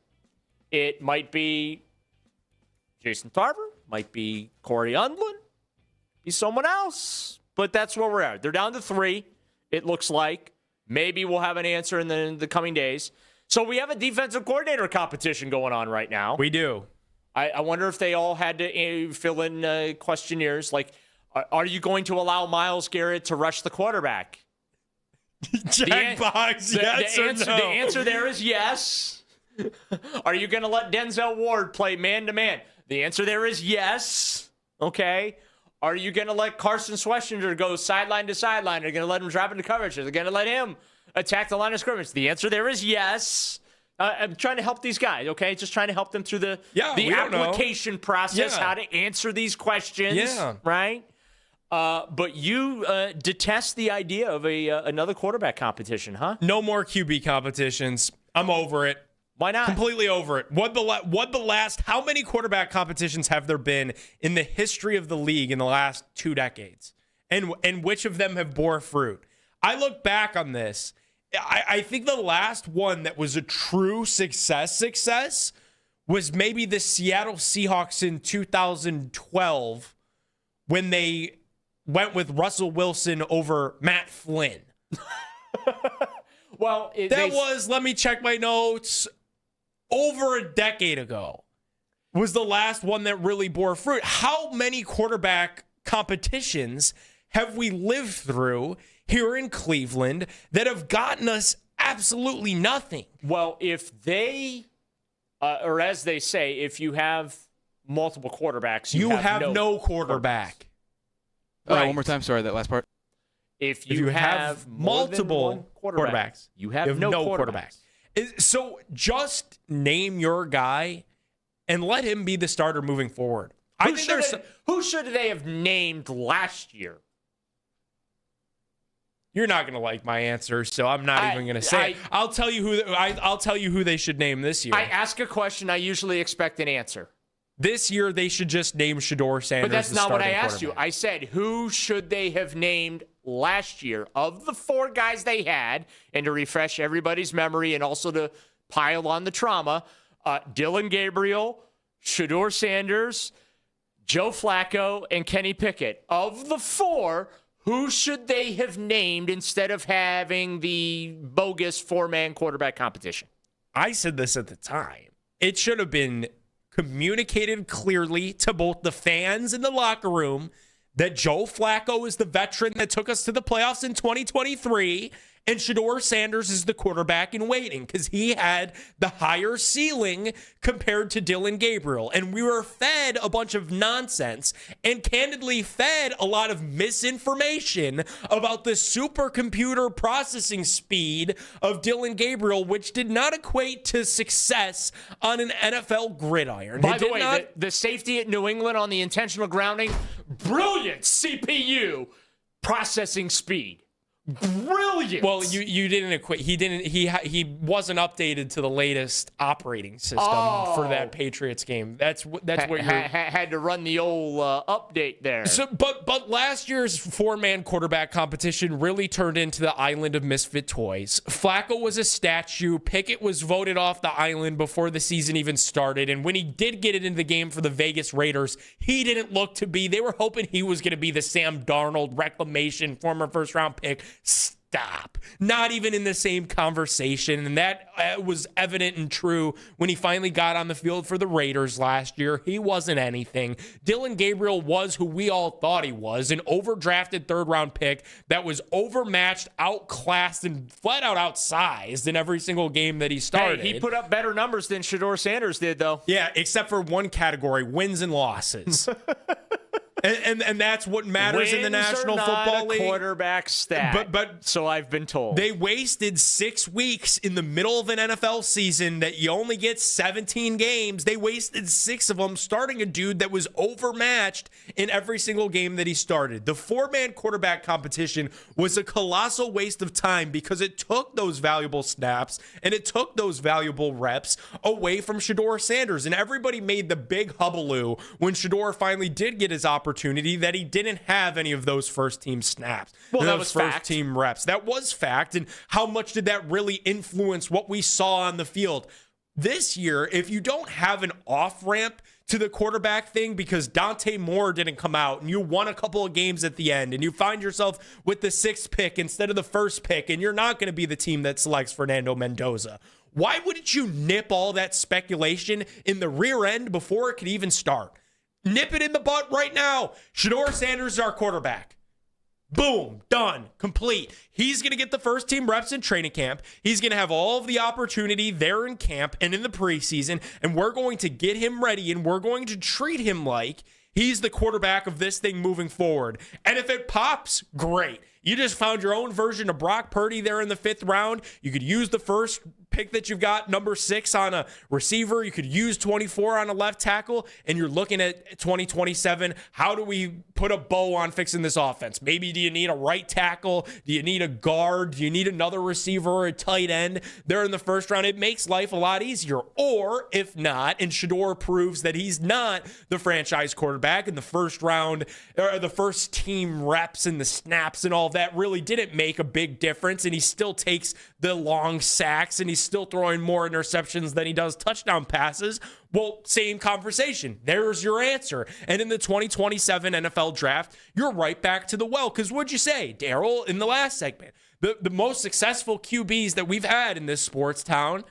Speaker 6: It might be Jason Tarver, might be Corey Undlin, be someone else. But that's where we're at. They're down to 3, it looks like. Maybe we'll have an answer in the coming days. So we have a defensive coordinator competition going on right now.
Speaker 7: We do.
Speaker 6: I wonder if they all had to fill in questionnaires like, are you going to allow Myles Garrett to rush the quarterback?
Speaker 7: Jackbox, yes or no?
Speaker 6: The answer there is yes. Are you going to let Denzel Ward play man-to-man? The answer there is yes. Okay. Are you going to let Carson Schwarzenegger go sideline to sideline? Are you going to let him drop into coverage? Are you going to let him attack the line of scrimmage? The answer there is yes. I'm trying to help these guys, okay? Just trying to help them through the application process, how to answer these questions, right? But you detest the idea of another quarterback competition, huh?
Speaker 7: No more QB competitions. I'm over it.
Speaker 6: Why not?
Speaker 7: Completely over it. How many quarterback competitions have there been in the history of the league in the last 2 decades? And which of them have bore fruit? I look back on this. I think the last one that was a true success was maybe the Seattle Seahawks in 2012 when they went with Russell Wilson over Matt Flynn.
Speaker 6: Well,
Speaker 7: let me check my notes, over a decade ago was the last one that really bore fruit. How many quarterback competitions have we lived through here in Cleveland that have gotten us absolutely nothing?
Speaker 6: Well, if they, or as they say, if you have multiple quarterbacks, you have
Speaker 7: no quarterback.
Speaker 6: Right.
Speaker 3: One more time. Sorry, that last part.
Speaker 6: If you have
Speaker 7: multiple quarterbacks,
Speaker 6: you have no quarterbacks.
Speaker 7: So just name your guy and let him be the starter moving forward.
Speaker 6: Who should they have named last year?
Speaker 7: You're not going to like my answer, so I'm not even going to say it. I'll tell you who they should name this year.
Speaker 6: I ask a question, I usually expect an answer.
Speaker 7: This year, they should just name Shedeur Sanders.
Speaker 6: But that's not what I asked you. I said, who should they have named last year of the 4 guys they had? And to refresh everybody's memory and also to pile on the trauma, Dylan Gabriel, Shedeur Sanders, Joe Flacco, and Kenny Pickett. Of the 4, who should they have named instead of having the bogus 4-man quarterback competition?
Speaker 7: I said this at the time. It should have been communicated clearly to both the fans in the locker room that Joe Flacco is the veteran that took us to the playoffs in 2023, and Shedeur Sanders is the quarterback in waiting because he had the higher ceiling compared to Dylan Gabriel. And we were fed a bunch of nonsense and candidly fed a lot of misinformation about the supercomputer processing speed of Dylan Gabriel, which did not equate to success on an NFL gridiron.
Speaker 6: By the way, the safety at New England on the intentional grounding, brilliant CPU processing speed. Brilliant.
Speaker 7: Well, you didn't equate. He wasn't updated to the latest operating system for that Patriots game. That's what you
Speaker 6: had to run the old update there.
Speaker 7: So, but last year's 4-man quarterback competition really turned into the island of misfit toys. Flacco was a statue. Pickett was voted off the island before the season even started, and when he did get it into the game for the Vegas Raiders, he didn't look to be. They were hoping he was going to be the Sam Darnold reclamation, former first-round pick. Stop. Not even in the same conversation. And that was evident and true when he finally got on the field for the Raiders last year. He wasn't anything. Dylan Gabriel was who we all thought he was, an overdrafted 3rd-round pick that was overmatched, outclassed, and flat out outsized in every single game that he started.
Speaker 6: Hey, he put up better numbers than Shedeur Sanders did, though.
Speaker 7: Yeah, except for one category, wins and losses. And that's what matters in the National Football League.
Speaker 6: Quarterback stat.
Speaker 7: But
Speaker 6: so I've been told.
Speaker 7: They wasted 6 weeks in the middle of an NFL season that you only get 17 games. They wasted 6 of them starting a dude that was overmatched in every single game that he started. The 4-man quarterback competition was a colossal waste of time because it took those valuable snaps and it took those valuable reps away from Shedeur Sanders. And everybody made the big hullabaloo when Shedeur finally did get his opportunity that he didn't have any of those first-team snaps.
Speaker 6: Well, that was fact.
Speaker 7: First-team reps. That was fact. And how much did that really influence what we saw on the field? This year, if you don't have an off-ramp to the quarterback thing because Dante Moore didn't come out and you won a couple of games at the end and you find yourself with the 6th pick instead of the 1st pick and you're not going to be the team that selects Fernando Mendoza, why wouldn't you nip all that speculation in the rear end before it could even start? Nip it in the butt right now. Shedeur Sanders is our quarterback. Boom, done, complete. He's going to get the first-team reps in training camp. He's going to have all of the opportunity there in camp and in the preseason, and we're going to get him ready, and we're going to treat him like he's the quarterback of this thing moving forward. And if it pops, great. You just found your own version of Brock Purdy there in the 5th round. You could use the first pick that you've got, number 6 on a receiver. You could use 24 on a left tackle, and you're looking at 2027. How do we put a bow on fixing this offense? Maybe do you need a right tackle? Do you need a guard? Do you need another receiver or a tight end there in the 1st round? It makes life a lot easier. Or if not, and Shedeur proves that he's not the franchise quarterback in the 1st round, or the first team reps and the snaps and all that really didn't make a big difference, and he still takes the long sacks and he's still throwing more interceptions than he does touchdown passes. Well, same conversation. There's your answer. And in the 2027 NFL draft, you're right back to the well. Because what'd you say, Daryl, in the last segment? The most successful QBs that we've had in this sports town,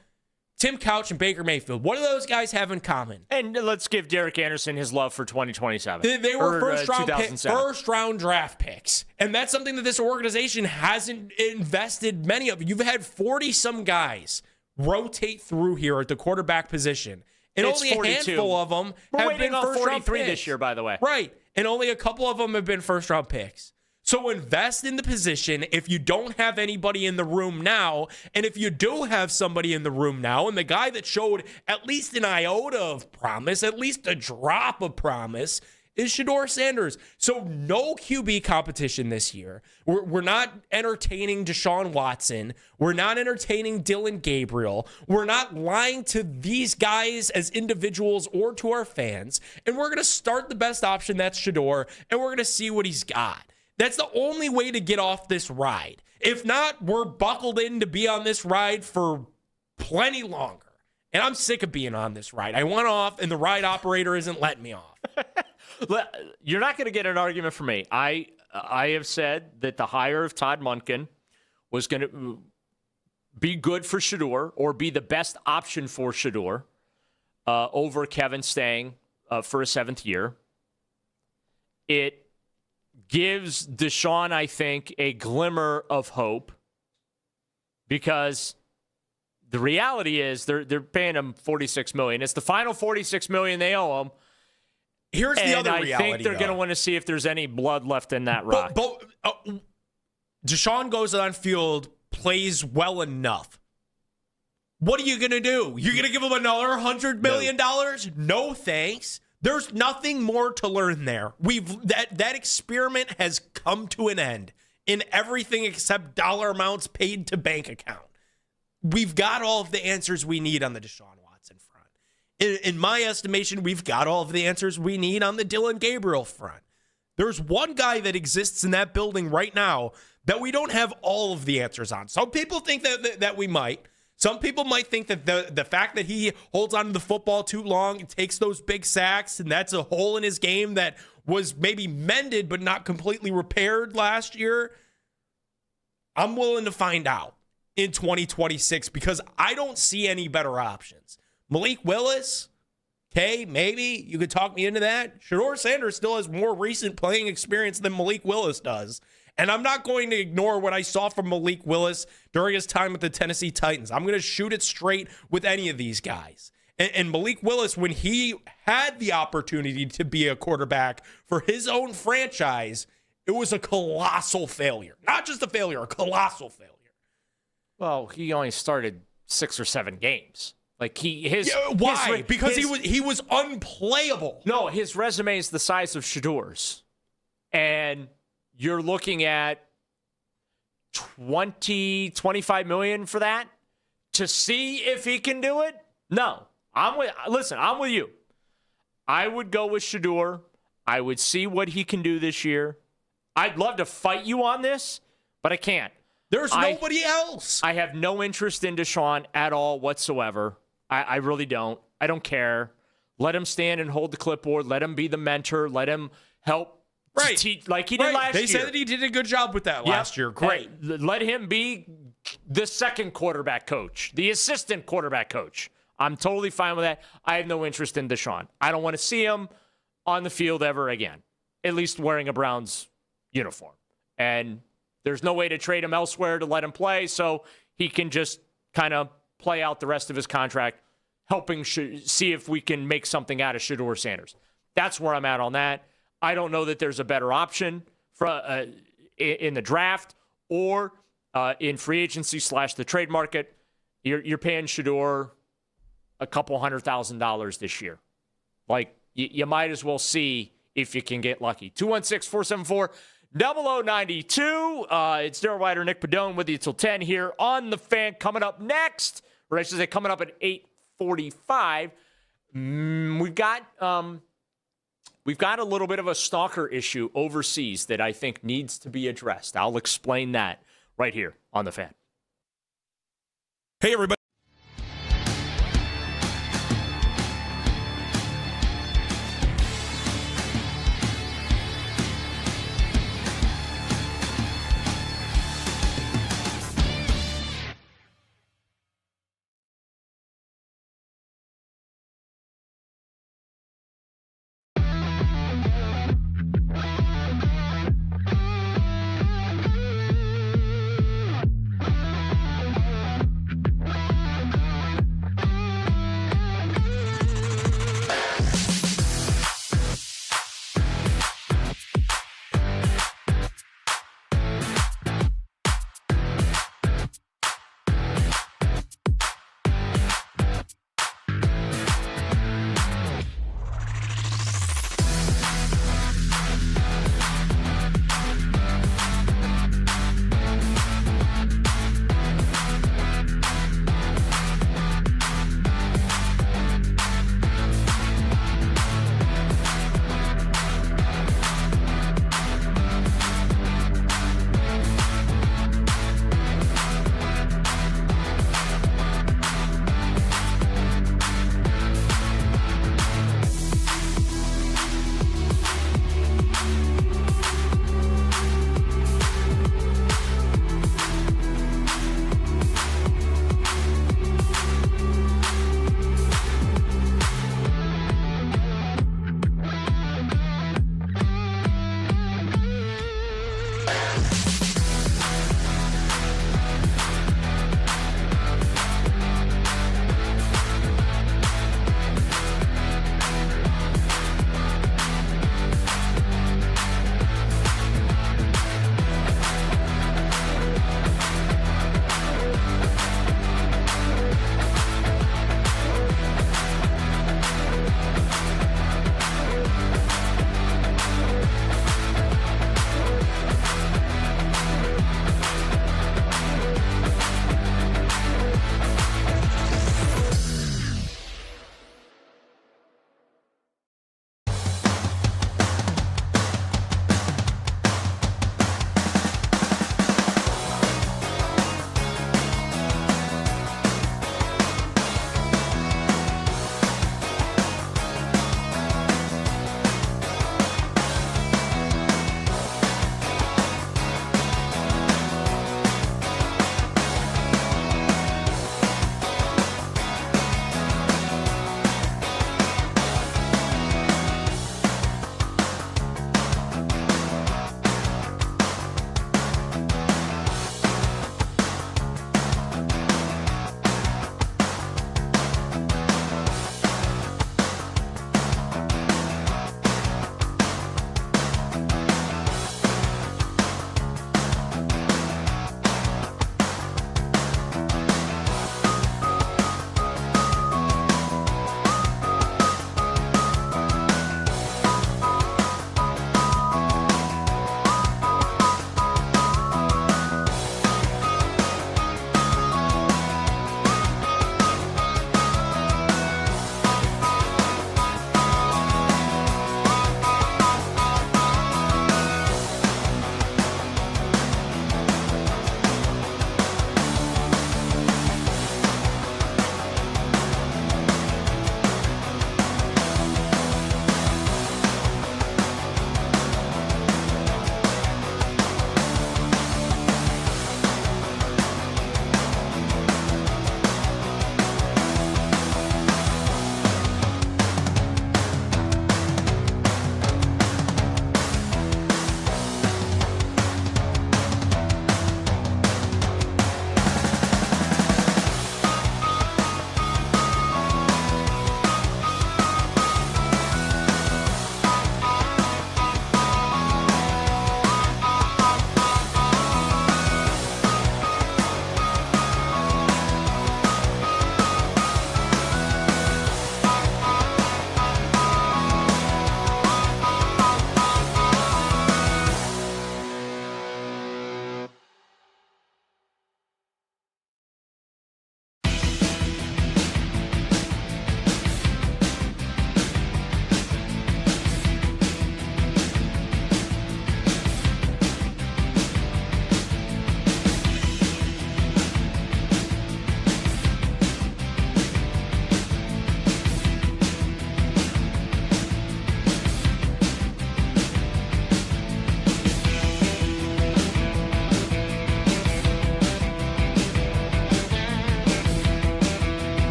Speaker 7: Tim Couch and Baker Mayfield. What do those guys have in common?
Speaker 6: And let's give Derek Anderson his love for 2027.
Speaker 7: They were
Speaker 6: first
Speaker 7: round draft picks. And that's something that this organization hasn't invested many of. You've had 40-some guys rotate through here at the quarterback position. And
Speaker 6: It's
Speaker 7: only
Speaker 6: 42.
Speaker 7: a handful of them
Speaker 6: We're
Speaker 7: have
Speaker 6: waiting
Speaker 7: been
Speaker 6: on
Speaker 7: first-round
Speaker 6: 43
Speaker 7: picks.
Speaker 6: this year, by the way.
Speaker 7: Right. And only a couple of them have been first-round picks. So invest in the position if you don't have anybody in the room now. And if you do have somebody in the room now, and the guy that showed at least an iota of promise, at least a drop of promise, is Shedeur Sanders. So no QB competition this year. We're not entertaining Deshaun Watson. We're not entertaining Dylan Gabriel. We're not lying to these guys as individuals or to our fans. And we're going to start the best option, that's Shedeur, and we're going to see what he's got. That's the only way to get off this ride. If not, we're buckled in to be on this ride for plenty longer. And I'm sick of being on this ride. I want off, and the ride operator isn't letting me off.
Speaker 6: You're not going to get an argument from me. I have said that the hire of Todd Monken was going to be good for Shedeur or be the best option for Shedeur over Kevin staying for a seventh year. It gives Deshaun, I think, a glimmer of hope because the reality is they're paying him $46 million. It's the final $46 million they owe him.
Speaker 7: Here's the other reality,
Speaker 6: I think they're going to want to see if there's any blood left in that rock.
Speaker 7: But Deshaun goes on field, plays well enough. What are you going to do? You're going to give him another $100 million? No, thanks. There's nothing more to learn there. That experiment has come to an end in everything except dollar amounts paid to bank account. We've got all of the answers we need on the Deshaun Watson front. In my estimation, we've got all of the answers we need on the Dylan Gabriel front. There's one guy that exists in that building right now that we don't have all of the answers on. Some people think that we might. Some people might think that the fact that he holds on to the football too long and takes those big sacks, and that's a hole in his game that was maybe mended but not completely repaired last year. I'm willing to find out in 2026 because I don't see any better options. Malik Willis, okay, maybe you could talk me into that. Shedeur Sanders still has more recent playing experience than Malik Willis does. And I'm not going to ignore what I saw from Malik Willis during his time with the Tennessee Titans. I'm going to shoot it straight with any of these guys. And Malik Willis, when he had the opportunity to be a quarterback for his own franchise, it was a colossal failure. Not just a failure, a colossal failure.
Speaker 6: Well, he only started 6 or 7 games. Like
Speaker 7: why? Because he was unplayable.
Speaker 6: No, his resume is the size of Shedeur's. And you're looking at $25 million for that to see if he can do it? No. I'm with you. I would go with Shedeur. I would see what he can do this year. I'd love to fight you on this, but I can't.
Speaker 7: There's nobody else.
Speaker 6: I have no interest in Deshaun at all whatsoever. I really don't. I don't care. Let him stand and hold the clipboard. Let him be the mentor. Let him help.
Speaker 7: Right.
Speaker 6: Like he did last year.
Speaker 7: They said that he did a good job with that last year. Great.
Speaker 6: Let him be the second quarterback coach, the assistant quarterback coach. I'm totally fine with that. I have no interest in Deshaun. I don't want to see him on the field ever again, at least wearing a Browns uniform. And there's no way to trade him elsewhere to let him play, so he can just kind of play out the rest of his contract, helping see if we can make something out of Shedeur Sanders. That's where I'm at on that. I don't know that there's a better option for in the draft or in free agency / the trade market. You're paying Shedeur a couple $100,000 this year. Like, you might as well see if you can get lucky. 216-474-0092. It's Daryl Ryder, Nick Padone with you till 10 here on The Fan. Coming up next, or I should say coming up at 8:45, we've got a little bit of a stalker issue overseas that I think needs to be addressed. I'll explain that right here on The Fan.
Speaker 14: Hey, everybody.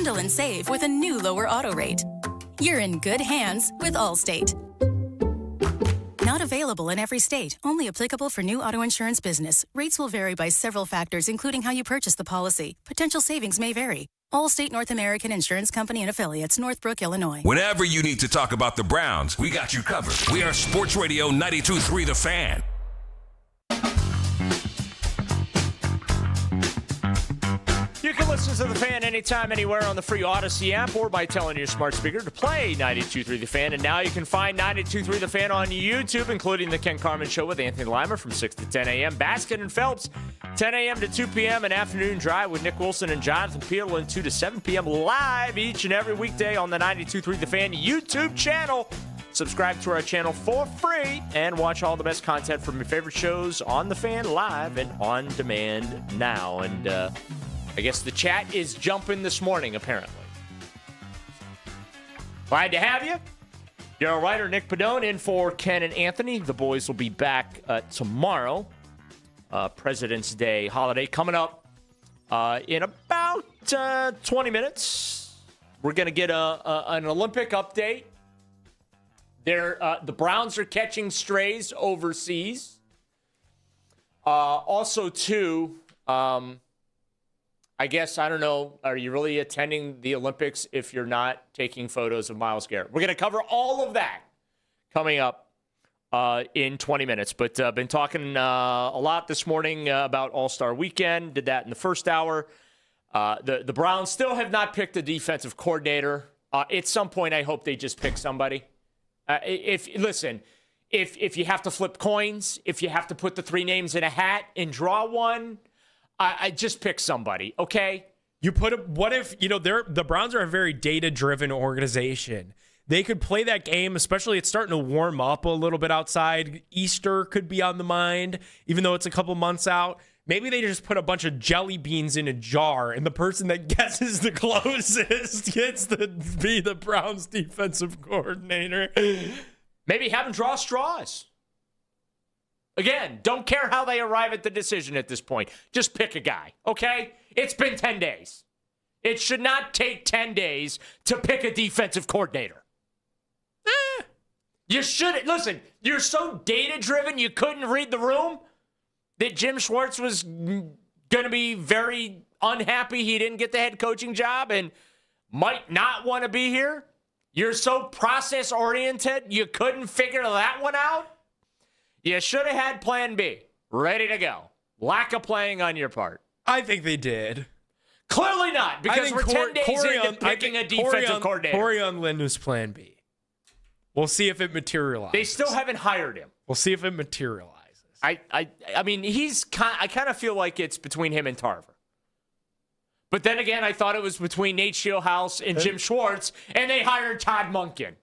Speaker 3: Bundle and save with a new lower auto rate. You're in good hands with Allstate. Not available in every state. Only applicable for new auto insurance business. Rates will vary by several factors, including how you purchase the policy. Potential savings may vary. Allstate North American Insurance Company and Affiliates, Northbrook, Illinois.
Speaker 2: Whenever you need to talk about the Browns, we got you covered. We are Sports Radio 92.3 The Fan.
Speaker 6: You can listen to The Fan anytime, anywhere on the free Odyssey app or by telling your smart speaker to play 92.3 The Fan. And now you can find 92.3 The Fan on YouTube, including the Ken Carman Show with Anthony Lima from 6 to 10 a.m. Baskin and Phelps, 10 a.m. to 2 p.m. An afternoon drive with Nick Wilson and Jonathan Peterlin, 2 to 7 p.m. live each and every weekday on the 92.3 The Fan YouTube channel. Subscribe to our channel for free and watch all the best content from your favorite shows on The Fan live and on demand now. And I guess the chat is jumping this morning, apparently. Glad to have you. Daryl Ryder, Nick Padone in for Ken and Anthony. The boys will be back tomorrow. President's Day holiday coming up in about 20 minutes. We're going to get an Olympic update. The Browns are catching strays overseas. Also, too, I guess, I don't know, are you really attending the Olympics if you're not taking photos of Myles Garrett? We're going to cover all of that coming up in 20 minutes. But been talking a lot this morning about All-Star Weekend. Did that in the first hour. The Browns still have not picked a defensive coordinator. At some point, I hope they just pick somebody. If you have to flip coins, if you have to put the three names in a hat and draw one, I just pick somebody, okay?
Speaker 7: What if, the Browns are a very data-driven organization. They could play that game, especially it's starting to warm up a little bit outside. Easter could be on the mind, even though it's a couple months out. Maybe they just put a bunch of jelly beans in a jar, and the person that guesses the closest gets to be the Browns defensive coordinator.
Speaker 6: Maybe have them draw straws. Again, don't care how they arrive at the decision at this point. Just pick a guy, okay? It's been 10 days. It should not take 10 days to pick a defensive coordinator. You should. Listen, you're so data-driven you couldn't read the room that Jim Schwartz was going to be very unhappy he didn't get the head coaching job and might not want to be here. You're so process-oriented you couldn't figure that one out. You should have had plan B ready to go. Lack of playing on your part.
Speaker 7: I think they did.
Speaker 6: Clearly not, because we're 10 days into picking a defensive coordinator.
Speaker 7: Corian Lynn was plan B. We'll see if it materializes.
Speaker 6: They still haven't hired him.
Speaker 7: We'll see if it materializes.
Speaker 6: I mean, I kind of feel like it's between him and Tarver. But then again, I thought it was between Nate Shieldhouse and Jim Schwartz, and they hired Todd Monken.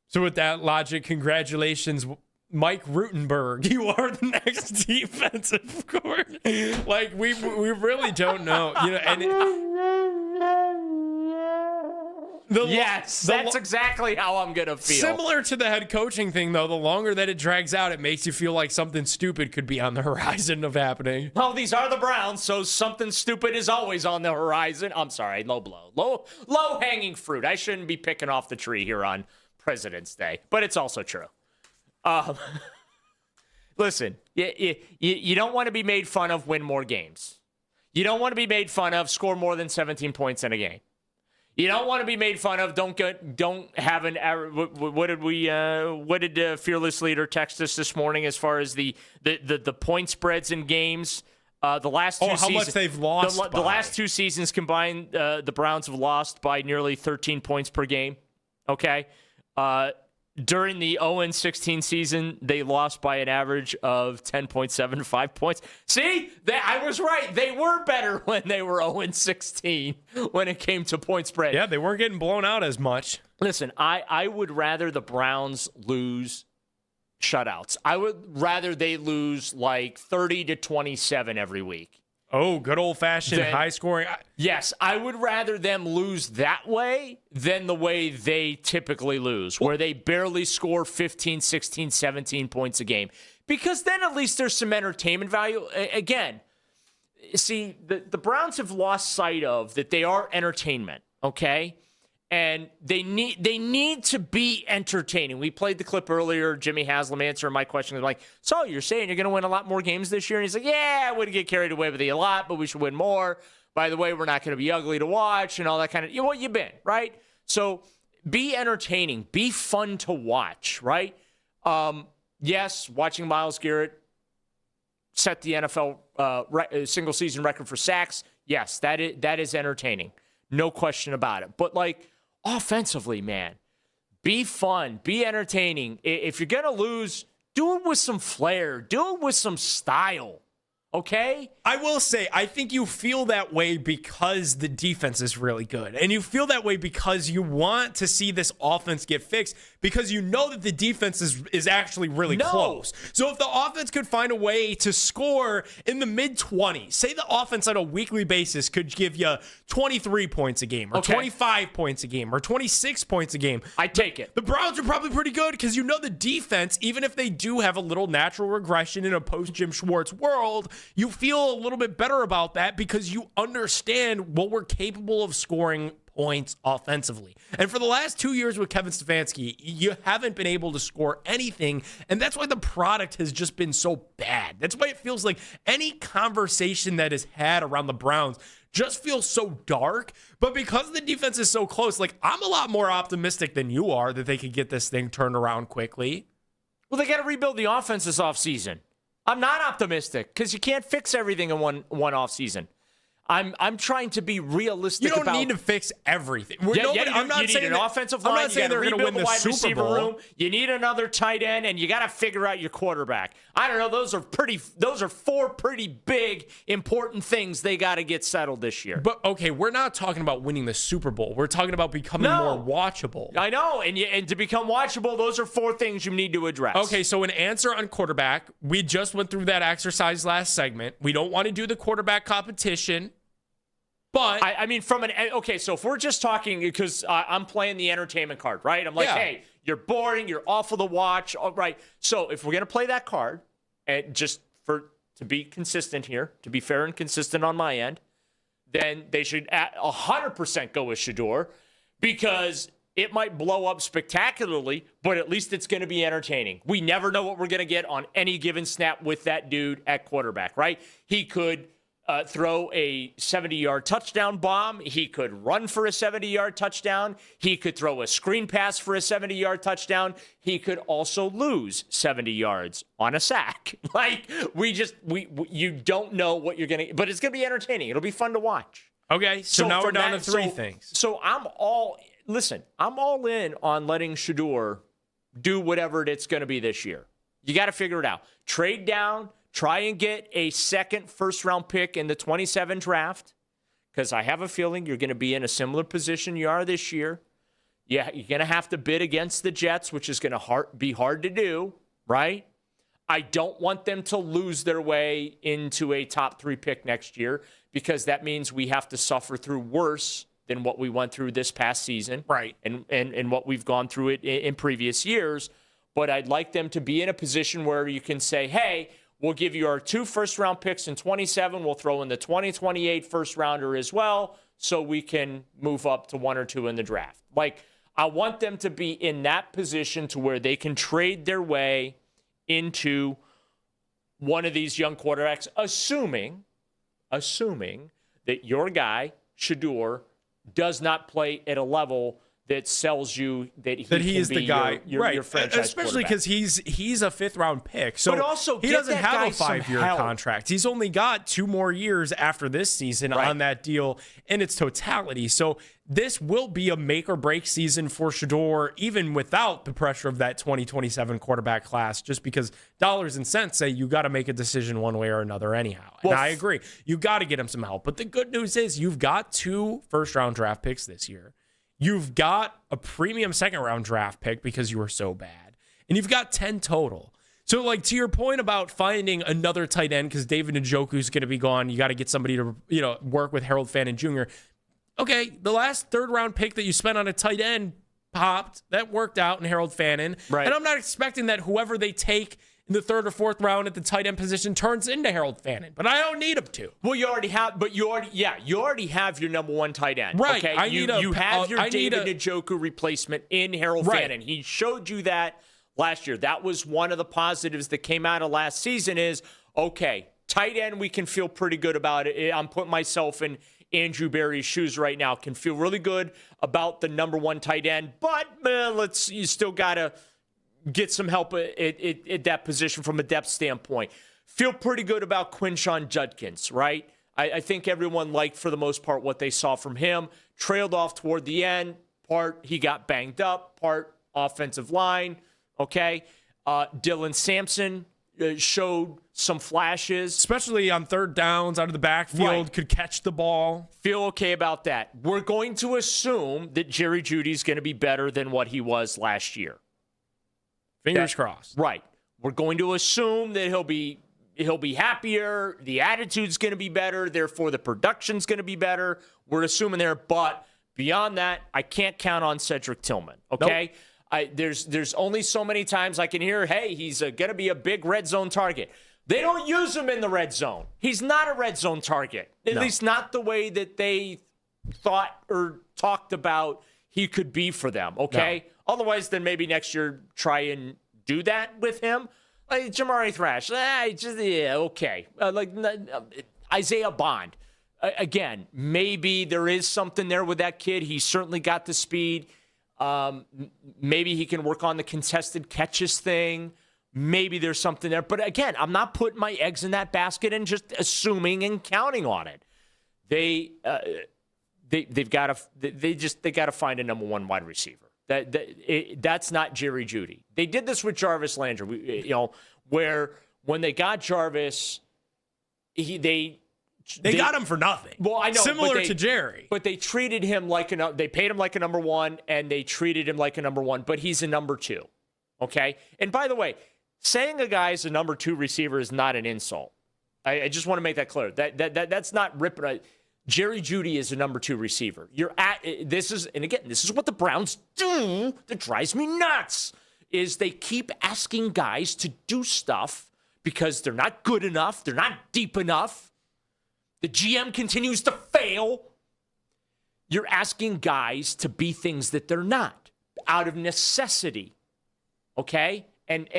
Speaker 7: So with that logic, congratulations, Mike Rutenberg. You are the next defensive coordinator. Like, we really don't know.
Speaker 6: That's exactly how I'm going to feel.
Speaker 7: Similar to the head coaching thing, though, the longer that it drags out, it makes you feel like something stupid could be on the horizon of happening.
Speaker 6: Well, these are the Browns, so something stupid is always on the horizon. I'm sorry, low blow. Low-hanging fruit. I shouldn't be picking off the tree here on President's Day, but it's also true. Listen, you don't want to be made fun of win more games. You don't want to be made fun of score more than 17 points in a game. You don't want to be made fun of. Don't have an error. What did Fearless Leader text us this morning as far as the point spreads in games? The last two
Speaker 7: how much they've lost.
Speaker 6: The last two seasons combined, the Browns have lost by nearly 13 points per game. Okay. During the 0-16 season, they lost by an average of 10.75 points. See, I was right. They were better when they were 0-16 when it came to point spread.
Speaker 7: Yeah, they weren't getting blown out as much.
Speaker 6: Listen, I would rather the Browns lose shutouts. I would rather they lose like 30-27 every week.
Speaker 7: Oh, good old-fashioned high scoring.
Speaker 6: Yes, I would rather them lose that way than the way they typically lose, where they barely score 15, 16, 17 points a game. Because then at least there's some entertainment value. Again, see, the Browns have lost sight of that they are entertainment, okay? And they need to be entertaining. We played the clip earlier, Jimmy Haslam answering my question. Like, so you're saying you're going to win a lot more games this year? And he's like, yeah, I wouldn't get carried away with it a lot, but we should win more. By the way, we're not going to be ugly to watch and all that kind of, what you've been, right? So be entertaining. Be fun to watch, right? Yes, watching Myles Garrett set the NFL single-season record for sacks, yes, that is entertaining. No question about it. But, like, offensively, man, be fun. Be entertaining. If you're going to lose, do it with some flair. Do it with some style. Okay?
Speaker 7: I will say, I think you feel that way because the defense is really good. And you feel that way because you want to see this offense get fixed because you know that the defense is actually really close. So if the offense could find a way to score in the mid-20s, say the offense on a weekly basis could give you 23 points a game or 25 points a game or 26 points a game.
Speaker 6: I'd take it.
Speaker 7: The Browns are probably pretty good because you know the defense, even if they do have a little natural regression in a post-Jim Schwartz world, you feel a little bit better about that because you understand what we're capable of scoring points offensively. And for the last 2 years with Kevin Stefanski, you haven't been able to score anything, and that's why the product has just been so bad. That's why it feels like any conversation that is had around the Browns just feels so dark. But because the defense is so close, like, I'm a lot more optimistic than you are that they could get this thing turned around quickly.
Speaker 6: Well, they got to rebuild the offense this offseason. I'm not optimistic because you can't fix everything in one offseason. I'm trying to be realistic.
Speaker 7: You don't need to fix everything.
Speaker 6: You need an offensive line.
Speaker 7: I'm not saying they're going to win the Super Bowl.
Speaker 6: Room. You need another tight end, and you got to figure out your quarterback. I don't know. Those are four pretty big, important things they got to get settled this year.
Speaker 7: But okay, we're not talking about winning the Super Bowl. We're talking about becoming more watchable.
Speaker 6: I know, and to become watchable, those are four things you need to address.
Speaker 7: Okay, so an answer on quarterback. We just went through that exercise last segment. We don't want to do the quarterback competition. But
Speaker 6: I mean, so if we're just talking, because I'm playing the entertainment card, right? I'm like, hey, you're boring, you're awful to watch, all right? So if we're gonna play that card, and just to be consistent here, to be fair and consistent on my end, then they should 100% go with Shedeur, because it might blow up spectacularly, but at least it's going to be entertaining. We never know what we're going to get on any given snap with that dude at quarterback, right? He could throw a 70-yard touchdown bomb. He could run for a 70-yard touchdown. He could throw a screen pass for a 70-yard touchdown. He could also lose 70 yards on a sack. Like, you don't know what you're going to, but it's going to be entertaining. It'll be fun to watch.
Speaker 7: Okay, so now we're down to three things.
Speaker 6: So I'm all in on letting Shedeur do whatever it's going to be this year. You got to figure it out. Trade down. Try and get a second first-round pick in the 27 draft, because I have a feeling you're going to be in a similar position you are this year. Yeah, you're going to have to bid against the Jets, which is going to be hard to do, right? I don't want them to lose their way into a top 3 pick next year, because that means we have to suffer through worse than what we went through this past season,
Speaker 7: right?
Speaker 6: And what we've gone through it in previous years. But I'd like them to be in a position where you can say, hey, we'll give you our 2 first-round picks in 27. We'll throw in the 2028 first-rounder as well, so we can move up to 1 or 2 in the draft. Like, I want them to be in that position to where they can trade their way into one of these young quarterbacks, assuming that your guy, Shedeur, does not play at a level that sells you that he is the guy,
Speaker 7: right?
Speaker 6: Your franchise,
Speaker 7: especially because he's a 5th-round pick, so
Speaker 6: but also
Speaker 7: he doesn't have a 5-year contract. He's only got 2 more years after this season on that deal in its totality. So this will be a make or break season for Shedeur, even without the pressure of that 2027 quarterback class. Just because dollars and cents say you got to make a decision one way or another anyhow. And I agree, you got to get him some help. But the good news is you've got 2 first-round draft picks this year. You've got a premium 2nd-round draft pick because you were so bad. And you've got 10 total. So, like, to your point about finding another tight end because David Njoku's going to be gone, you got to get somebody to, work with Harold Fannin Jr. Okay, the last 3rd-round pick that you spent on a tight end popped. That worked out in Harold Fannin.
Speaker 6: Right.
Speaker 7: And I'm not expecting that whoever they take in the 3rd or 4th round at the tight end position turns into Harold Fannin, but I don't need him to.
Speaker 6: Well, you already have your number 1 tight end.
Speaker 7: Right.
Speaker 6: Okay? You have your David Njoku replacement in Harold Fannin. He showed you that last year. That was one of the positives that came out of last season is, okay, tight end, we can feel pretty good about it. I'm putting myself in Andrew Berry's shoes right now. Can feel really good about the number 1 tight end, but you still got to get some help at that position from a depth standpoint. Feel pretty good about Quinshon Judkins, right? I think everyone liked, for the most part, what they saw from him. Trailed off toward the end. Part he got banged up. Part offensive line. Okay. Dylan Sampson showed some flashes.
Speaker 7: Especially on 3rd downs out of the backfield, could catch the ball.
Speaker 6: Feel okay about that. We're going to assume that Jerry Jeudy's going to be better than what he was last year.
Speaker 7: Fingers crossed.
Speaker 6: Right. We're going to assume that he'll be happier, the attitude's going to be better, therefore the production's going to be better. We're assuming there, but beyond that, I can't count on Cedric Tillman, okay? Nope. There's only so many times I can hear, hey, he's going to be a big red zone target. They don't use him in the red zone. He's not a red zone target, at least not the way that they thought or talked about he could be for them, okay? No. Otherwise, then maybe next year try and do that with him. Like Jamari Thrash, okay. Isaiah Bond. Again, maybe there is something there with that kid. He's certainly got the speed. Maybe he can work on the contested catches thing. Maybe there's something there. But again, I'm not putting my eggs in that basket and just assuming and counting on it. They've got to find a number 1 wide receiver. That's not Jerry Jeudy. They did this with Jarvis Landry, where when they got Jarvis, they
Speaker 7: got him for nothing.
Speaker 6: Well, I know,
Speaker 7: similar to Jerry,
Speaker 6: but they treated him they paid him like a number 1, and they treated him like a number 1. But he's a number 2. Okay. And by the way, saying a guy's a number 2 receiver is not an insult. I just want to make that clear. That's not ripping. Jerry Jeudy is a number 2 receiver. This is what the Browns do that drives me nuts, is they keep asking guys to do stuff because they're not good enough, they're not deep enough. The GM continues to fail. You're asking guys to be things that they're not out of necessity. Okay? And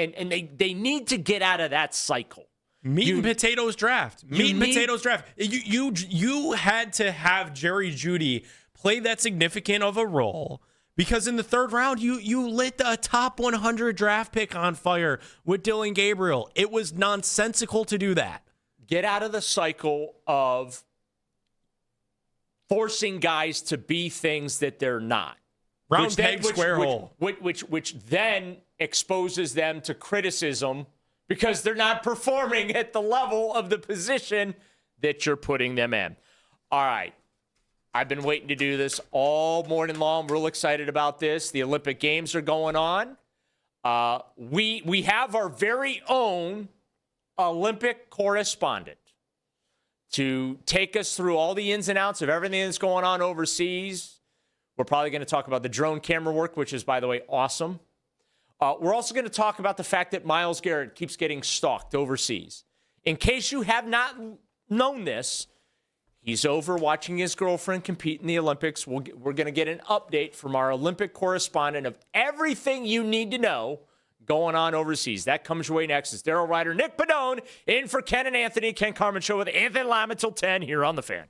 Speaker 6: they need to get out of that cycle.
Speaker 7: Meat and potatoes draft. You had to have Jerry Jeudy play that significant of a role because in the 3rd round, you lit a top 100 draft pick on fire with Dylan Gabriel. It was nonsensical to do that.
Speaker 6: Get out of the cycle of forcing guys to be things that they're not.
Speaker 7: Round peg, square hole.
Speaker 6: Which then exposes them to criticism because they're not performing at the level of the position that you're putting them in. All right. I've been waiting to do this all morning long. I'm real excited about this. The Olympic Games are going on. We have our very own Olympic correspondent to take us through all the ins and outs of everything that's going on overseas. We're probably going to talk about the drone camera work, which is, by the way, awesome. We're also going to talk about the fact that Myles Garrett keeps getting stalked overseas. In case you have not known this, he's over watching his girlfriend compete in the Olympics. We're going to get an update from our Olympic correspondent of everything you need to know going on overseas. That comes your way next. It's Daryl Ryder, Nick Padone, in for Ken and Anthony. Ken Carman Show with Anthony Lima until 10 here on The Fan.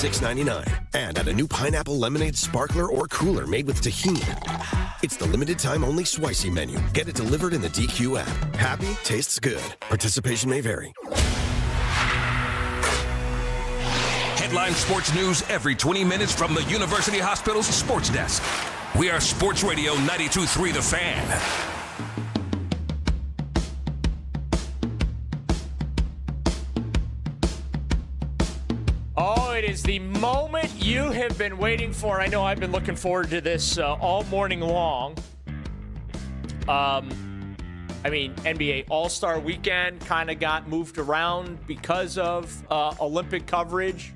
Speaker 10: $6.99. And at a new pineapple lemonade sparkler or cooler made with tahini. It's the limited time only Swisey menu. Get it delivered in the DQ app. Happy tastes good. Participation may vary.
Speaker 2: Headline sports news every 20 minutes from the University Hospital's sports desk. We are Sports Radio 92.3 The Fan.
Speaker 6: Oh, it is the moment you have been waiting for. I know I've been looking forward to this all morning long. NBA All-Star Weekend kind of got moved around because of Olympic coverage.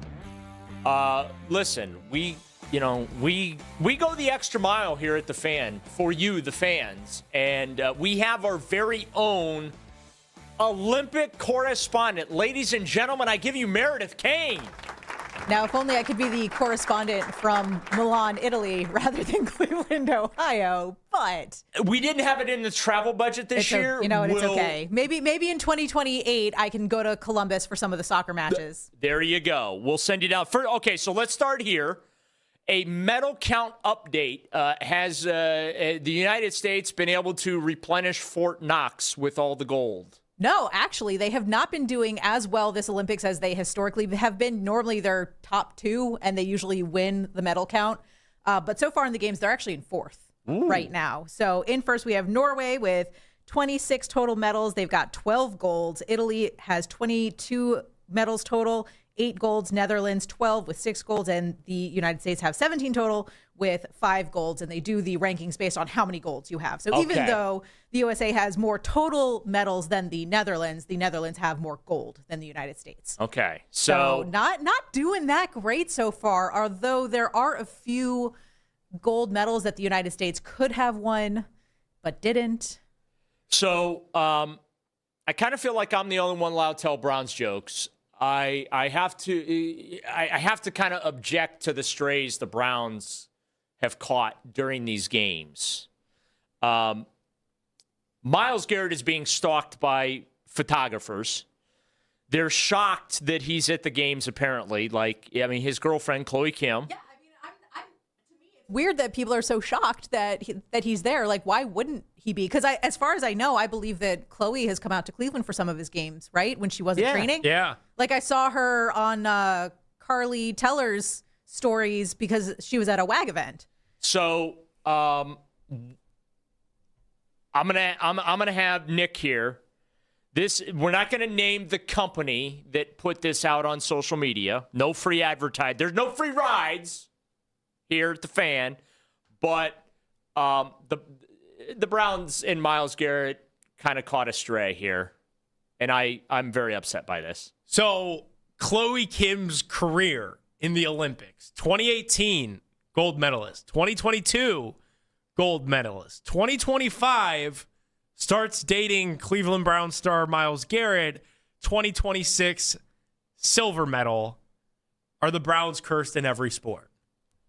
Speaker 6: Listen, we go the extra mile here at The Fan for you, the fans, and we have our very own Olympic correspondent. Ladies and gentlemen, I give you Meredith Kane.
Speaker 1: Now, if only I could be the correspondent from Milan, Italy, rather than Cleveland, Ohio, but...
Speaker 6: We didn't have it in the travel budget this year.
Speaker 1: You know what, it's okay. Maybe in 2028, I can go to Columbus for some of the soccer matches.
Speaker 6: There you go. We'll send you down. Okay, so let's start here. A medal count update. Has the United States been able to replenish Fort Knox with all the gold?
Speaker 1: No, actually, they have not been doing as well this Olympics as they historically have been. Normally, they're top two, and they usually win the medal count. But so far in the games, they're actually in fourth right now. So in first, we have Norway with 26 total medals. They've got 12 golds. Italy has 22 medals total, 8 golds. Netherlands, 12 with 6 golds. And the United States have 17 total with 5 golds. And they do the rankings based on how many golds you have. So even though the USA has more total medals than the Netherlands have more gold than the United States.
Speaker 6: Okay.
Speaker 1: So not doing that great so far, although there are a few gold medals that the United States could have won but didn't.
Speaker 6: So I kind of feel like I'm the only one allowed to tell Browns jokes. I have to kind of object to the strays the Browns have caught during these games. Myles Garrett is being stalked by photographers. They're shocked that he's at the games, apparently. His girlfriend, Chloe Kim.
Speaker 1: Yeah, to me, it's weird that people are so shocked that he's there. Like, why wouldn't he be? Because as far as I know, I believe that Chloe has come out to Cleveland for some of his games, right? When she wasn't training.
Speaker 7: Yeah.
Speaker 1: Like, I saw her on Carly Teller's stories because she was at a WAG event.
Speaker 6: So, I'm gonna have Nick here. We're not gonna name the company that put this out on social media. No free advertising. There's no free rides here at the Fan, but the Browns and Myles Garrett kind of caught a stray here, and I'm very upset by this.
Speaker 7: So Chloe Kim's career in the Olympics: 2018 gold medalist, 2022. Gold medalist. 2025 starts dating Cleveland Browns star Myles Garrett. 2026 silver medal. Are the Browns cursed in every sport?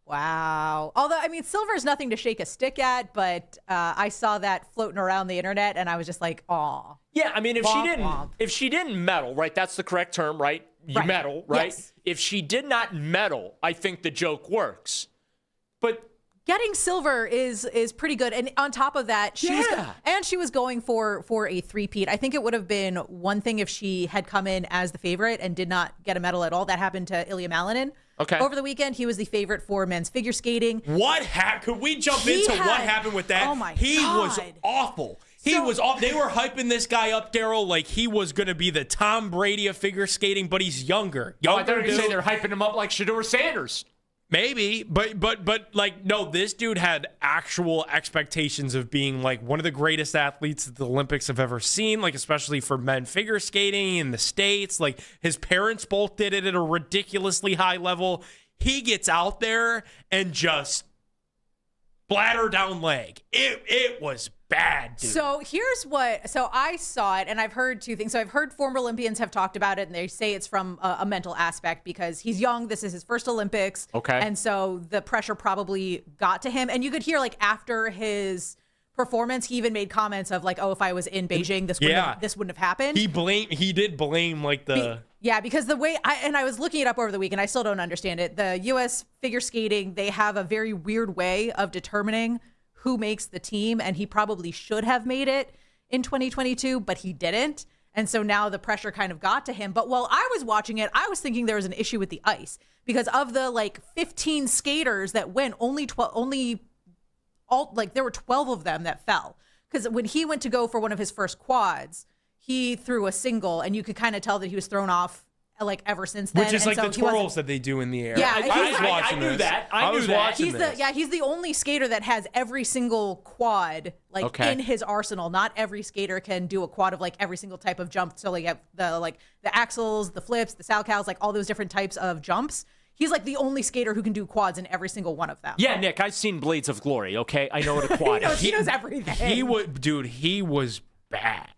Speaker 1: Wow. Although, silver is nothing to shake a stick at, but I saw that floating around the internet, and I was just like, aw.
Speaker 6: Yeah, if she didn't medal, right? That's the correct term, right? You medal, right? Yes. If she did not medal, I think the joke works. But
Speaker 1: getting silver is pretty good. And on top of that, she was going for a three-peat. I think it would have been one thing if she had come in as the favorite and did not get a medal at all. That happened to Ilya Malinin.
Speaker 6: Okay.
Speaker 1: Over the weekend, he was the favorite for men's figure skating.
Speaker 7: What happened? Could we jump into what happened with that?
Speaker 1: Oh, my God.
Speaker 7: He was awful. He was off. They were hyping this guy up, Daryl, like he was going to be the Tom Brady of figure skating, but he's younger.
Speaker 6: I thought you were going to say they're hyping him up like Shedeur Sanders.
Speaker 7: Maybe, but like, no, this dude had actual expectations of being like one of the greatest athletes that the Olympics have ever seen, like especially for men figure skating in the States. Like his parents both did it at a ridiculously high level. He gets out there and just bladder down leg. It was bad, dude.
Speaker 1: So I saw it, and I've heard two things. So I've heard former Olympians have talked about it, and they say it's from a mental aspect because he's young. This is his first Olympics.
Speaker 6: Okay.
Speaker 1: And so the pressure probably got to him. And you could hear, like, after his performance, he even made comments of, like, oh, if I was in Beijing, this wouldn't have happened.
Speaker 7: He did blame, like, the
Speaker 1: Yeah, because the way I was looking it up over the week and I still don't understand it. The U.S. figure skating, they have a very weird way of determining who makes the team, and he probably should have made it in 2022, but he didn't. And so now the pressure kind of got to him. But while I was watching it, I was thinking there was an issue with the ice because of the 15 skaters that went, there were 12 of them that fell. Because when he went to go for one of his first quads, he threw a single, and you could kind of tell that he was thrown off ever since then.
Speaker 7: Which is the twirls that they do in the air.
Speaker 1: Yeah,
Speaker 7: I was watching
Speaker 6: I knew that. I
Speaker 7: was
Speaker 6: knew that.
Speaker 7: watching this.
Speaker 1: He's the only skater that has every single quad in his arsenal. Not every skater can do a quad of every single type of jump. So the axles, the flips, the salchows, all those different types of jumps. He's the only skater who can do quads in every single one of them.
Speaker 6: Yeah, Nick, I've seen Blades of Glory. Okay, I know what a quad is.
Speaker 1: He knows everything.
Speaker 7: He was bad.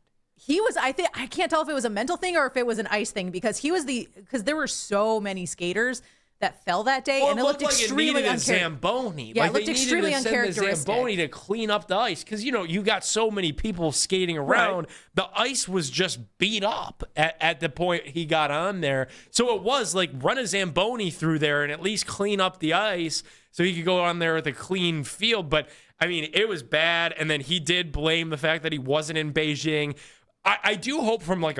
Speaker 1: He was, I can't tell if it was a mental thing or if it was an ice thing because there were so many skaters that fell that day, and it looked extremely
Speaker 7: Zamboni.
Speaker 1: Yeah, it looked extremely uncharacteristic.
Speaker 7: Zamboni to clean up the ice because you got so many people skating around. Right. The ice was just beat up at the point he got on there. So it was run a Zamboni through there and at least clean up the ice so he could go on there with a clean field. But I mean, it was bad. And then he did blame the fact that he wasn't in Beijing. I do hope from a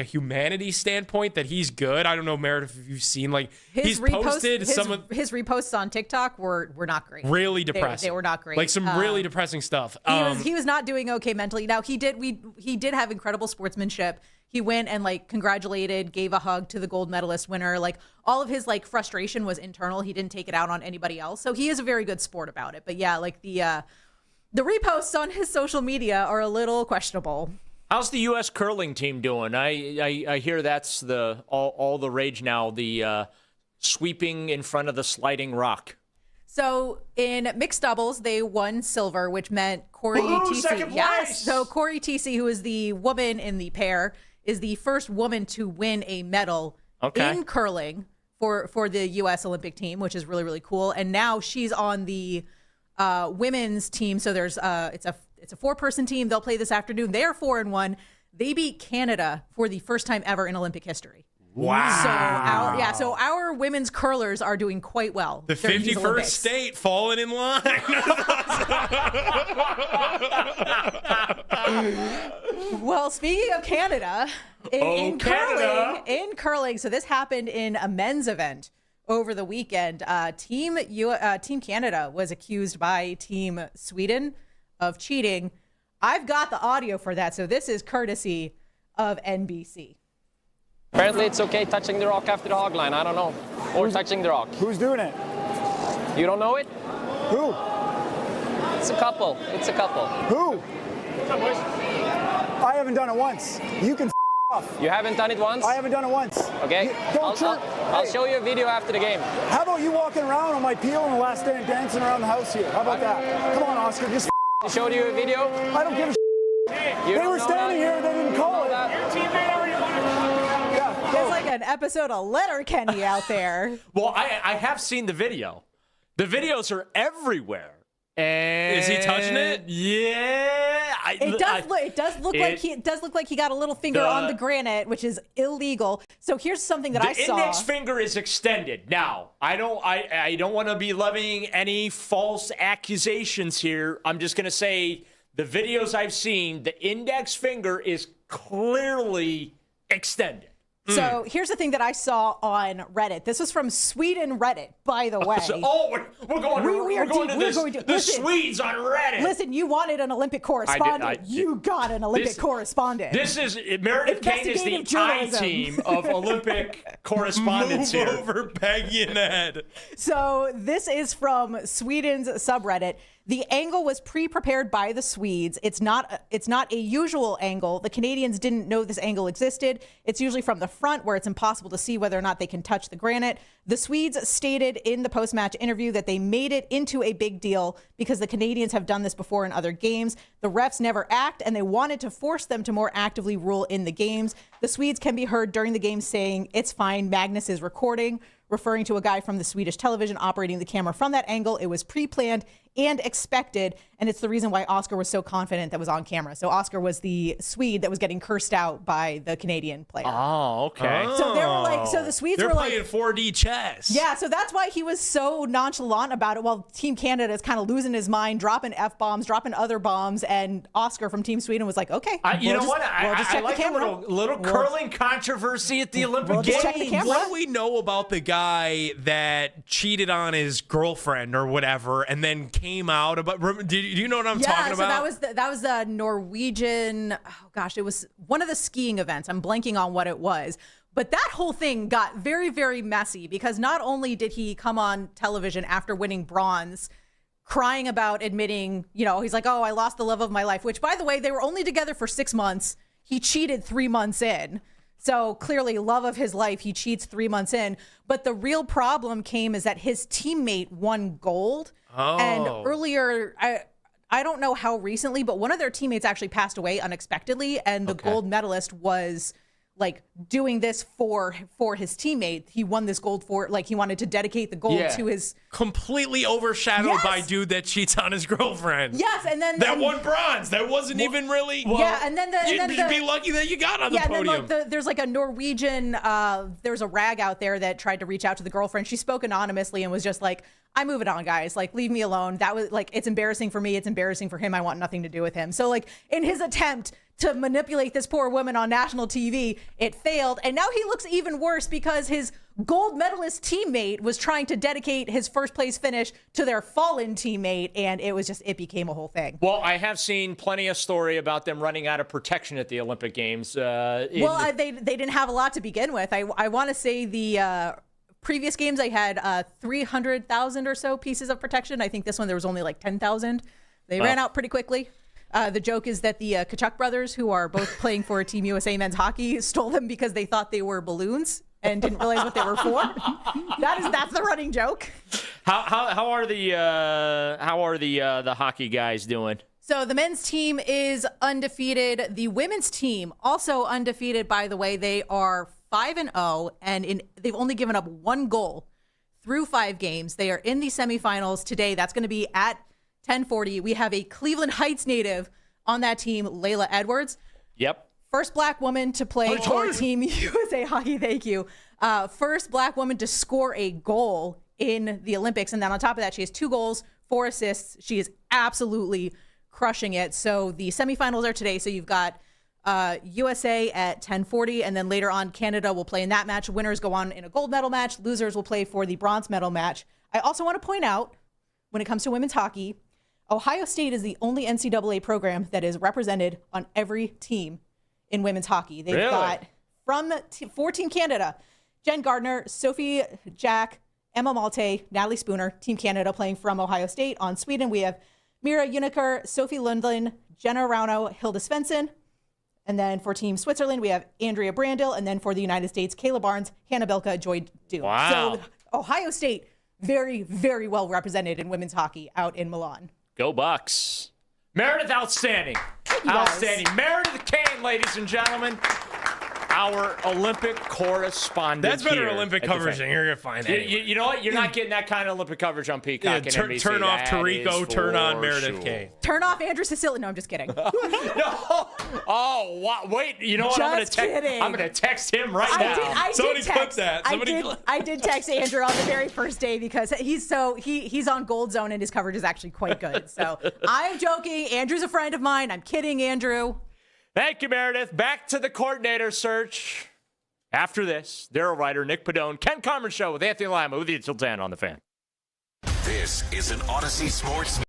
Speaker 7: humanity standpoint that he's good. I don't know, Meredith, if you've seen he's posted
Speaker 1: his reposts on TikTok were not great.
Speaker 7: Really depressing.
Speaker 1: They were not great.
Speaker 7: Some really depressing stuff.
Speaker 1: He was not doing okay mentally. Now he did have incredible sportsmanship. He went and congratulated, gave a hug to the gold medalist winner. All of his frustration was internal. He didn't take it out on anybody else. So he is a very good sport about it. But yeah, the reposts on his social media are a little questionable.
Speaker 6: How's the U.S. curling team doing? I hear that's all the rage now, the sweeping in front of the sliding rock.
Speaker 1: So in mixed doubles, they won silver, which meant Corey Tesi.
Speaker 6: Second place!
Speaker 1: Yes. So Corey Tesi, who is the woman in the pair, is the first woman to win a medal in curling for the U.S. Olympic team, which is really, really cool. And now she's on the women's team. So there's it's a 4-person team. They'll play this afternoon. They are 4-1. They beat Canada for the first time ever in Olympic history.
Speaker 7: Wow.
Speaker 1: So our women's curlers are doing quite well.
Speaker 7: The 51st state falling in line.
Speaker 1: Well, speaking of Canada, in curling, so this happened in a men's event over the weekend. Team Canada was accused by Team Sweden of cheating. I've got the audio for that, so this is courtesy of NBC.
Speaker 5: Apparently it's okay touching the rock after the hog line. I don't know. Or touching the rock.
Speaker 22: Who's doing it?
Speaker 5: You don't know it?
Speaker 22: Who?
Speaker 5: It's a couple.
Speaker 22: Who? I haven't done it once. You can off.
Speaker 5: You haven't done it once?
Speaker 22: I haven't done it once.
Speaker 5: Okay. I'll show you a video after the game.
Speaker 22: How about you walking around on my peel on the last day and dancing around the house here? How about that? Come on, Oscar. Just
Speaker 5: I showed you a video?
Speaker 22: I don't give a They were standing here. They didn't call it.
Speaker 1: Your teammate already There's like an episode of Letterkenny out there.
Speaker 6: Well, I have seen the video. The videos are everywhere. And
Speaker 7: is he touching it?
Speaker 6: Yeah,
Speaker 1: it does look like he got a little finger on the granite, which is illegal. So here's something that I saw.
Speaker 6: The index finger is extended. Now, I don't want to be levying any false accusations here. I'm just going to say the videos I've seen, the index finger is clearly extended.
Speaker 1: So here's the thing that I saw on Reddit. This was from Sweden Reddit, by the way.
Speaker 6: We're going to the Swedes on Reddit.
Speaker 1: Listen, you wanted an Olympic correspondent. You got an Olympic correspondent.
Speaker 6: This is Meredith Kane is the I-team of Olympic correspondents here.
Speaker 7: Move over, Peggy and Ed.
Speaker 1: So this is from Sweden's subreddit. The angle was pre-prepared by the Swedes. It's not a usual angle. The Canadians didn't know this angle existed. It's usually from the front where it's impossible to see whether or not they can touch the granite. The Swedes stated in the post-match interview that they made it into a big deal because the Canadians have done this before in other games. The refs never act, and they wanted to force them to more actively rule in the games. The Swedes can be heard during the game saying, "It's fine, Magnus is recording," referring to a guy from the Swedish television operating the camera from that angle. It was pre-planned. and expected, and it's the reason why Oscar was so confident that was on camera. So Oscar was the Swede that was getting cursed out by the Canadian player.
Speaker 6: Oh, okay.
Speaker 1: So they were like, so the Swedes
Speaker 7: They're
Speaker 1: were like
Speaker 7: playing 4D chess.
Speaker 1: Yeah, so that's why he was so nonchalant about it, while Team Canada is kind of losing his mind, dropping F-bombs, dropping other bombs, and Oscar from Team Sweden was like, okay.
Speaker 6: You know what?
Speaker 1: We'll just
Speaker 6: I
Speaker 1: check
Speaker 6: like
Speaker 1: the camera.
Speaker 6: a little curling controversy at the Olympic
Speaker 1: just check the
Speaker 6: Games.
Speaker 1: camera.
Speaker 7: What do we know about the guy that cheated on his girlfriend or whatever and then came out about? Do you know what I'm talking about?
Speaker 1: Yeah, so that was a Norwegian, oh gosh, it was one of the skiing events. I'm blanking on what it was. But that whole thing got very, very messy because not only did he come on television after winning bronze, crying about admitting, he's like, oh, I lost the love of my life, which, by the way, they were only together for 6 months. He cheated 3 months in. So clearly, love of his life, he cheats 3 months in. But the real problem came is that his teammate won gold.
Speaker 7: Oh.
Speaker 1: And earlier, I don't know how recently, but one of their teammates actually passed away unexpectedly. And the gold medalist was like doing this for his teammate. He won this gold for, like, he wanted to dedicate the gold to his...
Speaker 7: Completely overshadowed by dude that cheats on his girlfriend.
Speaker 1: Yes, and then...
Speaker 7: That won bronze. That wasn't even really...
Speaker 1: and then
Speaker 7: you'd be lucky that you got on the podium.
Speaker 1: And then there's like a Norwegian... there's a rag out there that tried to reach out to the girlfriend. She spoke anonymously and was just like, I'm moving on, guys. Like, leave me alone. That was like, it's embarrassing for me. It's embarrassing for him. I want nothing to do with him. So like, in his attempt to manipulate this poor woman on national TV, it failed. And now he looks even worse because his gold medalist teammate was trying to dedicate his first place finish to their fallen teammate. And it became a whole thing.
Speaker 6: Well, I have seen plenty of story about them running out of protection at the Olympic Games.
Speaker 1: They didn't have a lot to begin with. I want to say the previous games I had 300,000 or so pieces of protection. I think this one there was only like 10,000. They ran out pretty quickly. The joke is that the Kachuk brothers, who are both playing for Team USA men's hockey, stole them because they thought they were balloons and didn't realize what they were for. That's the running joke.
Speaker 6: How are the hockey guys doing?
Speaker 1: So the men's team is undefeated. The women's team also undefeated, by the way. They are 5-0, and they've only given up 1 goal through 5 games. They are in the semifinals today. That's going to be at 10:40. We have a Cleveland Heights native on that team, Layla Edwards.
Speaker 6: Yep.
Speaker 1: First black woman to play for Team USA Hockey. Thank you. First black woman to score a goal in the Olympics. And then on top of that, she has 2 goals, 4 assists. She is absolutely crushing it. So the semifinals are today. So you've got USA at 10:40, and then later on Canada will play in that match. Winners go on in a gold medal match. Losers will play for the bronze medal match. I also want to point out, when it comes to women's hockey, Ohio State is the only NCAA program that is represented on every team in women's hockey. They've got for Team Canada, Jen Gardner, Sophie Jack, Emma Malte, Natalie Spooner. Team Canada playing from Ohio State. On Sweden, we have Mira Uniker, Sophie Lundlin, Jenna Rauno, Hilda Svensson. And then for Team Switzerland, we have Andrea Brandil. And then for the United States, Kayla Barnes, Hannah Belka, Joy Doom.
Speaker 6: Wow.
Speaker 1: So Ohio State, very, very well represented in women's hockey out in Milan.
Speaker 6: Go Bucks. Meredith, outstanding. Outstanding. Meredith Kane, ladies and gentlemen. Our Olympic correspondent.
Speaker 7: That's better
Speaker 6: here
Speaker 7: Olympic coverage than you're going to find anywhere.
Speaker 6: You know what? You're not getting that kind of Olympic coverage on Peacock and NBC.
Speaker 7: Turn off
Speaker 6: That
Speaker 7: Tarico, turn on Meredith Kane.
Speaker 1: Turn off Andrew Sicilian. No, I'm just kidding.
Speaker 6: No. Oh, wow. Wait. You know what? I'm going to text him right now.
Speaker 7: Somebody clip that.
Speaker 1: I did text Andrew on the very first day because he's on Gold Zone and his coverage is actually quite good. So I'm joking. Andrew's a friend of mine. I'm kidding, Andrew.
Speaker 6: Thank you, Meredith. Back to the coordinator search. After this, Daryl Ryder, Nick Padone, Ken Carman Show with Anthony Lima with you till 10 on The Fan.
Speaker 2: This is an Odyssey Sports.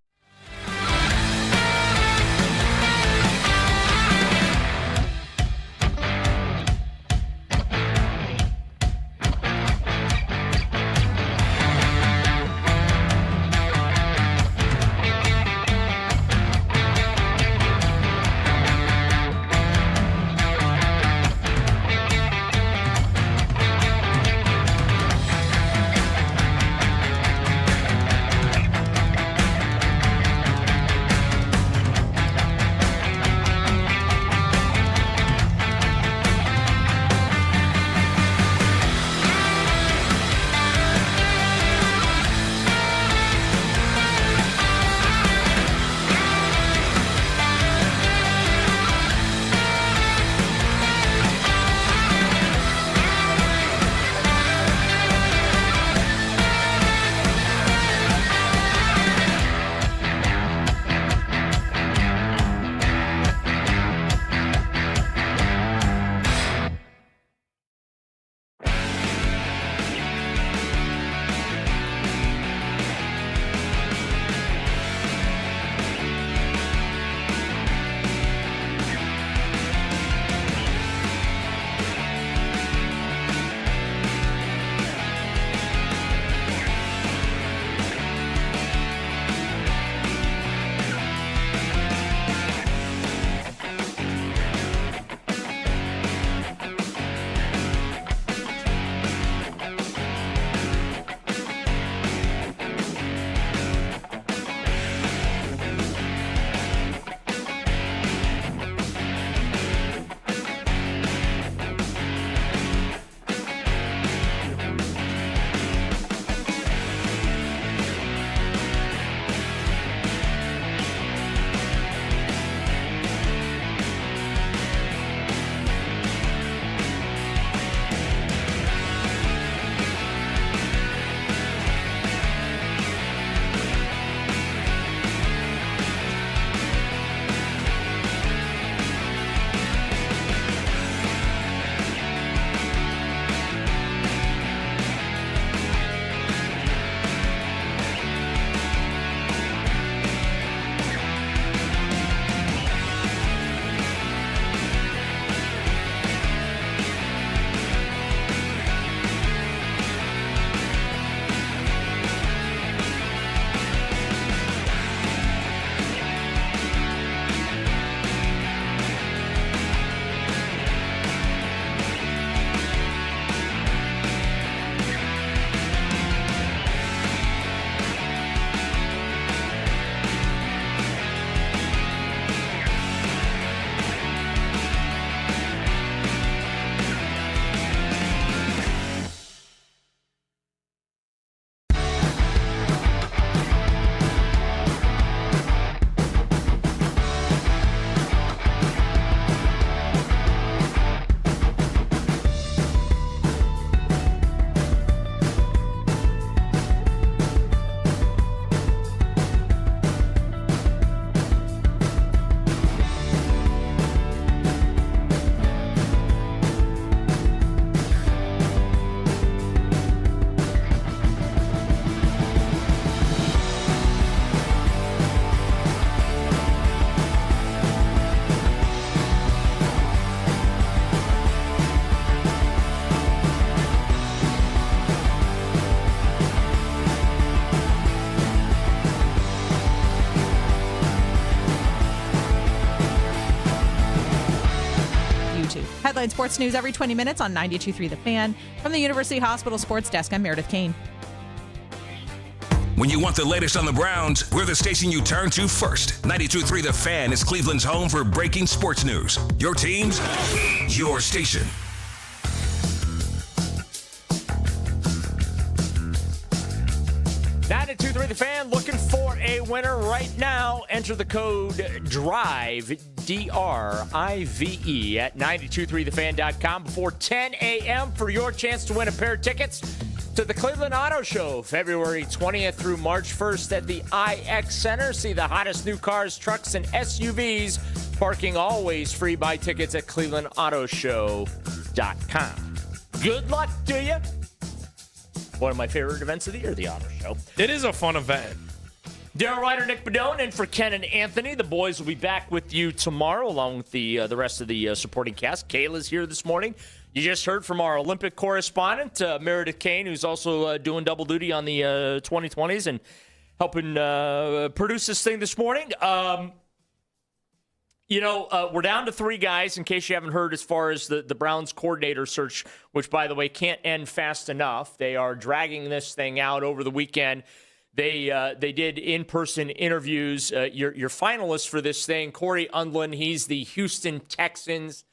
Speaker 1: Headline Sports News every 20 minutes on 92.3 The Fan. From the University Hospital Sports Desk, I'm Meredith Kane.
Speaker 2: When you want the latest on the Browns, we're the station you turn to first. 92.3 The Fan is Cleveland's home for breaking sports news. Your teams, your station.
Speaker 6: 92.3 The Fan, looking for a winner right now. Enter the code DRIVE, D-R-I-V-E, at 923thefan.com before 10 a.m. for your chance to win a pair of tickets to the Cleveland Auto Show, February 20th through March 1st at the IX Center. See the hottest new cars, trucks, and SUVs. Parking always free. Buy tickets at clevelandautoshow.com. Good luck to you. One of my favorite events of the year, the Auto Show.
Speaker 7: It is a fun event.
Speaker 6: Daryl Ryder, Nick Bedone, and for Ken and Anthony, the boys will be back with you tomorrow, along with the rest of the supporting cast. Kayla's here this morning. You just heard from our Olympic correspondent, Meredith Kane, who's also doing double duty on the 2020s and helping produce this thing this morning. We're down to 3 guys, in case you haven't heard, as far as the Browns coordinator search, which, by the way, can't end fast enough. They are dragging this thing out over the weekend. They did in-person interviews. Your finalists for this thing, Corey Undlin, he's the Houston Texans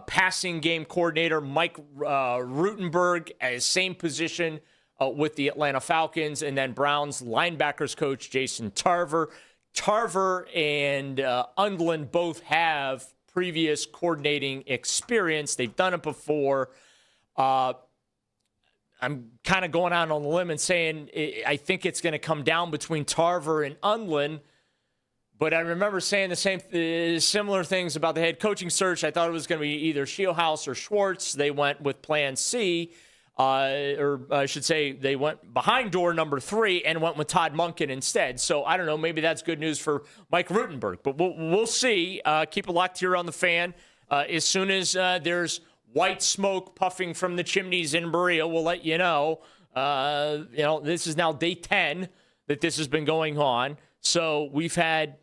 Speaker 6: passing game coordinator. Mike Rutenberg, same position with the Atlanta Falcons. And then Browns linebackers coach Jason Tarver. Tarver and Undlin both have previous coordinating experience. They've done it before. I'm kind of going out on a limb and saying I think it's going to come down between Tarver and Undlin. But I remember saying similar things about the head coaching search. I thought it was going to be either Shieldhouse or Schwartz. They went with Plan C. Or I should say they went behind door number 3 and went with Todd Monken instead. So I don't know. Maybe that's good news for Mike Rutenberg. But we'll see. Keep it locked here on the Fan. As soon as there's white smoke puffing from the chimneys in Berea, we'll let you know. This is now day 10 that this has been going on. So we've had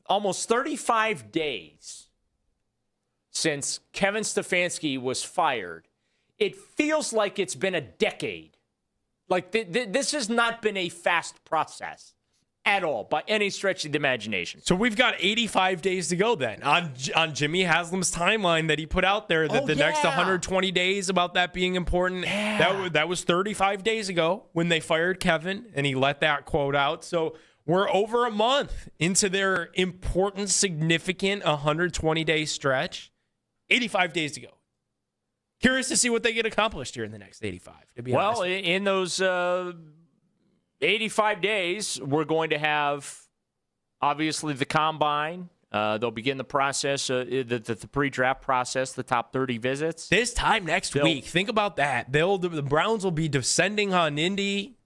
Speaker 6: almost 35 days since Kevin Stefanski was fired. It feels like it's been a decade. Like this has not been a fast process at all by any stretch of the imagination.
Speaker 7: So we've got 85 days to go then on Jimmy Haslam's timeline that he put out there that next 120 days about that being important. Yeah. That was 35 days ago when they fired Kevin and he let that quote out. So we're over a month into their important, significant 120-day stretch. 85 days to go. Curious to see what they get accomplished here in the next 85, to be honest.
Speaker 6: Well, in those 85 days, we're going to have, obviously, the Combine. They'll begin the process, the pre-draft process, the top 30 visits.
Speaker 7: This time next week, think about that. The Browns will be descending on Indy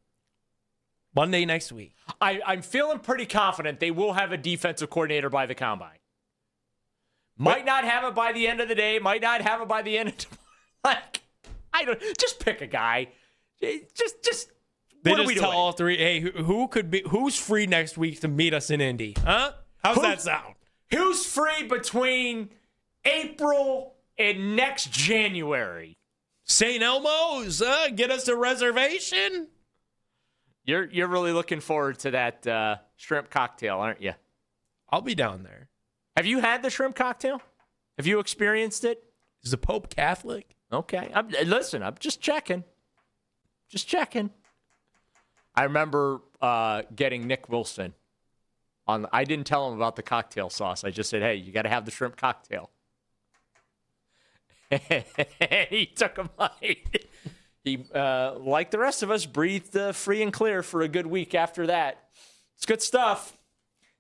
Speaker 7: Monday next week.
Speaker 6: I'm feeling pretty confident they will have a defensive coordinator by the Combine. Might not have it by the end of the day. Might not have it by the end of tomorrow. Just pick a guy. Just
Speaker 7: they
Speaker 6: what
Speaker 7: just
Speaker 6: are we
Speaker 7: tell
Speaker 6: doing?
Speaker 7: all 3, hey, who's free next week to meet us in Indy? Huh? How's that sound?
Speaker 6: Who's free between April and next January?
Speaker 7: St. Elmo's, get us a reservation.
Speaker 6: You're really looking forward to that shrimp cocktail, aren't you?
Speaker 7: I'll be down there.
Speaker 6: Have you had the shrimp cocktail? Have you experienced it?
Speaker 7: Is the Pope Catholic?
Speaker 6: Okay. I'm just checking. I remember getting Nick Wilson I didn't tell him about the cocktail sauce. I just said, hey, you got to have the shrimp cocktail. He took a bite. He, like the rest of us, breathed free and clear for a good week after that. It's good stuff.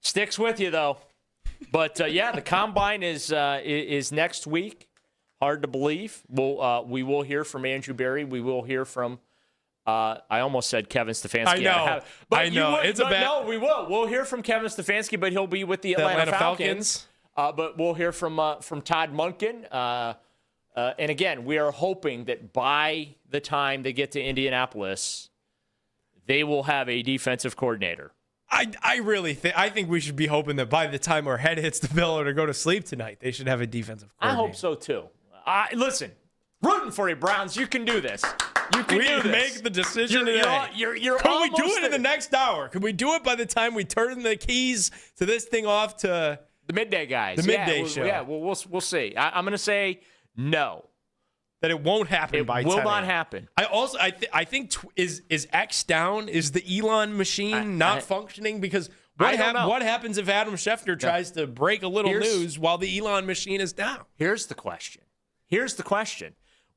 Speaker 6: Sticks with you, though. But, yeah, the Combine is next week. Hard to believe. We will hear from Andrew Berry. We will hear from, I almost said Kevin Stefanski.
Speaker 7: I know.
Speaker 6: No, we will. We'll hear from Kevin Stefanski, but he'll be with the Atlanta Falcons. But we'll hear from Todd Monken. And, again, we are hoping that by the time they get to Indianapolis, they will have a defensive coordinator.
Speaker 7: I think we should be hoping that by the time our head hits the pillow to go to sleep tonight, they should have a defensive coordinator.
Speaker 6: I hope so, too. Listen, rooting for you, Browns. You can do this. You can do this.
Speaker 7: Make the decision
Speaker 6: You're
Speaker 7: Can we do it in
Speaker 6: there.
Speaker 7: the next hour? Can we do it by the time we turn the keys to this thing off to
Speaker 6: the midday guys?
Speaker 7: The midday show.
Speaker 6: Yeah, we'll see. I'm going to say no.
Speaker 7: That it won't happen by 10
Speaker 6: It will
Speaker 7: a.m.
Speaker 6: not happen.
Speaker 7: I think is X down? Is the Elon machine not functioning? Because what happens if Adam Schefter tries to break a little news while the Elon machine is down?
Speaker 6: Here's the question.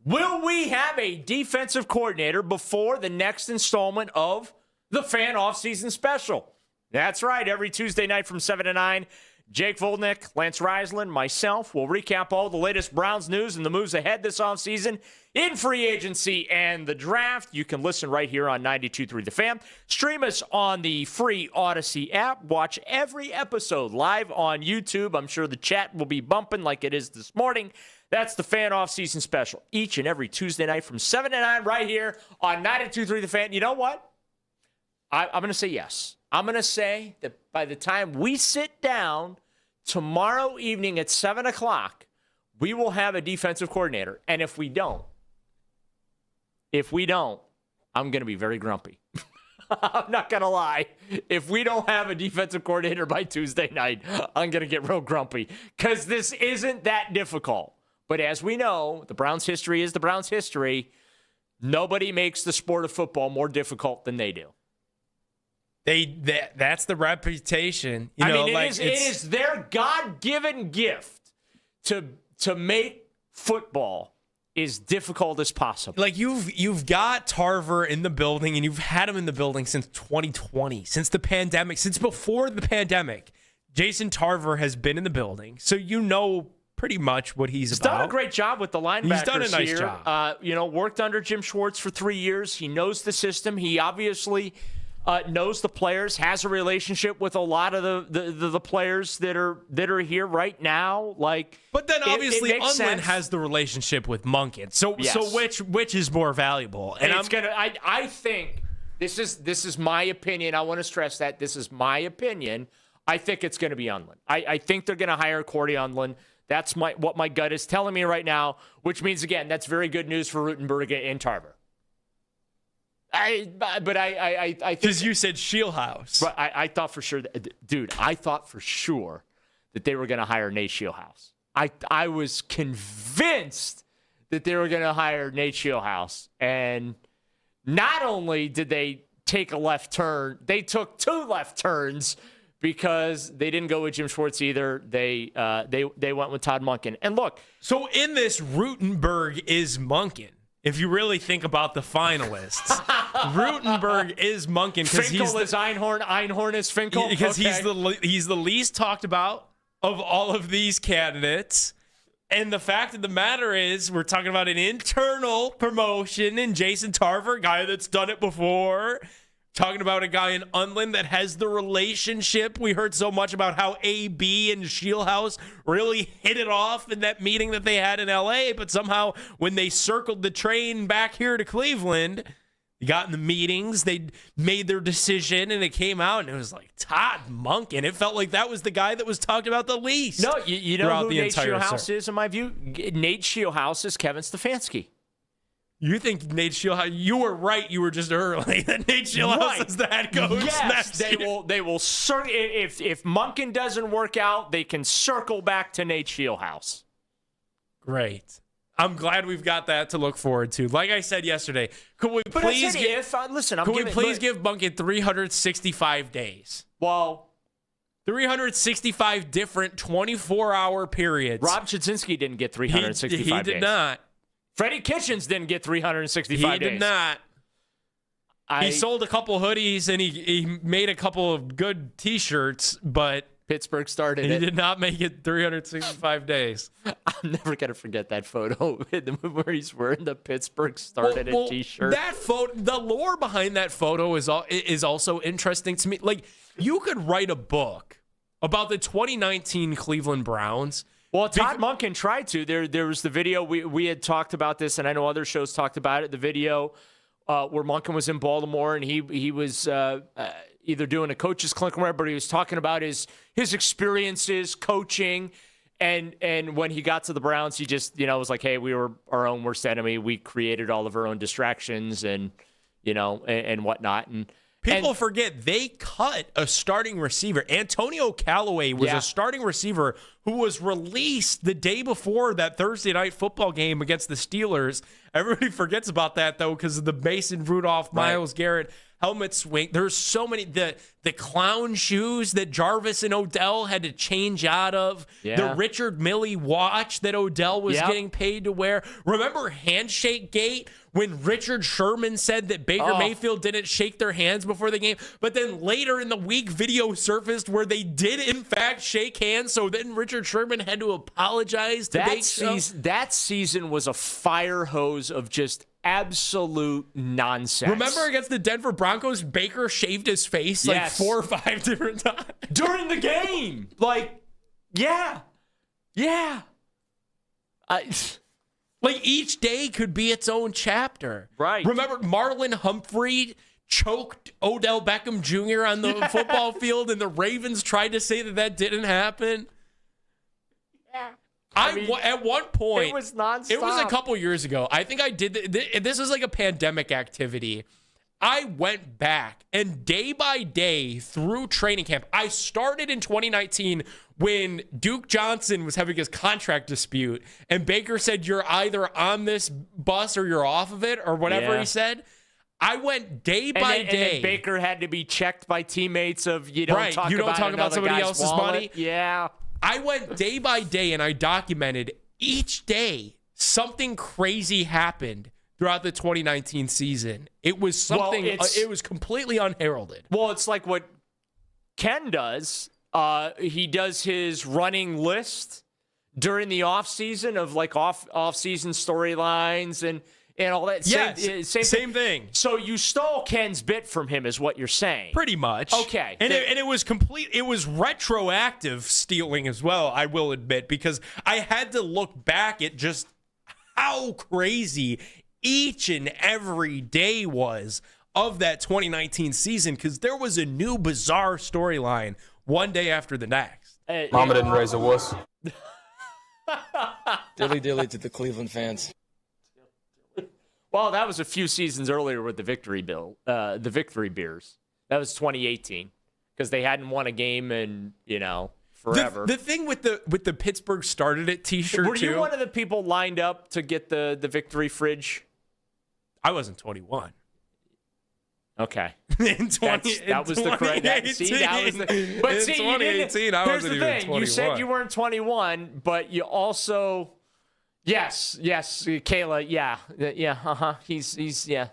Speaker 6: Will we have a defensive coordinator before the next installment of the Fan Offseason Special? That's right. Every Tuesday night from 7 to 9, Jake Volnick, Lance Reisland, myself will recap all the latest Browns news and the moves ahead this offseason in free agency and the draft. You can listen right here on 92.3 The Fan. Stream us on the free Odyssey app. Watch every episode live on YouTube. I'm sure the chat will be bumping like it is this morning. That's the Fan Off-Season Special. Each and every Tuesday night from 7 to 9 right here on 92.3 The Fan. You know what? I'm going to say yes. I'm going to say that by the time we sit down tomorrow evening at 7 o'clock, we will have a defensive coordinator. And if we don't, I'm going to be very grumpy. I'm not going to lie. If we don't have a defensive coordinator by Tuesday night, I'm going to get real grumpy because this isn't that difficult. But as we know, the Browns' history is the Browns' history. Nobody makes the sport of football more difficult than they do.
Speaker 7: That's the reputation.
Speaker 6: It is their God-given gift to make football as difficult as possible.
Speaker 7: Like you've got Tarver in the building, and you've had him in the building since 2020, since the pandemic, since before the pandemic. Jason Tarver has been in the building, so you know pretty much what he's about.
Speaker 6: He's done a great job with the linebackers.
Speaker 7: He's done a nice
Speaker 6: job. Worked under Jim Schwartz for 3 years. He knows the system. He obviously knows the players, has a relationship with a lot of the players that are here right now.
Speaker 7: But then obviously
Speaker 6: it
Speaker 7: Unlin has the relationship with Monken. So which is more valuable?
Speaker 6: And I think this is my opinion. I want to stress that this is my opinion. I think it's going to be Unlin. I think they're going to hire Cordy Unlin. That's what my gut is telling me right now, which means, again, that's very good news for Rutenberg and Tarver. I think
Speaker 7: because you said Shieldhouse.
Speaker 6: But I thought for sure, I thought for sure that they were going to hire Nate Shieldhouse. I was convinced that they were going to hire Nate Shieldhouse. And not only did they take a left turn, they took 2 left turns because they didn't go with Jim Schwartz either. They went with Todd Monken. And look,
Speaker 7: so in this, Rutenberg is Monken. If you really think about the finalists, Rutenberg is Monken because
Speaker 6: Finkel is Einhorn. Einhorn is Finkel
Speaker 7: because he's the least talked about of all of these candidates. And the fact of the matter is, we're talking about an internal promotion in Jason Tarver, a guy that's done it before. Talking about a guy in Unlin that has the relationship. We heard so much about how AB and Shieldhouse really hit it off in that meeting that they had in L.A., but somehow when they circled the train back here to Cleveland, they got in the meetings, they made their decision, and it came out, and it was like Todd Monken. It felt like that was the guy that was talked about the least.
Speaker 6: No, you know who Nate Shieldhouse is, in my view? Nate Shieldhouse is Kevin Stefanski.
Speaker 7: You think Nate Shieldhouse? You were right. You were just early that Nate Shieldhouse is the head coach.
Speaker 6: Yes, they will. If Monken doesn't work out, they can circle back to Nate Shieldhouse.
Speaker 7: Great. I'm glad we've got that to look forward to. Like I said yesterday, could we please give Monken 365 days?
Speaker 6: Well,
Speaker 7: 365 different 24-hour periods.
Speaker 6: Rob Chudzinski didn't get 365 days.
Speaker 7: He did not.
Speaker 6: Freddie Kitchens didn't get 365 days.
Speaker 7: He did not. He sold a couple hoodies and he made a couple of good T-shirts, but
Speaker 6: Pittsburgh started
Speaker 7: it. He did not make it 365 days.
Speaker 6: I'm never going to forget that photo where he's wearing the Pittsburgh started it T-shirt.
Speaker 7: That photo, the lore behind that photo is also interesting to me. Like, you could write a book about the 2019 Cleveland Browns.
Speaker 6: Well, Todd Monken tried to. There was the video. We had talked about this, and I know other shows talked about it. The video where Monken was in Baltimore, and he was either doing a coach's clinic or whatever, but he was talking about his experiences coaching. And when he got to the Browns, he just, was like, hey, we were our own worst enemy. We created all of our own distractions and, and whatnot. And
Speaker 7: people forget they cut a starting receiver. Antonio Callaway was a starting receiver who was released the day before that Thursday night football game against the Steelers. Everybody forgets about that, though, because of the Mason Rudolph, Myles Garrett helmet swing. There's so many. The clown shoes that Jarvis and Odell had to change out of.
Speaker 6: Yeah.
Speaker 7: The Richard Milley watch that Odell was getting paid to wear. Remember Handshake Gate when Richard Sherman said that Baker Mayfield didn't shake their hands before the game, but then later in the week video surfaced where they did in fact shake hands, so then Richard Sherman had to apologize to
Speaker 6: that season was a fire hose of just absolute nonsense.
Speaker 7: Remember against the Denver Broncos, Baker shaved his face like 4 or 5 different times
Speaker 6: during the game.
Speaker 7: Like each day could be its own chapter.
Speaker 6: Right.
Speaker 7: Remember Marlon Humphrey choked Odell Beckham Jr. on the football field, and the Ravens tried to say that didn't happen.
Speaker 6: Yeah.
Speaker 7: At one point,
Speaker 6: it was nonstop.
Speaker 7: It was a couple years ago. I think I did this was like a pandemic activity. I went back and day by day through training camp. I started in 2019 when Duke Johnson was having his contract dispute, and Baker said, "You're either on this bus or you're off of it," or whatever he said. I went day by day.
Speaker 6: And then Baker had to be checked by teammates of you don't talk about
Speaker 7: somebody else's
Speaker 6: wallet.
Speaker 7: money.
Speaker 6: Yeah.
Speaker 7: I went day by day and I documented each day something crazy happened throughout the 2019 season. It was something, it was completely unheralded.
Speaker 6: Well, it's like what Ken does. He does his running list during the offseason of like off-season storylines and all that.
Speaker 7: Yes, same thing.
Speaker 6: So you stole Ken's bit from him is what you're saying.
Speaker 7: Pretty much.
Speaker 6: Okay.
Speaker 7: And it was complete. It was retroactive stealing as well, I will admit, because I had to look back at just how crazy each and every day was of that 2019 season, because there was a new bizarre storyline one day after the next.
Speaker 5: Mama didn't raise a wuss. Dilly dilly to the Cleveland fans.
Speaker 6: Well, that was a few seasons earlier with the victory beers. That was 2018 because they hadn't won a game in forever.
Speaker 7: The thing with the Pittsburgh started it T-shirt.
Speaker 6: Were you one of the people lined up to get the victory fridge?
Speaker 7: I wasn't 21.
Speaker 6: Okay,
Speaker 7: that
Speaker 6: was the correct. But
Speaker 7: in
Speaker 6: see,
Speaker 7: 2018, I wasn't even 21.
Speaker 6: You said you weren't 21, but you also. Yes, Kayla, yeah. He's yeah.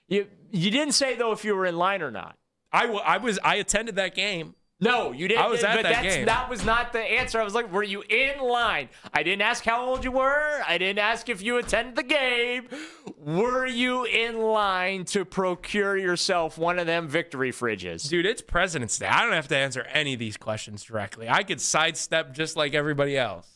Speaker 6: You didn't say though if you were in line or not.
Speaker 7: I attended that game.
Speaker 6: No, you didn't.
Speaker 7: I was at that game.
Speaker 6: That was not the answer. I was like, were you in line? I didn't ask how old you were. I didn't ask if you attended the game. Were you in line to procure yourself one of them victory fridges?
Speaker 7: Dude, it's President's Day. I don't have to answer any of these questions directly. I could sidestep just like everybody else.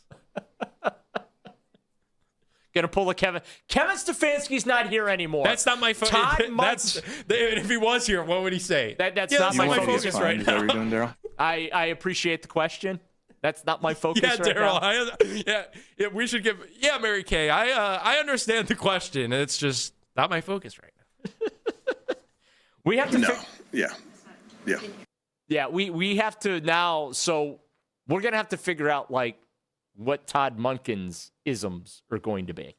Speaker 6: Gonna pull a Kevin. Kevin Stefanski's not here anymore.
Speaker 7: That's not my focus. If he was here, what would he say?
Speaker 6: That's not my focus right now.
Speaker 5: Is that what you're doing, Daryl?
Speaker 6: I appreciate the question. That's not my focus right
Speaker 7: now.
Speaker 6: Yeah,
Speaker 7: we should give. Yeah, Mary Kay, I understand the question. It's just not my focus right now.
Speaker 6: We have to.
Speaker 12: Yeah.
Speaker 6: We have to now. So we're gonna have to figure out like what Todd Monken's isms are going to be.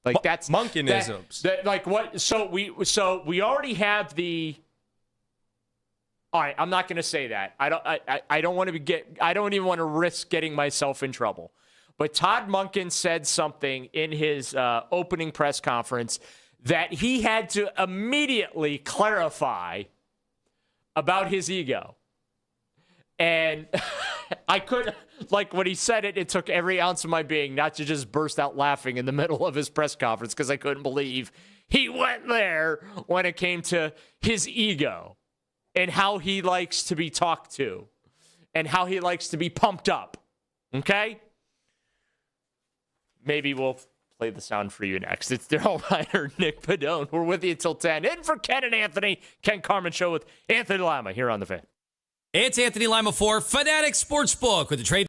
Speaker 6: Like that's
Speaker 7: Monkenisms.
Speaker 6: Like what? So we already have the. All right, I'm not going to say that. I don't want to I don't even want to risk getting myself in trouble. But Todd Monken said something in his opening press conference that he had to immediately clarify about his ego. And I could, like when he said it, it took every ounce of my being not to just burst out laughing in the middle of his press conference because I couldn't believe he went there when it came to his ego and how he likes to be talked to and how he likes to be pumped up. Okay? Maybe we'll play the sound for you next. It's Daryl Reiner, Nick Padone. We're with you until 10. In for Ken and Anthony, Ken Carman Show with Anthony Lima here on The Fan.
Speaker 13: It's Anthony Lima for Fanatic Sportsbook with the trade.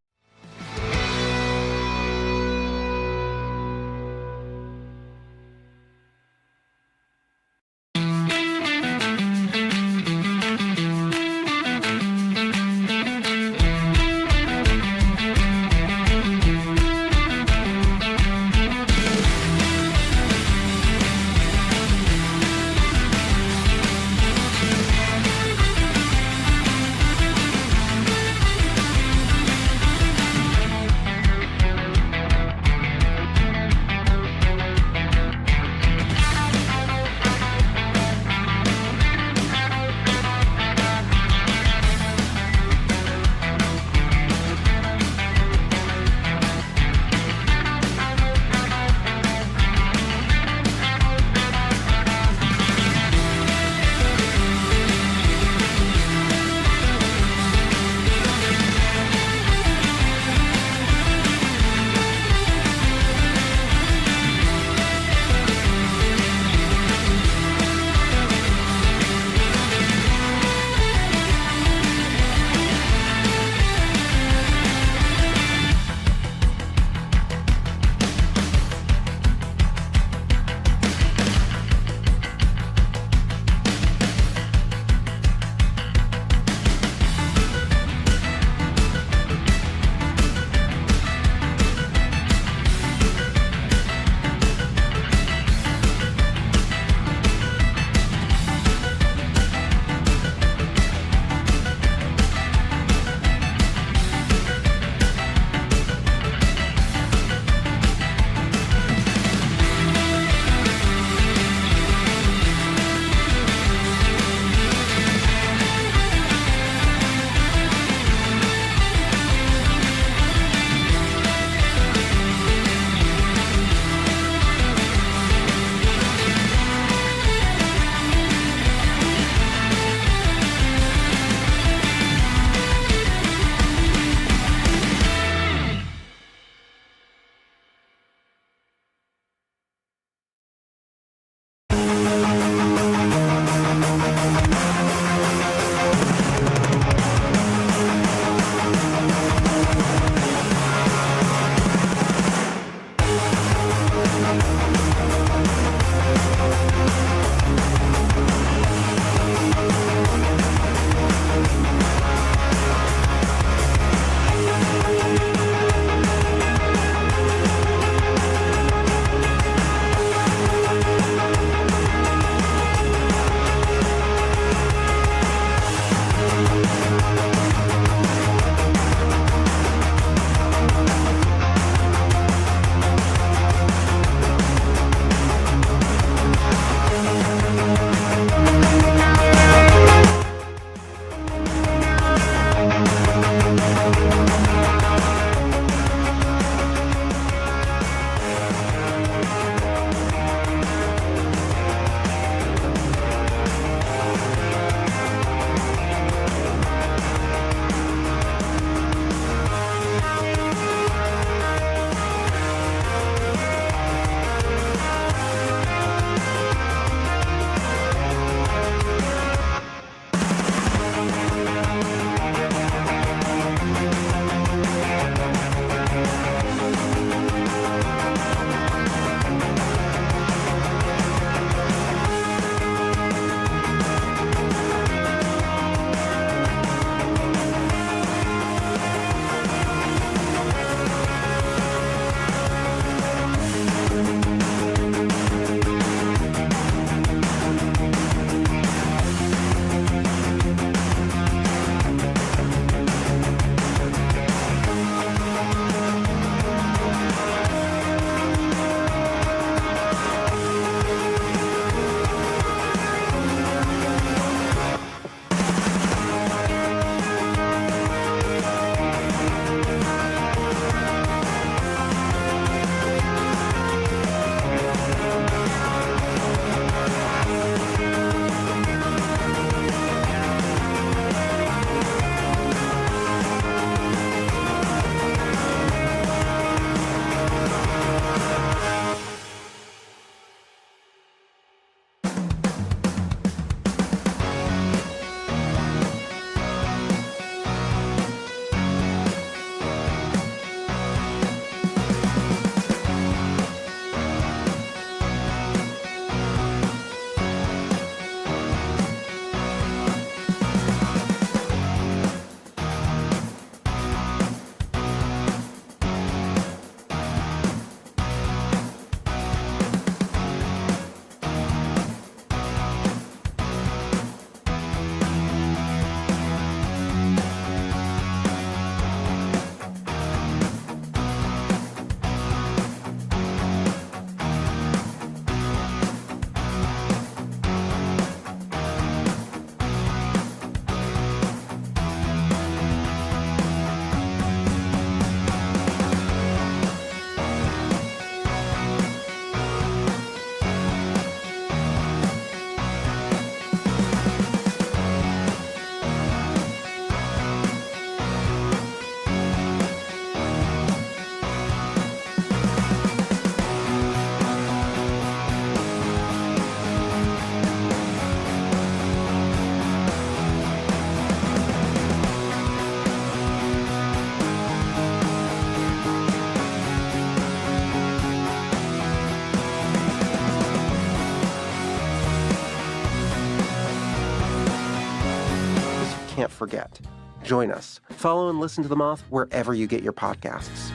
Speaker 9: forget. Join us. Follow and listen to The Moth wherever you get your podcasts.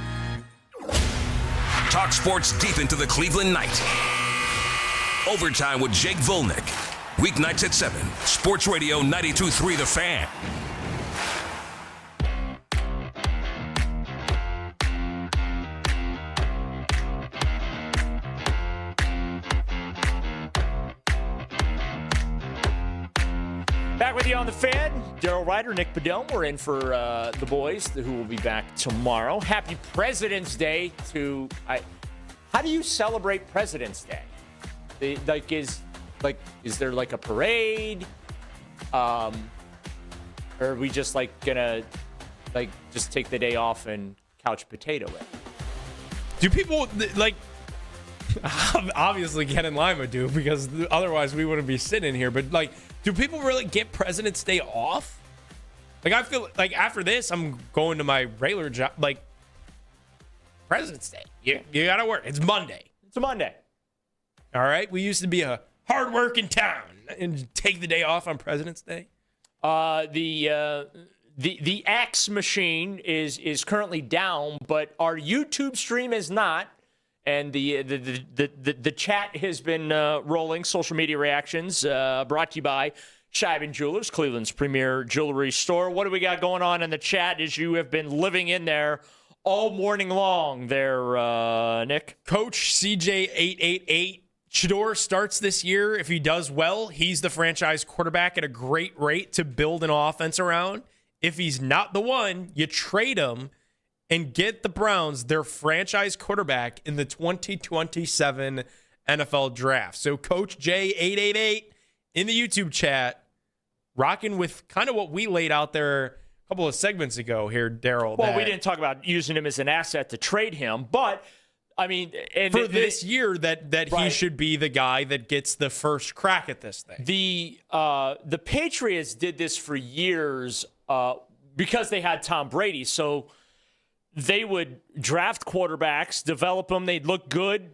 Speaker 2: Talk sports deep into the Cleveland night. Overtime with Jake Volnick. Weeknights at 7. Sports Radio 92.3 The Fan.
Speaker 6: Back with you on The Fan. Daryl Ryder, Nick Padone. We're in for the boys who will be back tomorrow. Happy President's Day to... how do you celebrate President's Day? Is there like a parade? Or are we just gonna just take the day off and couch potato it?
Speaker 7: Do people obviously Ken and Lima do, because otherwise we wouldn't be sitting here, but do people really get President's Day off? I feel like after this I'm going to my regular job. President's Day, you gotta work. It's Monday.
Speaker 6: It's a Monday.
Speaker 7: All right, we used to be a hard-working town and take the day off on President's Day.
Speaker 6: The X machine is currently down, but our YouTube stream is not. And the chat has been rolling. Social media reactions brought to you by Scheiben Jewelers, Cleveland's premier jewelry store. What do we got going on in the chat as you have been living in there all morning long there, Nick?
Speaker 7: Coach CJ888. Shedeur starts this year. If he does well, he's the franchise quarterback at a great rate to build an offense around. If he's not the one, you trade him and get the Browns their franchise quarterback in the 2027 NFL draft. So Coach J888 in the YouTube chat, rocking with kind of what we laid out there a couple of segments ago here, Daryl.
Speaker 6: Well, we didn't talk about using him as an asset to trade him, but I mean, and
Speaker 7: for this year that right. He should be the guy that gets the first crack at this thing.
Speaker 6: The Patriots did this for years because they had Tom Brady. So they would draft quarterbacks, develop them. They'd look good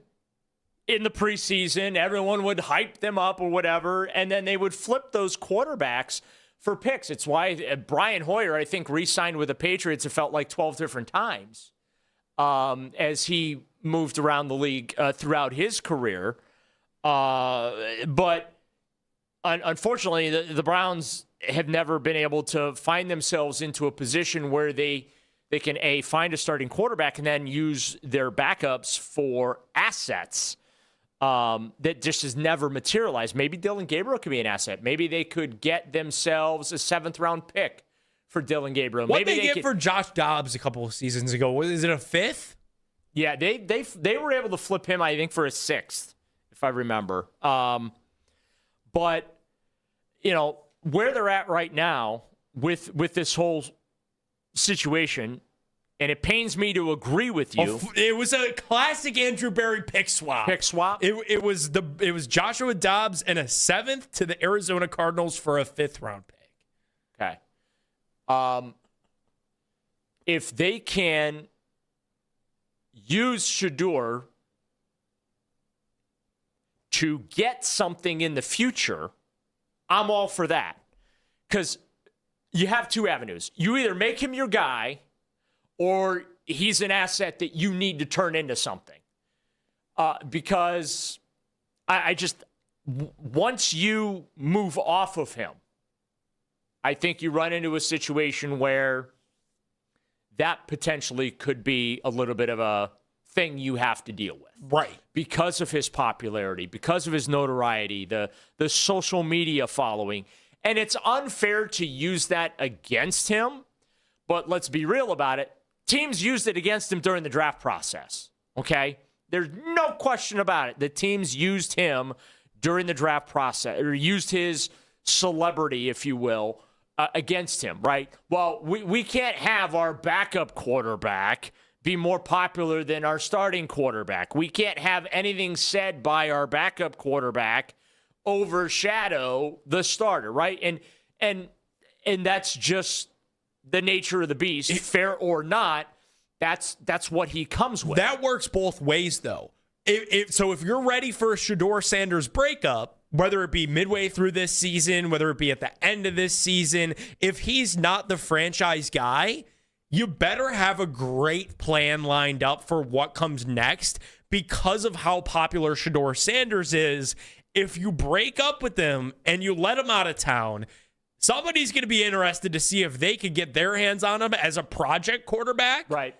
Speaker 6: in the preseason. Everyone would hype them up or whatever, and then they would flip those quarterbacks for picks. It's why Brian Hoyer, I think, re-signed with the Patriots, it felt like 12 different times as he moved around the league throughout his career. But unfortunately, the Browns have never been able to find themselves into a position where they can, A, find a starting quarterback and then use their backups for assets that just has never materialized. Maybe Dillon Gabriel could be an asset. Maybe they could get themselves a 7th-round pick for Dillon Gabriel.
Speaker 7: What they get for Josh Dobbs a couple of seasons ago? Is it a 5th?
Speaker 6: Yeah, they were able to flip him, I think, for a 6th, if I remember. But, where they're at right now with this whole situation, and it pains me to agree with you.
Speaker 7: It was a classic Andrew Berry pick swap. It was Joshua Dobbs and a 7th to the Arizona Cardinals for a 5th-round pick.
Speaker 6: Okay. If they can use Shedeur to get something in the future, I'm all for that. Because you have two avenues. You either make him your guy, or he's an asset that you need to turn into something. Because I just, once you move off of him, I think you run into a situation where that potentially could be a little bit of a thing you have to deal with.
Speaker 7: Right.
Speaker 6: Because of his popularity, because of his notoriety, the social media following. And it's unfair to use that against him, but let's be real about it. Teams used it against him during the draft process, okay? There's no question about it. The teams used him during the draft process, or used his celebrity, if you will, against him, right? Well, we can't have our backup quarterback be more popular than our starting quarterback. We can't have anything said by our backup quarterback overshadow the starter, right? And that's just the nature of the beast, fair or not. That's what he comes with.
Speaker 7: That works both ways, though. So if you're ready for a Shedeur Sanders breakup, whether it be midway through this season, whether it be at the end of this season, if he's not the franchise guy, you better have a great plan lined up for what comes next because of how popular Shedeur Sanders is. If you break up with them and you let him out of town, somebody's going to be interested to see if they could get their hands on him as a project quarterback.
Speaker 6: Right.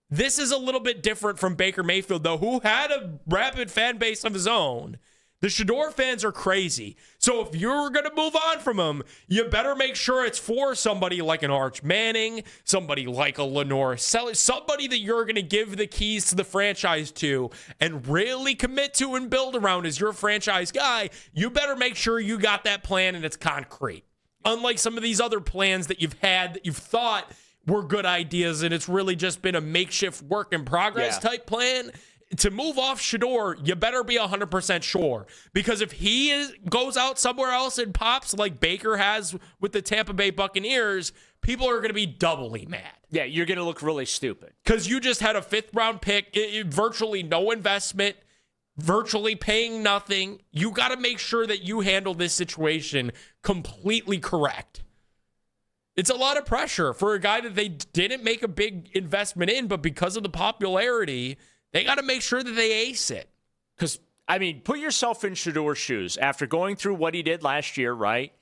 Speaker 7: This is a little bit different from Baker Mayfield, though, who had a rabid fan base of his own. The Shedeur fans are crazy. So if you're going to move on from him, you better make sure it's for somebody like an Arch Manning, somebody like a Lenore Sellers, somebody that you're going to give the keys to the franchise to and really commit to and build around as your franchise guy. You better make sure you got that plan and it's concrete. Unlike some of these other plans that you've had that you've thought were good ideas and it's really just been a makeshift work in progress type plan. To move off Shedeur, you better be 100% sure. Because if he goes out somewhere else and pops like Baker has with the Tampa Bay Buccaneers, people are going to be doubly mad.
Speaker 6: Yeah, you're going to look really stupid.
Speaker 7: Because you just had a 5th-round pick, virtually no investment, virtually paying nothing. You got to make sure that you handle this situation completely correct. It's a lot of pressure for a guy that they didn't make a big investment in, but because of the popularity, they got to make sure that they ace it.
Speaker 6: Because, I mean, put yourself in Shedeur's shoes. After going through what he did last year, right?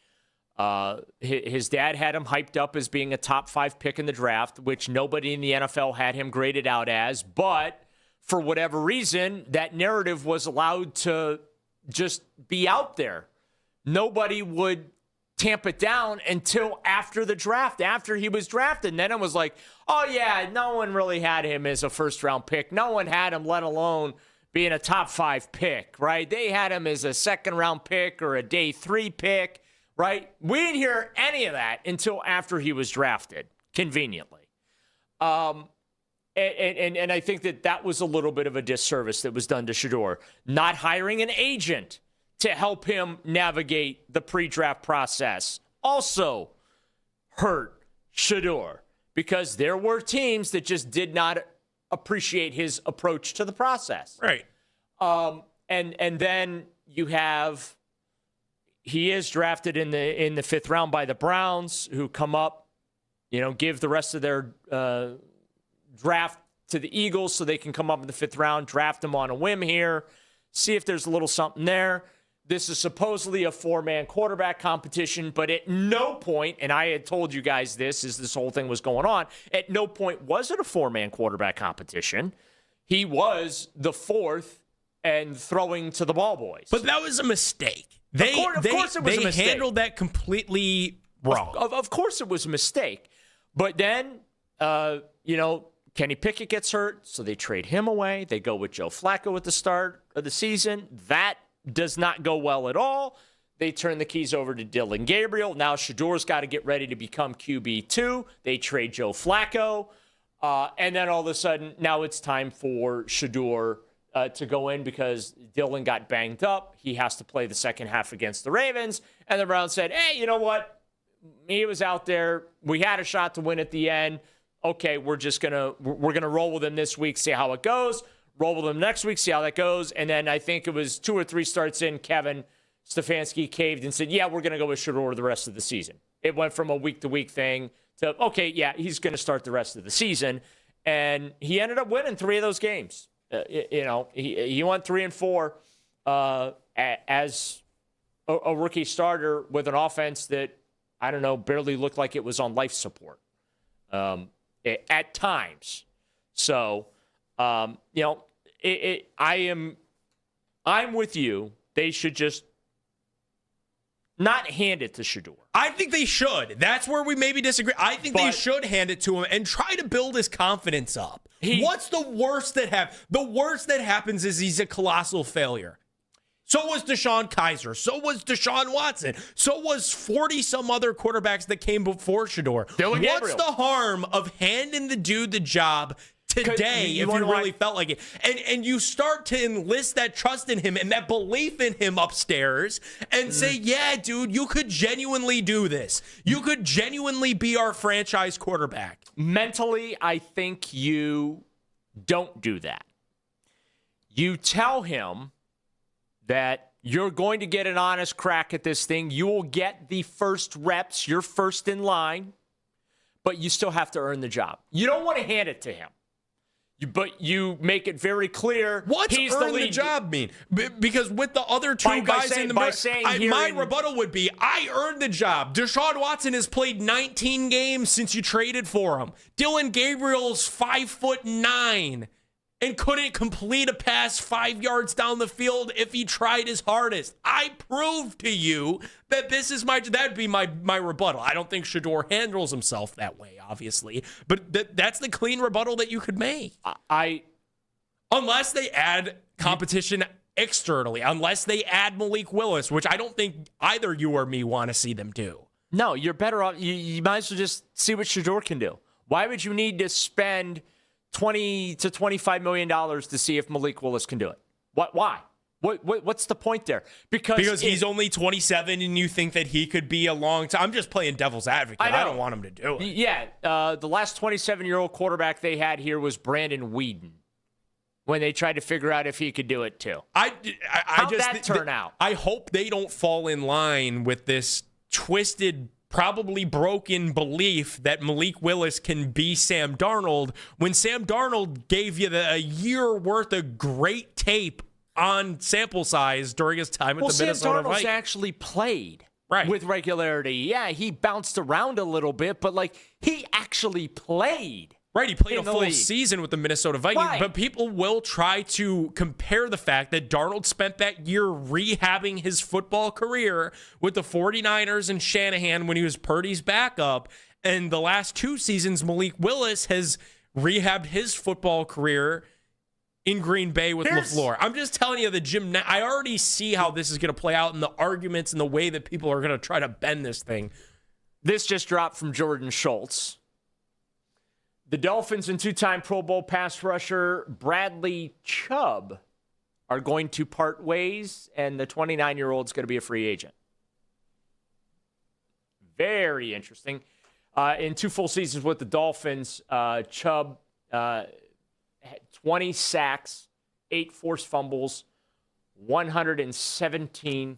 Speaker 6: His dad had him hyped up as being a top 5 pick in the draft, which nobody in the NFL had him graded out as. But for whatever reason, that narrative was allowed to just be out there. Nobody would tamp it down until after the draft, after he was drafted. And then it was like, oh, yeah, no one really had him as a first-round pick. No one had him, let alone being a top 5 pick, right? They had him as a second-round pick or a day 3 pick, right? We didn't hear any of that until after he was drafted, conveniently. And I think that was a little bit of a disservice that was done to Shedeur. Not hiring an agent to help him navigate the pre-draft process also hurt Shedeur because there were teams that just did not appreciate his approach to the process.
Speaker 7: Right.
Speaker 6: And then you have he is drafted in the 5th round by the Browns, who come up, give the rest of their draft to the Eagles so they can come up in the 5th round, draft him on a whim here, see if there's a little something there. This is supposedly a 4-man quarterback competition, but at no point, and I had told you guys this as this whole thing was going on, at no point was it a 4-man quarterback competition. He was the 4th and throwing to the ball boys.
Speaker 7: But that was a mistake.
Speaker 6: Of course it was a mistake.
Speaker 7: They handled that completely wrong.
Speaker 6: Of course it was a mistake. But then, Kenny Pickett gets hurt, so they trade him away. They go with Joe Flacco at the start of the season. That does not go well at all. They turn the keys over to Dylan Gabriel. Now Shedeur's got to get ready to become QB2. They trade Joe Flacco. And then all of a sudden, now it's time for Shedeur to go in because Dylan got banged up. He has to play the second half against the Ravens. And the Browns said, hey, you know what? He was out there. We had a shot to win at the end. Okay, we're gonna roll with him this week, see how it goes. Roll with him next week, see how that goes. And then I think it was 2 or 3 starts in, Kevin Stefanski caved and said, yeah, we're going to go with Shedeur the rest of the season. It went from a week-to-week thing to, okay, yeah, he's going to start the rest of the season. And he ended up winning 3 of those games. He went 3-4 as a rookie starter with an offense that, I don't know, barely looked like it was on life support at times. So, I'm with you. They should just not hand it to Shedeur.
Speaker 7: I think they should. That's where we maybe disagree. I think they should hand it to him and try to build his confidence up. What's the worst that happens? The worst that happens is he's a colossal failure. So was Deshaun Kaiser. So was Deshaun Watson. So was 40-some other quarterbacks that came before Shedeur. What's the harm of handing the dude the job today if you really felt like it? And you start to enlist that trust in him and that belief in him upstairs and say, yeah, dude, you could genuinely do this. You could genuinely be our franchise quarterback.
Speaker 6: Mentally, I think you don't do that. You tell him that, You're going to get an honest crack at this thing. You will get the first reps. You're first in line, but you still have to earn the job. You don't want to hand it to him. But you make it very clear.
Speaker 7: What's
Speaker 6: he's
Speaker 7: earn
Speaker 6: the
Speaker 7: the job mean? Because with the other two guys in the middle, my rebuttal would be, I earned the job. Deshaun Watson has played 19 games since you traded for him. Dylan Gabriel's 5'9" and couldn't complete a pass 5 yards down the field if he tried his hardest. I proved to you that this is that'd be my rebuttal. I don't think Shedeur handles himself that way, obviously, but that's the clean rebuttal that you could make. Unless they add competition externally, unless they add Malik Willis, which I don't think either you or me want to see them do.
Speaker 6: No, you're better off. You might as well just see what Shedeur can do. Why would you need to spend $20 to $25 million to see if Malik Willis can do it? Why? What's the point there?
Speaker 7: Because he's only 27 and you think that he could be a long time. I'm just playing devil's advocate. I don't want him to do it.
Speaker 6: Yeah. The last 27-year-old quarterback they had here was Brandon Weeden when they tried to figure out if he could do it too. How'd that turn out?
Speaker 7: I hope they don't fall in line with this twisted, probably broken belief that Malik Willis can be Sam Darnold when Sam Darnold gave you a year worth of great tape on sample size during his time at the Minnesota Vikings.
Speaker 6: Sam Darnold's actually played with regularity. Yeah, he bounced around a little bit, but he actually played.
Speaker 7: Right, he played a full season with the Minnesota Vikings, but people will try to compare the fact that Darnold spent that year rehabbing his football career with the 49ers and Shanahan when he was Purdy's backup, and the last 2 seasons, Malik Willis has rehabbed his football career in Green Bay with LaFleur. I'm just telling you, I already see how this is going to play out in the arguments and the way that people are going to try to bend this thing.
Speaker 6: This just dropped from Jordan Schultz. The Dolphins and 2-time Pro Bowl pass rusher Bradley Chubb are going to part ways, and the 29-year-old is going to be a free agent. Very interesting. In 2 full seasons with the Dolphins, Chubb had 20 sacks, 8 forced fumbles, 117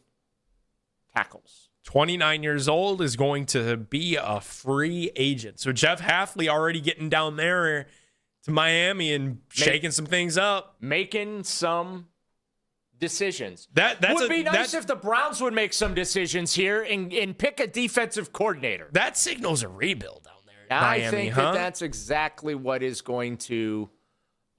Speaker 6: tackles.
Speaker 7: 29 years old, is going to be a free agent. So Jeff Hafley already getting down there to Miami and shaking some things up.
Speaker 6: Making some decisions.
Speaker 7: That
Speaker 6: would be nice if the Browns would make some decisions here and pick a defensive coordinator.
Speaker 7: That signals a rebuild down there in
Speaker 6: Miami,
Speaker 7: Miami,
Speaker 6: think that's exactly what is going to...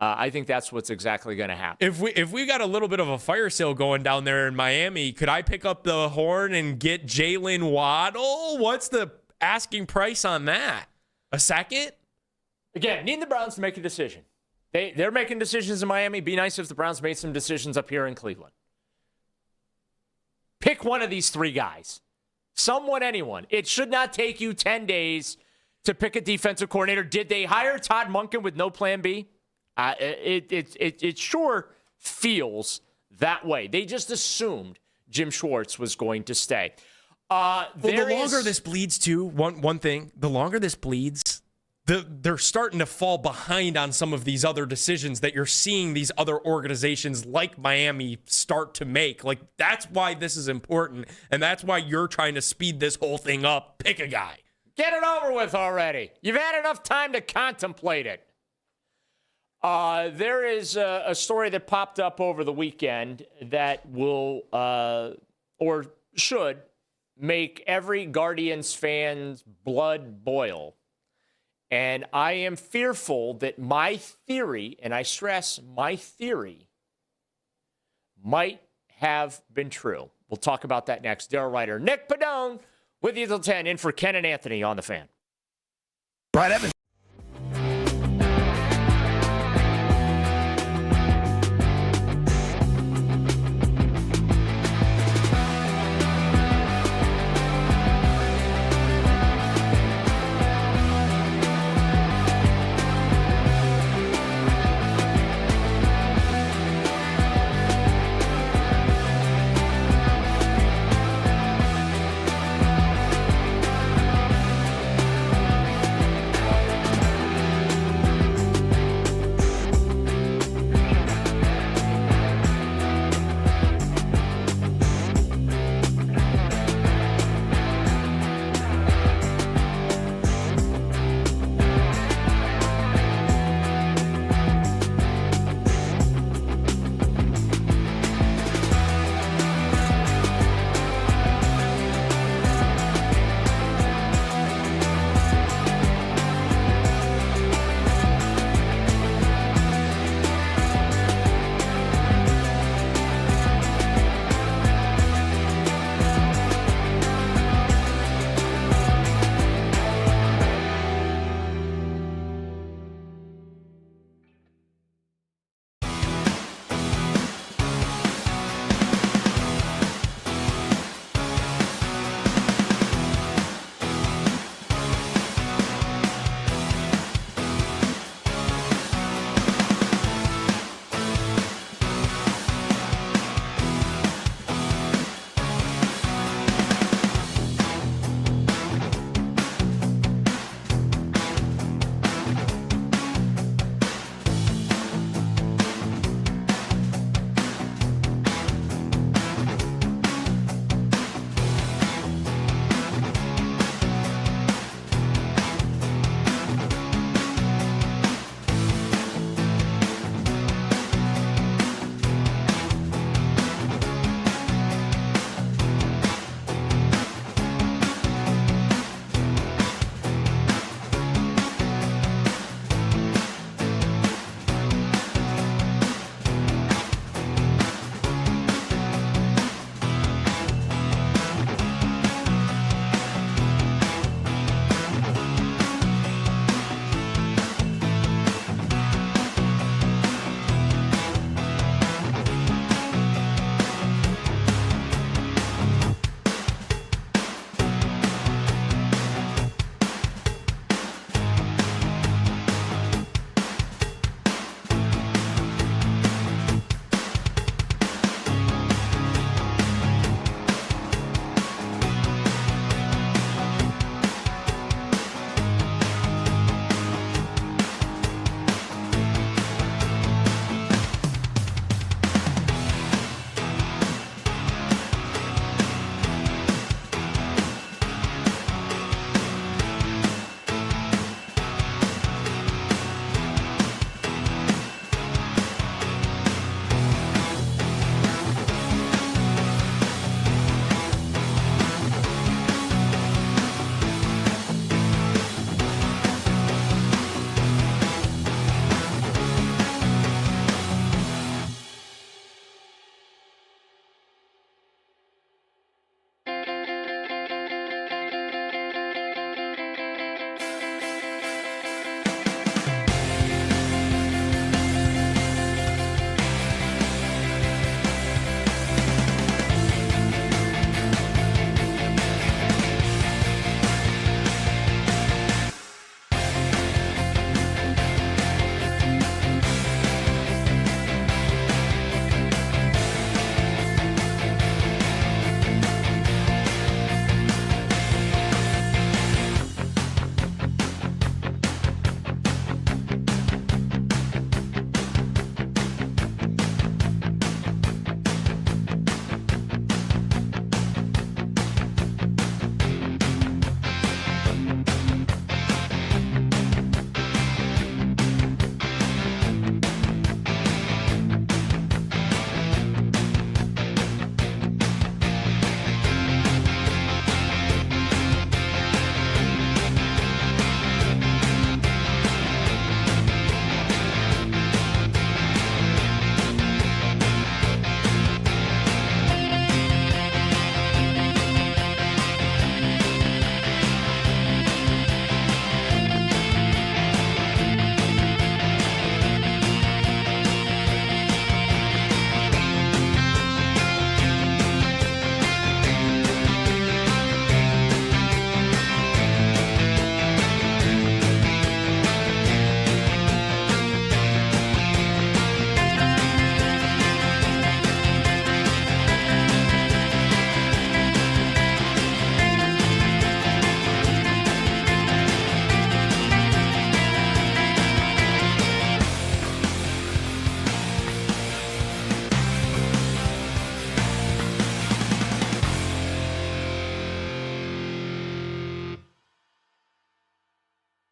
Speaker 6: I think that's what's exactly going to happen.
Speaker 7: If we got a little bit of a fire sale going down there in Miami, could I pick up the horn and get Jalen Waddle? What's the asking price on that? A second?
Speaker 6: Again, need the Browns to make a decision. They're making decisions in Miami. Be nice if the Browns made some decisions up here in Cleveland. Pick one of these 3 guys. Someone, anyone. It should not take you 10 days to pick a defensive coordinator. Did they hire Todd Monken with no plan B? It sure feels that way. They just assumed Jim Schwartz was going to stay.
Speaker 7: The longer this bleeds, too, one thing, the longer this bleeds, they're starting to fall behind on some of these other decisions that you're seeing these other organizations like Miami start to make. That's why this is important, and that's why you're trying to speed this whole thing up. Pick a guy.
Speaker 6: Get it over with already. You've had enough time to contemplate it. There is a story that popped up over the weekend that will or should make every Guardians fan's blood boil. And I am fearful that my theory, and I stress my theory, might have been true. We'll talk about that next. Daryl Ryder, Nick Padone with you till 10, in for Ken and Anthony on The Fan.
Speaker 10: Brad Evans.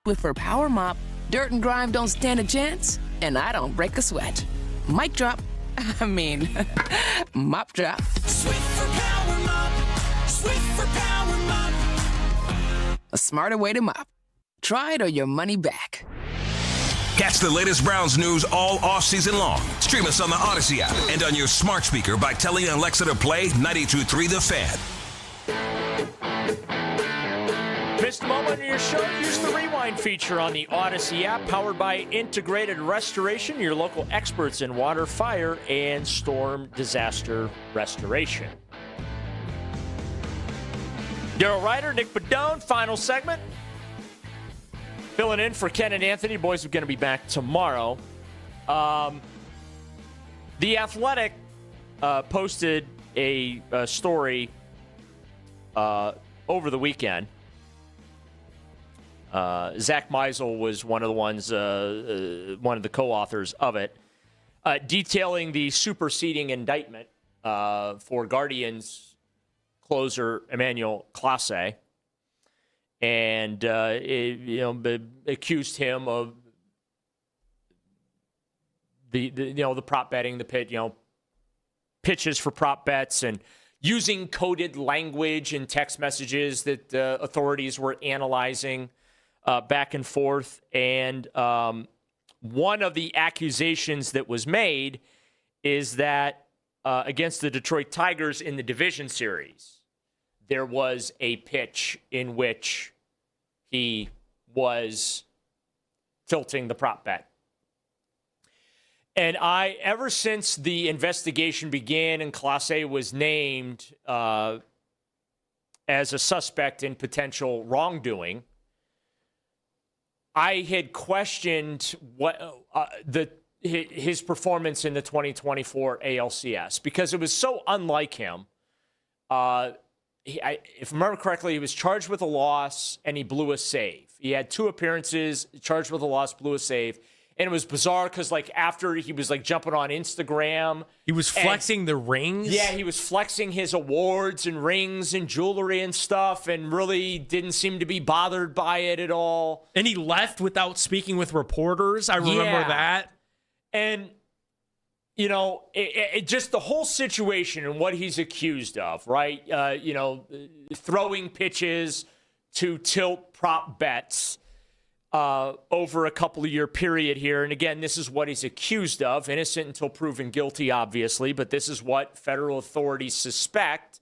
Speaker 11: Swiffer Power Mop, dirt and grime don't stand a chance, and I don't break a sweat. Mic drop. I mean, mop drop.
Speaker 15: Swiffer Power Mop. Swiffer Power Mop.
Speaker 11: A smarter way to mop. Try it or your money back.
Speaker 2: Catch the latest Browns news all off-season long. Stream us on the Odyssey app and on your smart speaker by telling Alexa to play 92.3 The Fan.
Speaker 6: Missed a moment in your show? Use the rewind feature on the Odyssey app, powered by Integrated Restoration, your local experts in water, fire, and storm disaster restoration. Daryl Ryder, Nick Padone, final segment. Filling in for Ken and Anthony. Boys are going to be back tomorrow. The Athletic posted a story over the weekend. Zach Meisel was one of the ones, one of the co-authors of it, detailing the superseding indictment for Guardians closer Emmanuel Clase. And accused him of the prop betting, pitches for prop bets, and using coded language in text messages that authorities were analyzing back and forth. And one of the accusations that was made is that against the Detroit Tigers in the division series, there was a pitch in which he was tilting the prop bet. And ever since the investigation began and Clase was named as a suspect in potential wrongdoing, I had questioned his performance in the 2024 ALCS because it was so unlike him. If I remember correctly, he was charged with a loss and he blew a save. He had 2 appearances, charged with a loss, blew a save. And it was bizarre because, after he was, jumping on Instagram.
Speaker 7: He was flexing the rings?
Speaker 6: Yeah, he was flexing his awards and rings and jewelry and stuff and really didn't seem to be bothered by it at all.
Speaker 7: And he left without speaking with reporters. I remember that.
Speaker 6: And it just the whole situation and what he's accused of, right? Throwing pitches to tilt prop bets over a couple of year period here. And again, this is what he's accused of. Innocent until proven guilty, obviously, but this is what federal authorities suspect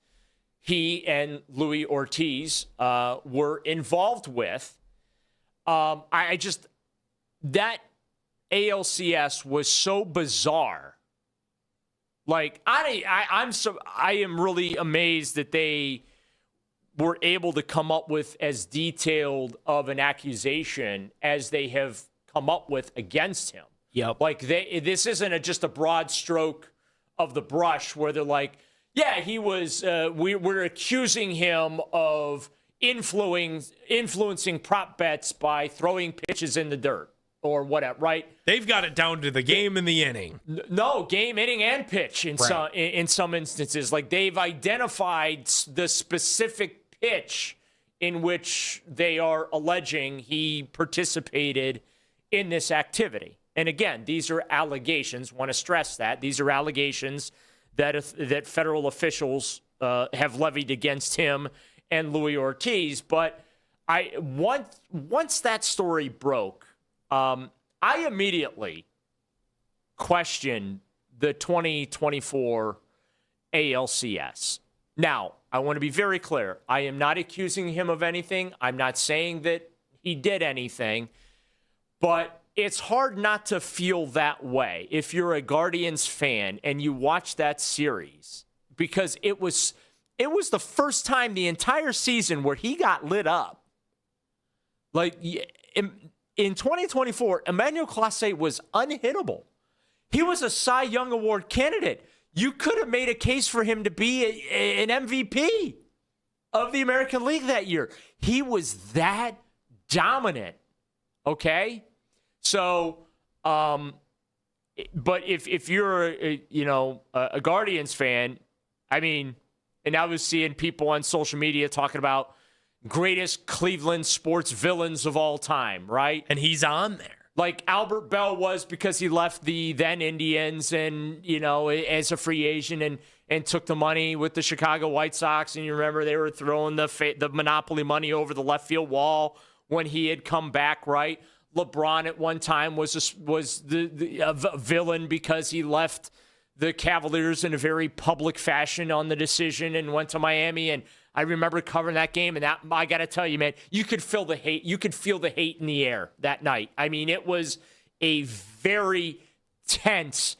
Speaker 6: he and Luis Ortiz were involved with. That ALCS was so bizarre. I am really amazed that they were able to come up with as detailed of an accusation as they have come up with against him.
Speaker 7: Yep.
Speaker 6: This isn't just a broad stroke of the brush where they're like, yeah, he was. We're accusing him of influencing prop bets by throwing pitches in the dirt. Or whatever, right?
Speaker 7: They've got it down to the game and the inning.
Speaker 6: No, game, inning, and pitch in some instances. They've identified the specific pitch in which they are alleging he participated in this activity. And again, these are allegations. Want to stress that these are allegations that federal officials have levied against him and Luis Ortiz. But once that story broke. I immediately questioned the 2024 ALCS. Now, I want to be very clear. I am not accusing him of anything. I'm not saying that he did anything. But it's hard not to feel that way if you're a Guardians fan and you watch that series. Because it was the first time the entire season where he got lit up. In 2024, Emmanuel Clase was unhittable. He was a Cy Young Award candidate. You could have made a case for him to be an MVP of the American League that year. He was that dominant, okay? So, but if you're a Guardians fan, and I was seeing people on social media talking about greatest Cleveland sports villains of all time, right?
Speaker 7: And he's on there.
Speaker 6: Like Albert Bell was, because he left the then Indians and, as a free agent and took the money with the Chicago White Sox. And you remember they were throwing the monopoly money over the left field wall when he had come back, right? LeBron at one time was a villain because he left the Cavaliers in a very public fashion on the decision and went to Miami. And I remember covering that game, and that, I got to tell you, man, you could feel the hate. You could feel the hate in the air that night. I mean, it was a very tense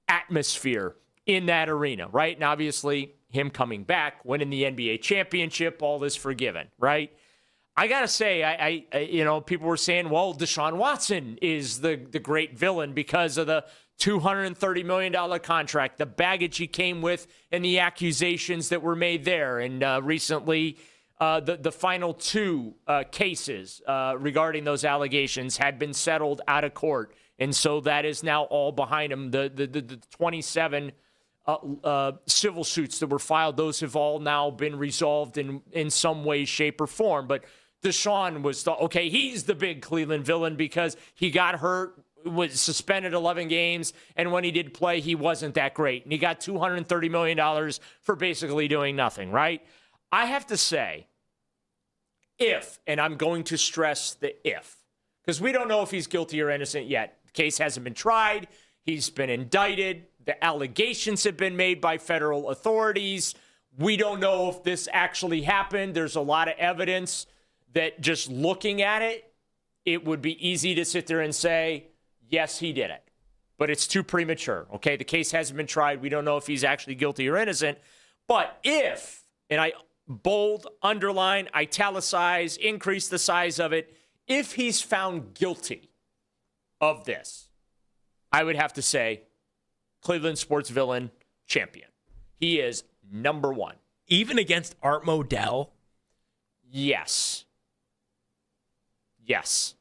Speaker 6: atmosphere in that arena, right? And obviously, him coming back, winning the NBA championship, all this forgiven, right? I got to say, I people were saying, well, Deshaun Watson is the great villain because of the $230 million contract, the baggage he came with, and the accusations that were made there. And recently, the final two cases regarding those allegations had been settled out of court. And so that is now all behind him. The 27 civil suits that were filed, those have all now been resolved in some way, shape, or form. But Deshaun was he's the big Cleveland villain because he got hurt, was suspended 11 games, and when he did play, he wasn't that great. And he got $230 million for basically doing nothing, right? I have to say, and I'm going to stress the if, because we don't know if he's guilty or innocent yet. The case hasn't been tried. He's been indicted. The allegations have been made by federal authorities. We don't know if this actually happened. There's a lot of evidence that just looking at it, it would be easy to sit there and say, yes, he did it. But it's too premature, okay? The case hasn't been tried. We don't know if he's actually guilty or innocent. But if, and I bold, underline, italicize, increase the size of it, if he's found guilty of this, I would have to say Cleveland sports villain champion. He is number one.
Speaker 7: Even against Art Modell?
Speaker 6: Yes. Here's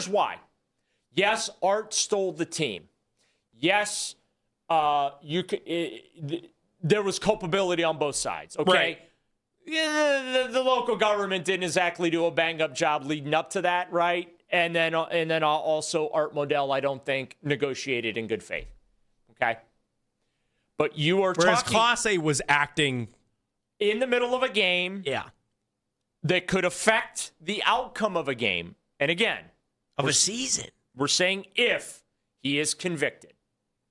Speaker 6: why. Yes, Art stole the team. Yes, there was culpability on both sides. Okay,
Speaker 7: right.
Speaker 6: Yeah, the local government didn't exactly do a bang-up job leading up to that, right? And then also Art Modell, I don't think, negotiated in good faith. Okay, but you are
Speaker 7: whereas
Speaker 6: talking.
Speaker 7: Clase was acting
Speaker 6: in the middle of a game.
Speaker 7: Yeah,
Speaker 6: that could affect the outcome of a game, and again,
Speaker 7: of a season.
Speaker 6: We're saying if he is convicted,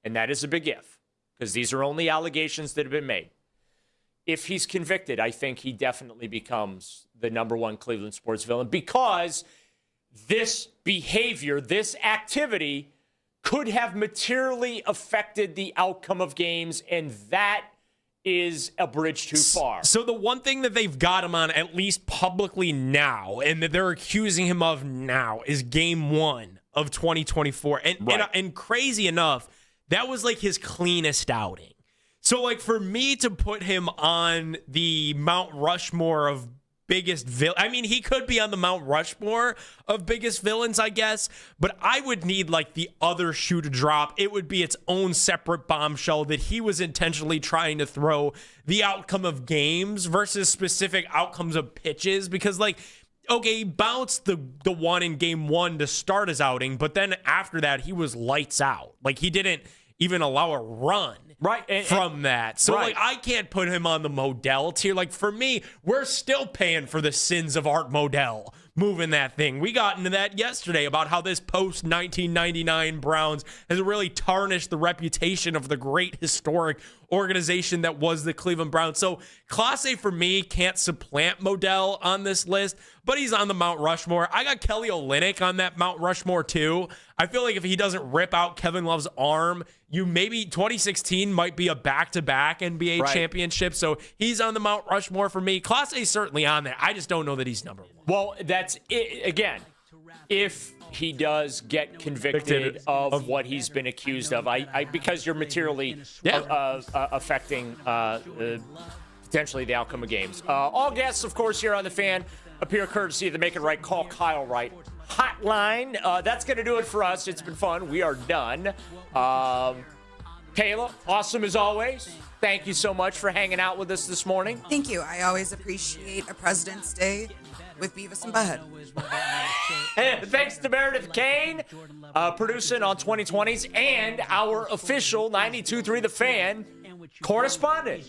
Speaker 6: and that is a big if, because these are only allegations that have been made. If he's convicted, I think he definitely becomes the number one Cleveland sports villain because this behavior, this activity could have materially affected the outcome of games, and that is a bridge too far.
Speaker 7: So the one thing that they've got him on, at least publicly now, and that they're accusing him of now, is Game 1 of 2024. And crazy enough, that was like his cleanest outing. So like for me to put him on the Mount Rushmore of biggest villain, I mean, he could be on the Mount Rushmore of biggest villains, I guess, but I would need like the other shoe to drop. It would be its own separate bombshell that he was intentionally trying to throw the outcome of games versus specific outcomes of pitches, because like, okay, he bounced the one in Game 1 to start his outing, but then after that, he was lights out. Like he didn't even allow a run from that. So like I can't put him on the Modell tier. Like for me, we're still paying for the sins of Art Modell moving that thing. We got into that yesterday about how this post 1999 Browns has really tarnished the reputation of the great historic organization that was the Cleveland Browns. So Clase for me can't supplant Modell on this list, but he's on the Mount Rushmore. I got Kelly Olynyk on that Mount Rushmore too. I feel like if he doesn't rip out Kevin Love's arm, maybe 2016 might be a back-to-back NBA championship. So he's on the Mount Rushmore for me. Clase's certainly on there. I just don't know that he's number one.
Speaker 6: Well, that's it. Again, if he does get convicted of what he's been accused of, because you're materially affecting potentially the outcome of games. All guests, of course, here on The Fan appear courtesy of the Make It Right, Call Kyle Wright hotline. That's going to do it for us. It's been fun. We are done. Kayla, awesome as always. Thank you so much for hanging out with us this morning.
Speaker 8: Thank you. I always appreciate a President's Day with Beavis and Butthead.
Speaker 6: And thanks to Meredith Kane, producing on 2020s, and our official 92.3 The Fan correspondent.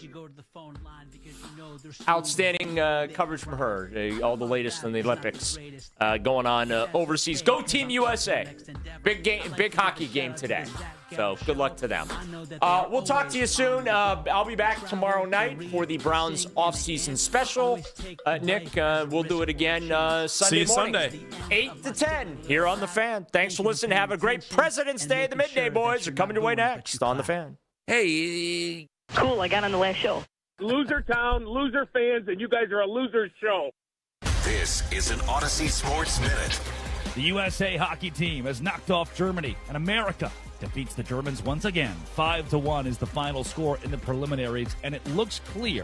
Speaker 6: Outstanding coverage from her. All the latest in the Olympics going on overseas. Go Team USA. Big hockey game today. So good luck to them. We'll talk to you soon. I'll be back tomorrow night for the Browns offseason special. Nick, we'll do it again Sunday morning.
Speaker 19: Sunday.
Speaker 6: 8 to 10 here on The Fan. Thanks for listening. Have a great President's Day. The Midday Boys are coming your way next on The Fan.
Speaker 14: Hey.
Speaker 16: Cool, I got on the last show.
Speaker 17: Loser town, loser fans, and you guys are a loser show.
Speaker 2: This is an Odyssey Sports Minute.
Speaker 23: The USA hockey team has knocked off Germany, and America defeats the Germans once again. 5-1 is the final score in the preliminaries, and it looks clear